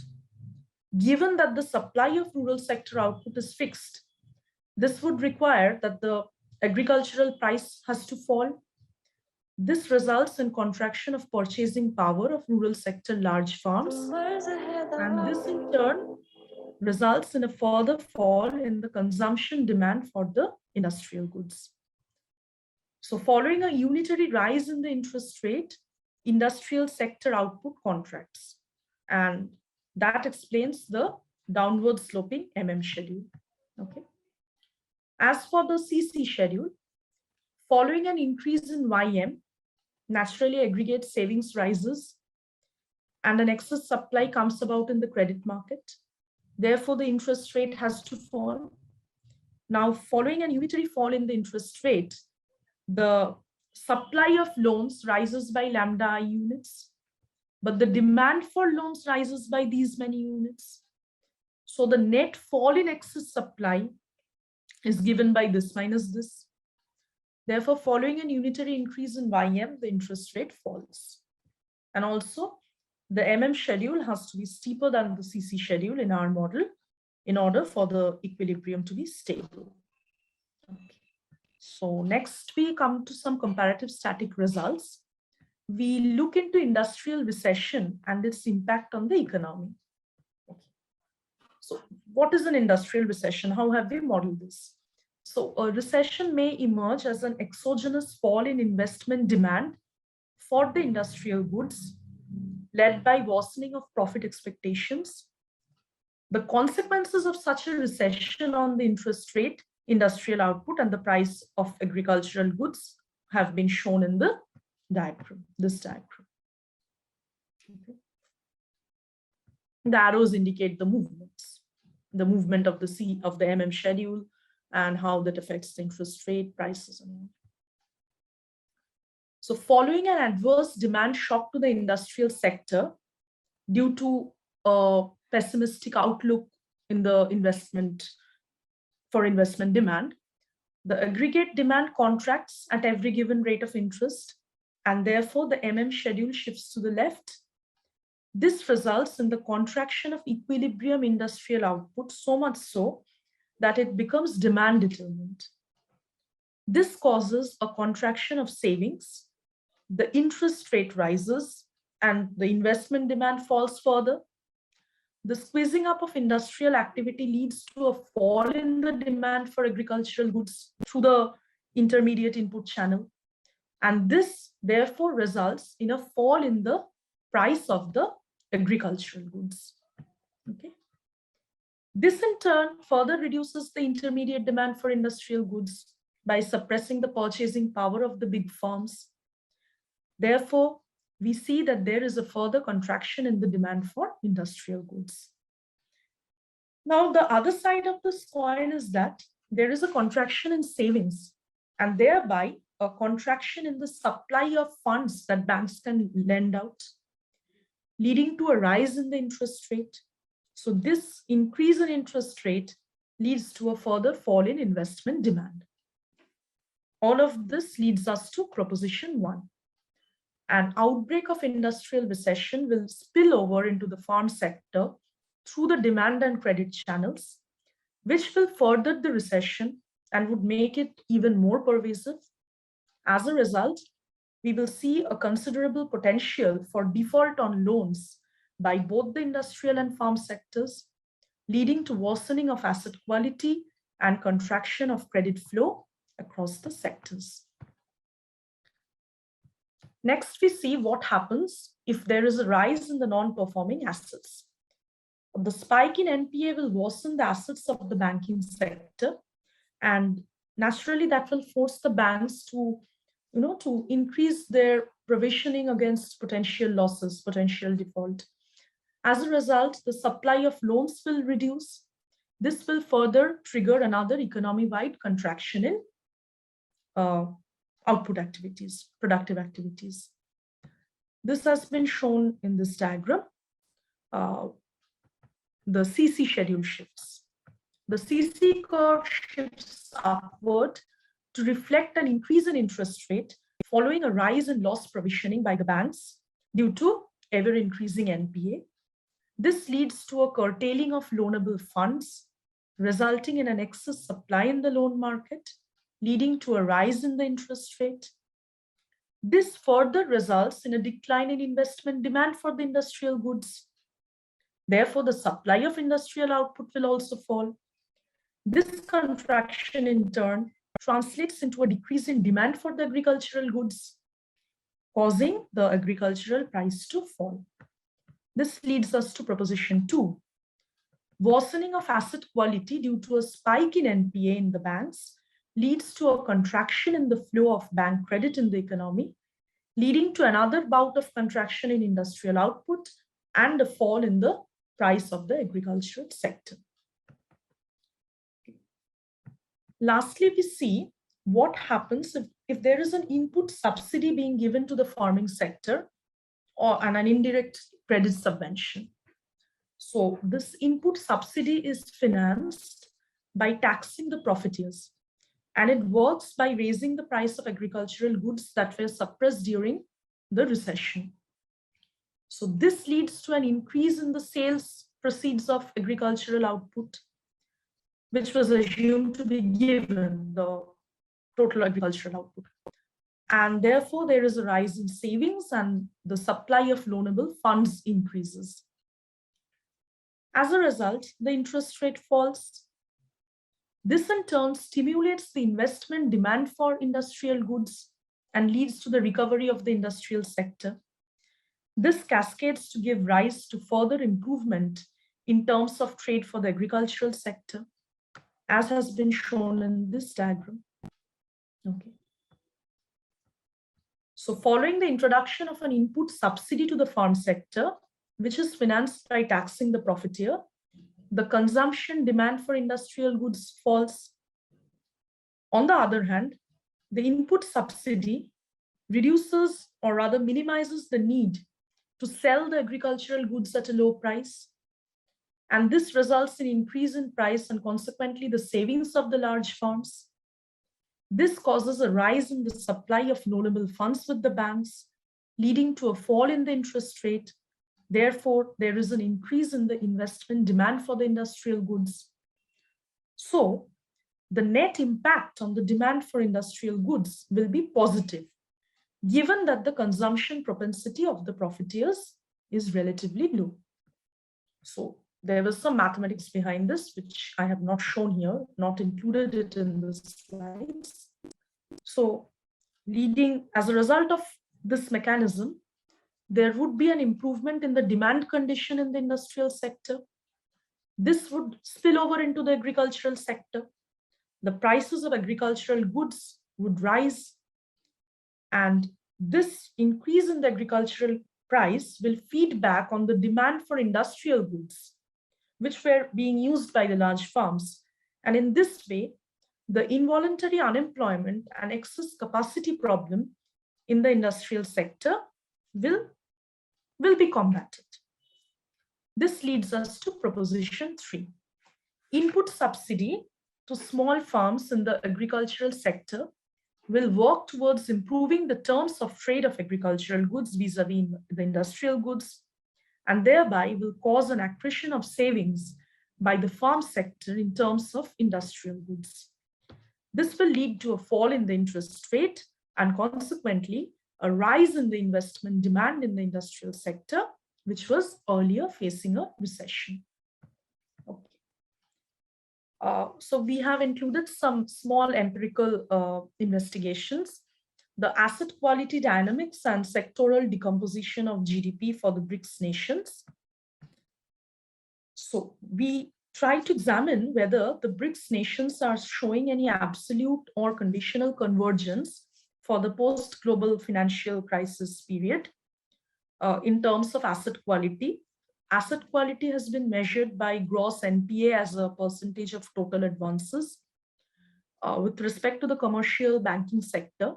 Given that the supply of rural sector output is fixed, this would require that the agricultural price has to fall. This results in contraction of purchasing power of rural sector large farms, and this in turn results in a further fall in the consumption demand for the industrial goods. So following a unitary rise in the interest rate, industrial sector output contracts, and that explains the downward sloping schedule. Okay. As for the CC schedule, following an increase in naturally aggregate savings rises and an excess supply comes about in the credit market. Therefore, the interest rate has to fall. Now, following an unitary fall in the interest rate, the supply of loans rises by lambda I units, but the demand for loans rises by these many units. So the net fall in excess supply is given by this minus this. Therefore, following an unitary increase in the interest rate falls. And also, the schedule has to be steeper than the CC schedule in our model in order for the equilibrium to be stable. Okay. So next we come to some comparative static results. We look into industrial recession and its impact on the economy. Okay. So what is an industrial recession? How have we modeled this? So a recession may emerge as an exogenous fall in investment demand for the industrial goods, led by worsening of profit expectations. The consequences of such a recession on the interest rate, industrial output, and the price of agricultural goods have been shown in the diagram, this diagram. Okay. The arrows indicate the movements, the movement of the schedule, and how that affects the interest rate, prices, and all. So following an adverse demand shock to the industrial sector due to a pessimistic outlook in the investment demand, the aggregate demand contracts at every given rate of interest, and therefore the schedule shifts to the left. This results in the contraction of equilibrium industrial output, so much so that it becomes demand determined. This causes a contraction of savings, the interest rate rises, and the investment demand falls further. The squeezing up of industrial activity leads to a fall in the demand for agricultural goods through the intermediate input channel. And this therefore results in a fall in the price of the agricultural goods. Okay. This in turn further reduces the intermediate demand for industrial goods by suppressing the purchasing power of the big firms. Therefore, we see that there is a further contraction in the demand for industrial goods. Now, the other side of this coin is that there is a contraction in savings and thereby a contraction in the supply of funds that banks can lend out, leading to a rise in the interest rate. So this increase in interest rate leads to a further fall in investment demand. All of this leads us to proposition 1. An outbreak of industrial recession will spill over into the farm sector through the demand and credit channels, which will further the recession and would make it even more pervasive. As a result, we will see a considerable potential for default on loans by both the industrial and farm sectors, leading to worsening of asset quality and contraction of credit flow across the sectors. Next, we see what happens if there is a rise in the non-performing assets. The spike in NPA will worsen the assets of the banking sector, and naturally that will force the banks to increase their provisioning against potential losses, potential default. As a result, the supply of loans will reduce. This will further trigger another economy-wide contraction in output activities, productive activities. This has been shown in this diagram. The CC schedule shifts. The CC curve shifts upward to reflect an increase in interest rate following a rise in loss provisioning by the banks due to ever increasing NPA. This leads to a curtailing of loanable funds, resulting in an excess supply in the loan market, leading to a rise in the interest rate. This further results in a decline in investment demand for the industrial goods. Therefore, the supply of industrial output will also fall. This contraction in turn translates into a decrease in demand for the agricultural goods, causing the agricultural price to fall. This leads us to proposition 2. Worsening of asset quality due to a spike in NPA in the banks leads to a contraction in the flow of bank credit in the economy, leading to another bout of contraction in industrial output and a fall in the price of the agricultural sector. Lastly, we see what happens if there is an input subsidy being given to the farming sector and an indirect credit subvention. So this input subsidy is financed by taxing the profiteers, and it works by raising the price of agricultural goods that were suppressed during the recession. So this leads to an increase in the sales proceeds of agricultural output, which was assumed to be given the total agricultural output. And therefore, there is a rise in savings and the supply of loanable funds increases. As a result, the interest rate falls. This in turn stimulates the investment demand for industrial goods and leads to the recovery of the industrial sector. This cascades to give rise to further improvement in terms of trade for the agricultural sector, as has been shown in this diagram. Okay. So following the introduction of an input subsidy to the farm sector, which is financed by taxing the profiteer, the consumption demand for industrial goods falls. On the other hand, the input subsidy reduces or rather minimizes the need to sell the agricultural goods at a low price. And this results in increase in price and consequently the savings of the large farms. This causes a rise in the supply of loanable funds with the banks, leading to a fall in the interest rate. Therefore, there is an increase in the investment demand for the industrial goods. So, the net impact on the demand for industrial goods will be positive, given that the consumption propensity of the profiteers is relatively low. So, there was some mathematics behind this, which I have not shown here, not included it in the slides. So, as a result of this mechanism, there would be an improvement in the demand condition in the industrial sector. This would spill over into the agricultural sector. The prices of agricultural goods would rise, and this increase in the agricultural price will feed back on the demand for industrial goods, which were being used by the large farms. And in this way, the involuntary unemployment and excess capacity problem in the industrial sector will be combated. This leads us to proposition 3. Input subsidy to small farms in the agricultural sector will work towards improving the terms of trade of agricultural goods vis-a-vis the industrial goods, and thereby will cause an accretion of savings by the farm sector in terms of industrial goods. This will lead to a fall in the interest rate and consequently a rise in the investment demand in the industrial sector, which was earlier facing a recession. Okay. So we have included some small empirical investigations. The asset quality dynamics and sectoral decomposition of GDP for the BRICS nations. So we try to examine whether the BRICS nations are showing any absolute or conditional convergence for the post-global financial crisis period in terms of asset quality. Asset quality has been measured by gross NPA as a percentage of total advances with respect to the commercial banking sector.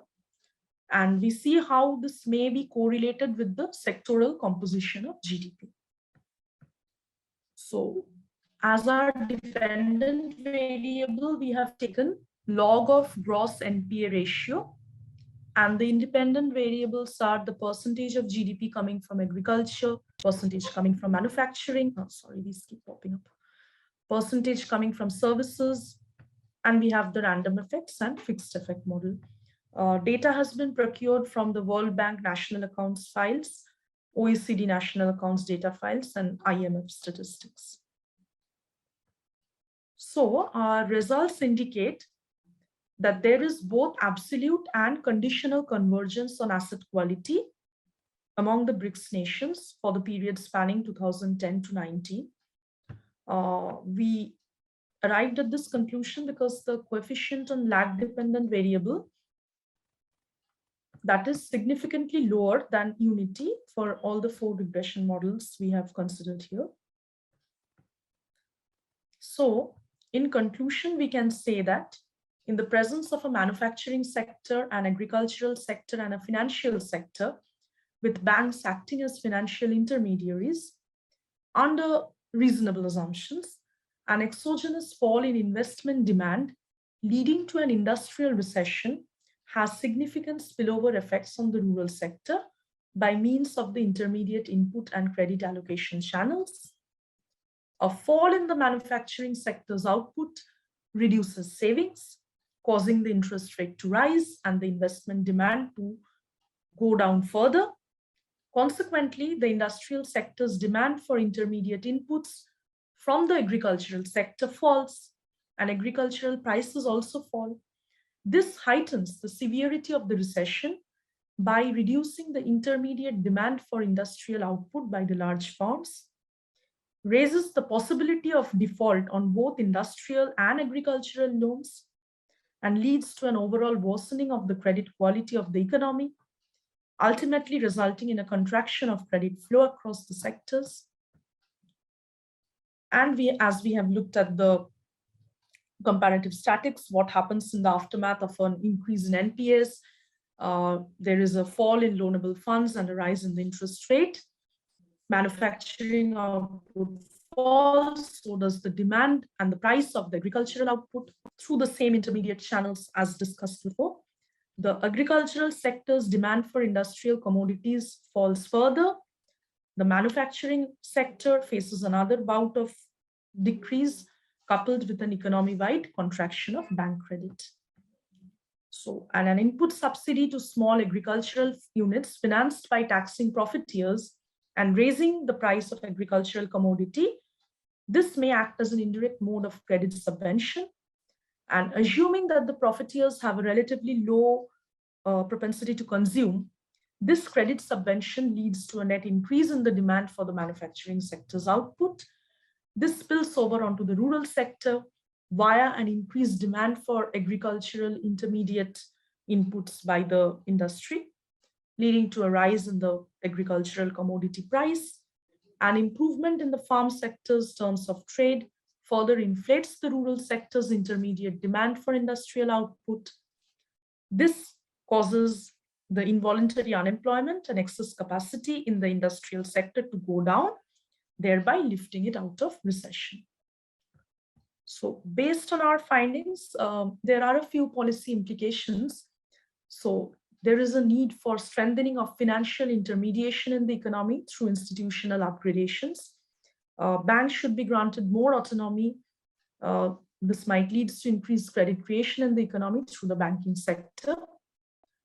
And we see how this may be correlated with the sectoral composition of GDP. So as our dependent variable, we have taken log of gross NPA ratio And the independent variables are the percentage of GDP coming from agriculture, percentage coming from manufacturing. Oh, sorry, these keep popping up. Percentage coming from services, and we have the random effects and fixed effect model. Data has been procured from the World Bank national accounts files, OECD national accounts data files, and IMF statistics. So our results indicate that there is both absolute and conditional convergence on asset quality among the BRICS nations for the period spanning 2010 to 19. We arrived at this conclusion because the coefficient on lag dependent variable that is significantly lower than unity for all the 4 regression models we have considered here. So in conclusion, we can say that in the presence of a manufacturing sector, an agricultural sector, and a financial sector, with banks acting as financial intermediaries, under reasonable assumptions, an exogenous fall in investment demand leading to an industrial recession has significant spillover effects on the rural sector by means of the intermediate input and credit allocation channels. A fall in the manufacturing sector's output reduces savings, causing the interest rate to rise and the investment demand to go down further. Consequently, the industrial sector's demand for intermediate inputs from the agricultural sector falls, and agricultural prices also fall. This heightens the severity of the recession by reducing the intermediate demand for industrial output by the large farms, raises the possibility of default on both industrial and agricultural loans, and leads to an overall worsening of the credit quality of the economy, ultimately resulting in a contraction of credit flow across the sectors. And as we have looked at the comparative statics, what happens in the aftermath of an increase in NPAs, there is a fall in loanable funds and a rise in the interest rate. Manufacturing output falls, so does the demand and the price of the agricultural output through the same intermediate channels as discussed before. The agricultural sector's demand for industrial commodities falls further. The manufacturing sector faces another bout of decrease coupled with an economy-wide contraction of bank credit. So, and an input subsidy to small agricultural units financed by taxing profiteers and raising the price of agricultural commodity, this may act as an indirect mode of credit subvention. And assuming that the profiteers have a relatively low propensity to consume, this credit subvention leads to a net increase in the demand for the manufacturing sector's output. This spills over onto the rural sector via an increased demand for agricultural intermediate inputs by the industry, leading to a rise in the agricultural commodity price. An improvement in the farm sector's terms of trade further inflates the rural sector's intermediate demand for industrial output. This causes the involuntary unemployment and excess capacity in the industrial sector to go down, thereby lifting it out of recession. So based on our findings, there are a few policy implications. So there is a need for strengthening of financial intermediation in the economy through institutional upgradations. Banks should be granted more autonomy. This might lead to increased credit creation in the economy through the banking sector.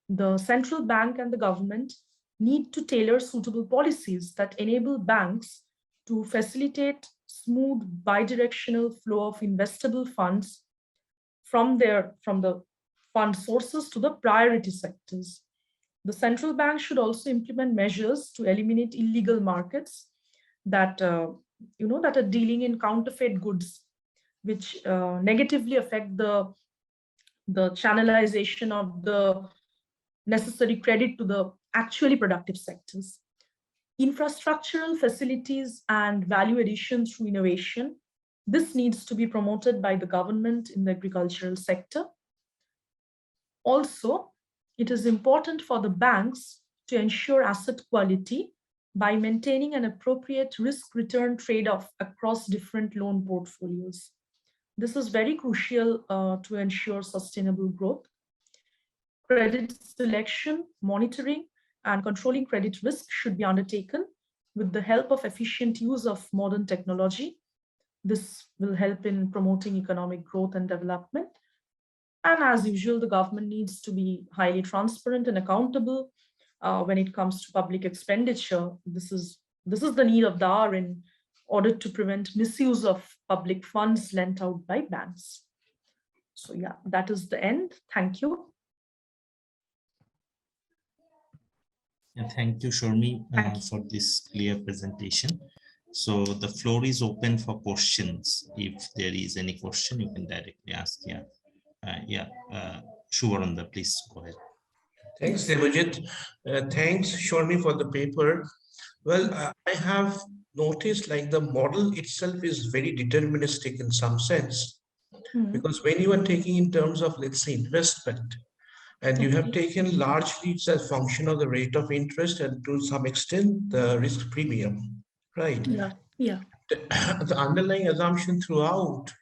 The central bank and the government need to tailor suitable policies that enable banks to facilitate smooth bidirectional flow of investable funds from the fund sources to the priority sectors. The central bank should also implement measures to eliminate illegal markets that that are dealing in counterfeit goods, which negatively affect the channelization of the necessary credit to the actually productive sectors. Infrastructural facilities and value addition through innovation, this needs to be promoted by the government in the agricultural sector. Also, it is important for the banks to ensure asset quality by maintaining an appropriate risk-return trade-off across different loan portfolios. This is very crucial to ensure sustainable growth. Credit selection, monitoring, and controlling credit risk should be undertaken with the help of efficient use of modern technology. This will help in promoting economic growth and development. And as usual, the government needs to be highly transparent and accountable when it comes to public expenditure. This is the need of the hour in order to prevent misuse of public funds lent out by banks. So yeah, that is the end. Thank you. Yeah, thank you, Sharmi, for this clear presentation. So the floor is open for questions. If there is any question, you can directly ask. Shuvaranda, please go ahead. Thanks, Devajit. Thanks, Sharmi, for the paper. Well, I have noticed like the model itself is very deterministic in some sense, because when you are taking in terms of, let's say, investment, and you have taken largely it's a function of the rate of interest and to some extent the risk premium, right? Yeah. The underlying assumption throughout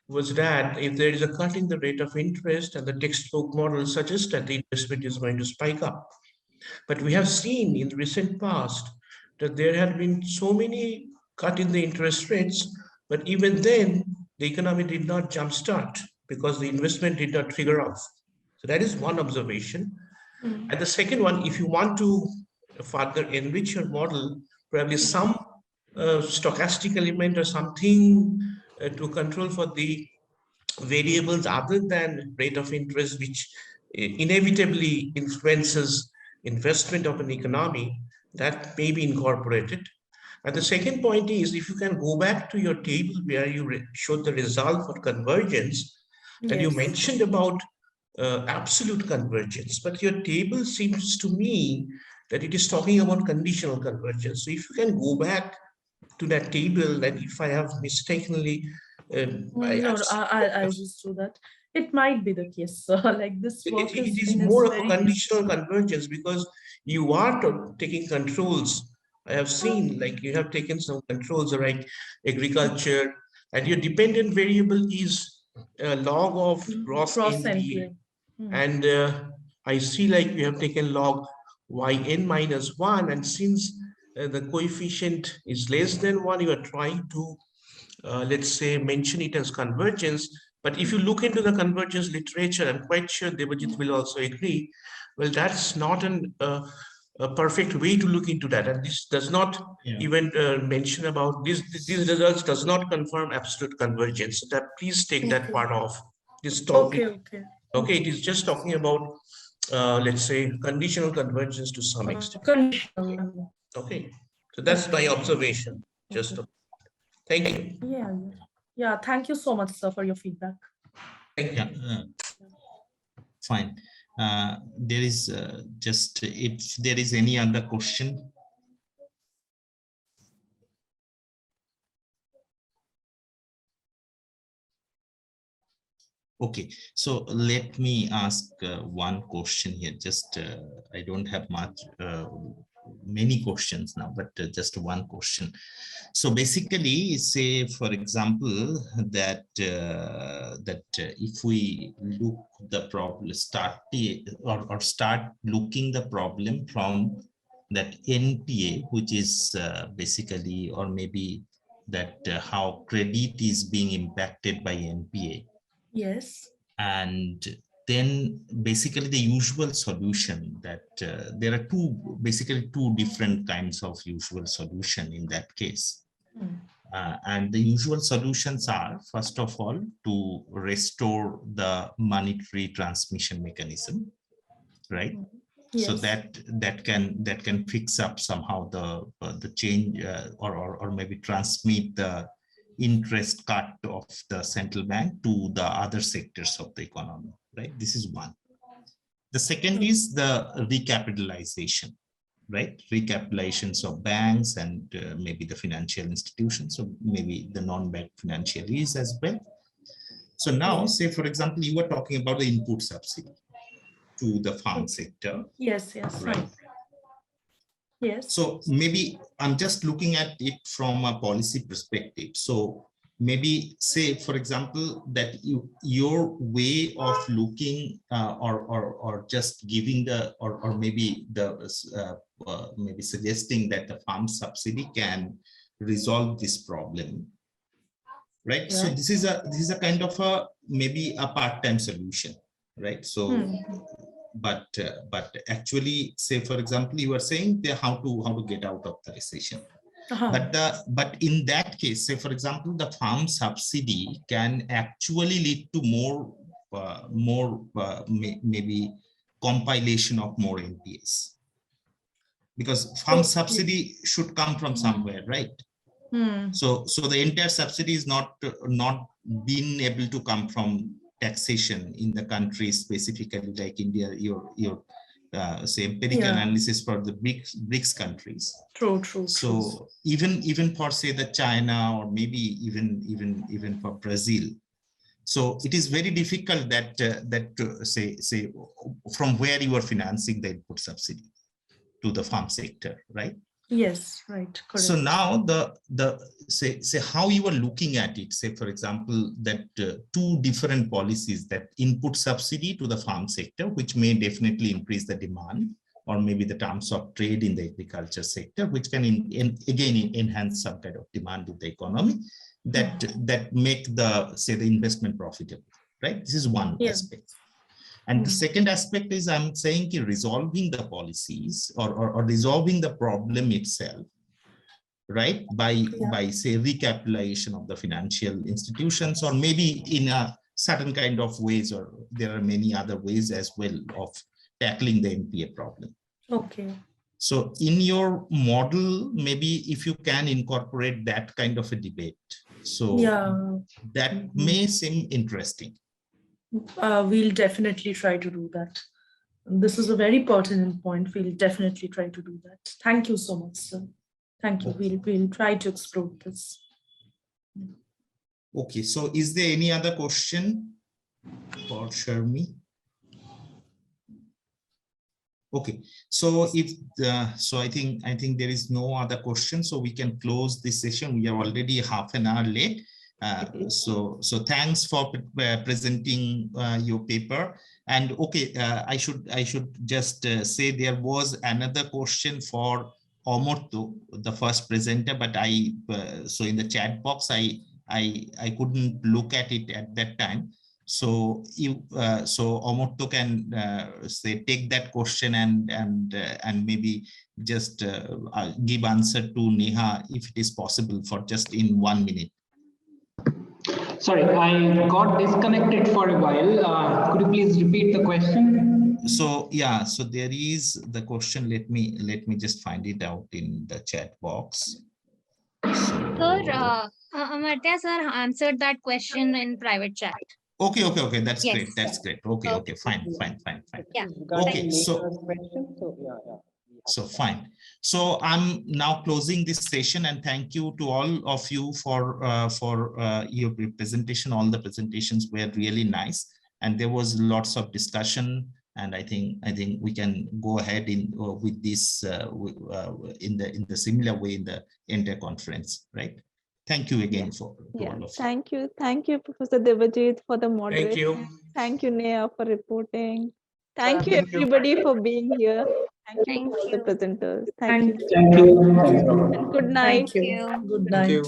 was that if there is a cut in the rate of interest, and the textbook model suggests that the investment is going to spike up. But we have seen in the recent past that there had been so many cut in the interest rates, but even then the economy did not jumpstart because the investment did not figure off. So that is one observation. And the second one, if you want to further enrich your model, probably some stochastic element or something to control for the variables other than rate of interest, which inevitably influences investment of an economy, that may be incorporated. And the second point is, if you can go back to your table where you showed the result for convergence, and you mentioned about absolute convergence, but your table seems to me that it is talking about conditional convergence. So if you can go back to that table, and if I have mistakenly I'll just do that. It might be the case. Like this work it is more of a conditional convergence, because you are taking controls. I have seen like you have taken some controls like agriculture, and your dependent variable is log of gross NPA. And I see like you have taken log yn minus 1, and since the coefficient is less than 1, you are trying to let's say mention it as convergence. But if you look into the convergence literature, I'm quite sure Devajit will also agree, well, that's not a perfect way to look into that. And this does not even mention about these results does not confirm absolute convergence. So that please take that part off. This topic. Okay, it is just talking about let's say conditional convergence to some extent. Conditional. Okay, so that's my observation. Just thank you. Yeah. Thank you so much, sir, for your feedback. Thank you. Fine. There is just if there is any other question. Okay, so let me ask one question here. Just I don't have many questions now, but just one question. So basically, say for example that if we look the problem, start looking the problem from that NPA, which is basically, or maybe that how credit is being impacted by NPA. Yes. And then basically the usual solution that there are basically two different kinds of usual solution in that case. And the usual solutions are, first of all, to restore the monetary transmission mechanism, right? Yes. So that can fix up somehow the change or maybe transmit the interest cut of the central bank to the other sectors of the economy, right? This is one. The second is the recapitalization, right? Recapitalizations of banks and maybe the financial institutions, so maybe the non-bank financiaries as well. So now, say for example, you were talking about the input subsidy to the farm sector. Yes, right. Yes. So maybe I'm just looking at it from a policy perspective. So maybe say, for example, that your way of looking or just giving the or maybe the maybe suggesting that the farm subsidy can resolve this problem, right? So this is a kind of a maybe a part-time solution, right? So but actually, say for example, you are saying how to get out of the recession. But in that case, say for example, the farm subsidy can actually lead to maybe compilation of more NPAs, because farm subsidy should come from somewhere, right? So the entire subsidy is not being able to come from taxation in the country, specifically like India. Your say empirical analysis for the BRICS countries. True. So even for say the China, or maybe even for Brazil, so it is very difficult that say from where you are financing the input subsidy to the farm sector, right? Yes, right. Correct. So now the say how you are looking at it, say for example, that two different policies, that input subsidy to the farm sector, which may definitely increase the demand, or maybe the terms of trade in the agriculture sector, which can again enhance some kind of demand in the economy, that make the investment profitable, right? This is one aspect. And the second aspect is, I'm saying, resolving the policies or resolving the problem itself, right? By say recapitalization of the financial institutions, or maybe in a certain kind of ways, or there are many other ways as well of tackling the NPA problem. Okay. So in your model, maybe if you can incorporate that kind of a debate, so that may seem interesting. We'll definitely try to do that. This is a very pertinent point. We'll definitely try to do that. Thank you so much, sir. Thank you. We'll try to explore this. Okay, so is there any other question for Sharmi? Okay, so if so I think there is no other question, so we can close this session. We are already half an hour late. So thanks for presenting your paper. And okay, I should just say there was another question for Amartya, the first presenter, but so in the chat box I couldn't look at it at that time. So Amartya can say take that question and maybe just give answer to Neha, if it is possible, for just in 1 minute. Sorry, I got disconnected for a while. Could you please repeat the question? So yeah, so there is the question. Let me just find it out in the chat box. Sir, Amartya sir answered that question in private chat. Okay, that's great. That's great. Okay, fine. Yeah. Okay, so fine. So I'm now closing this session, and thank you to all of you for your presentation. All the presentations were really nice, and there was lots of discussion. And I think we can go ahead with this in the similar way in the entire conference, right? Thank you again for all of you. Thank you, Professor Debajit, for the moderation. Thank you. Thank you, Neha, for reporting. Thank you, everybody, for being here. Thank you to all the presenters. Thank you. Thank you. And good night. Thank you. Good night. Thank you.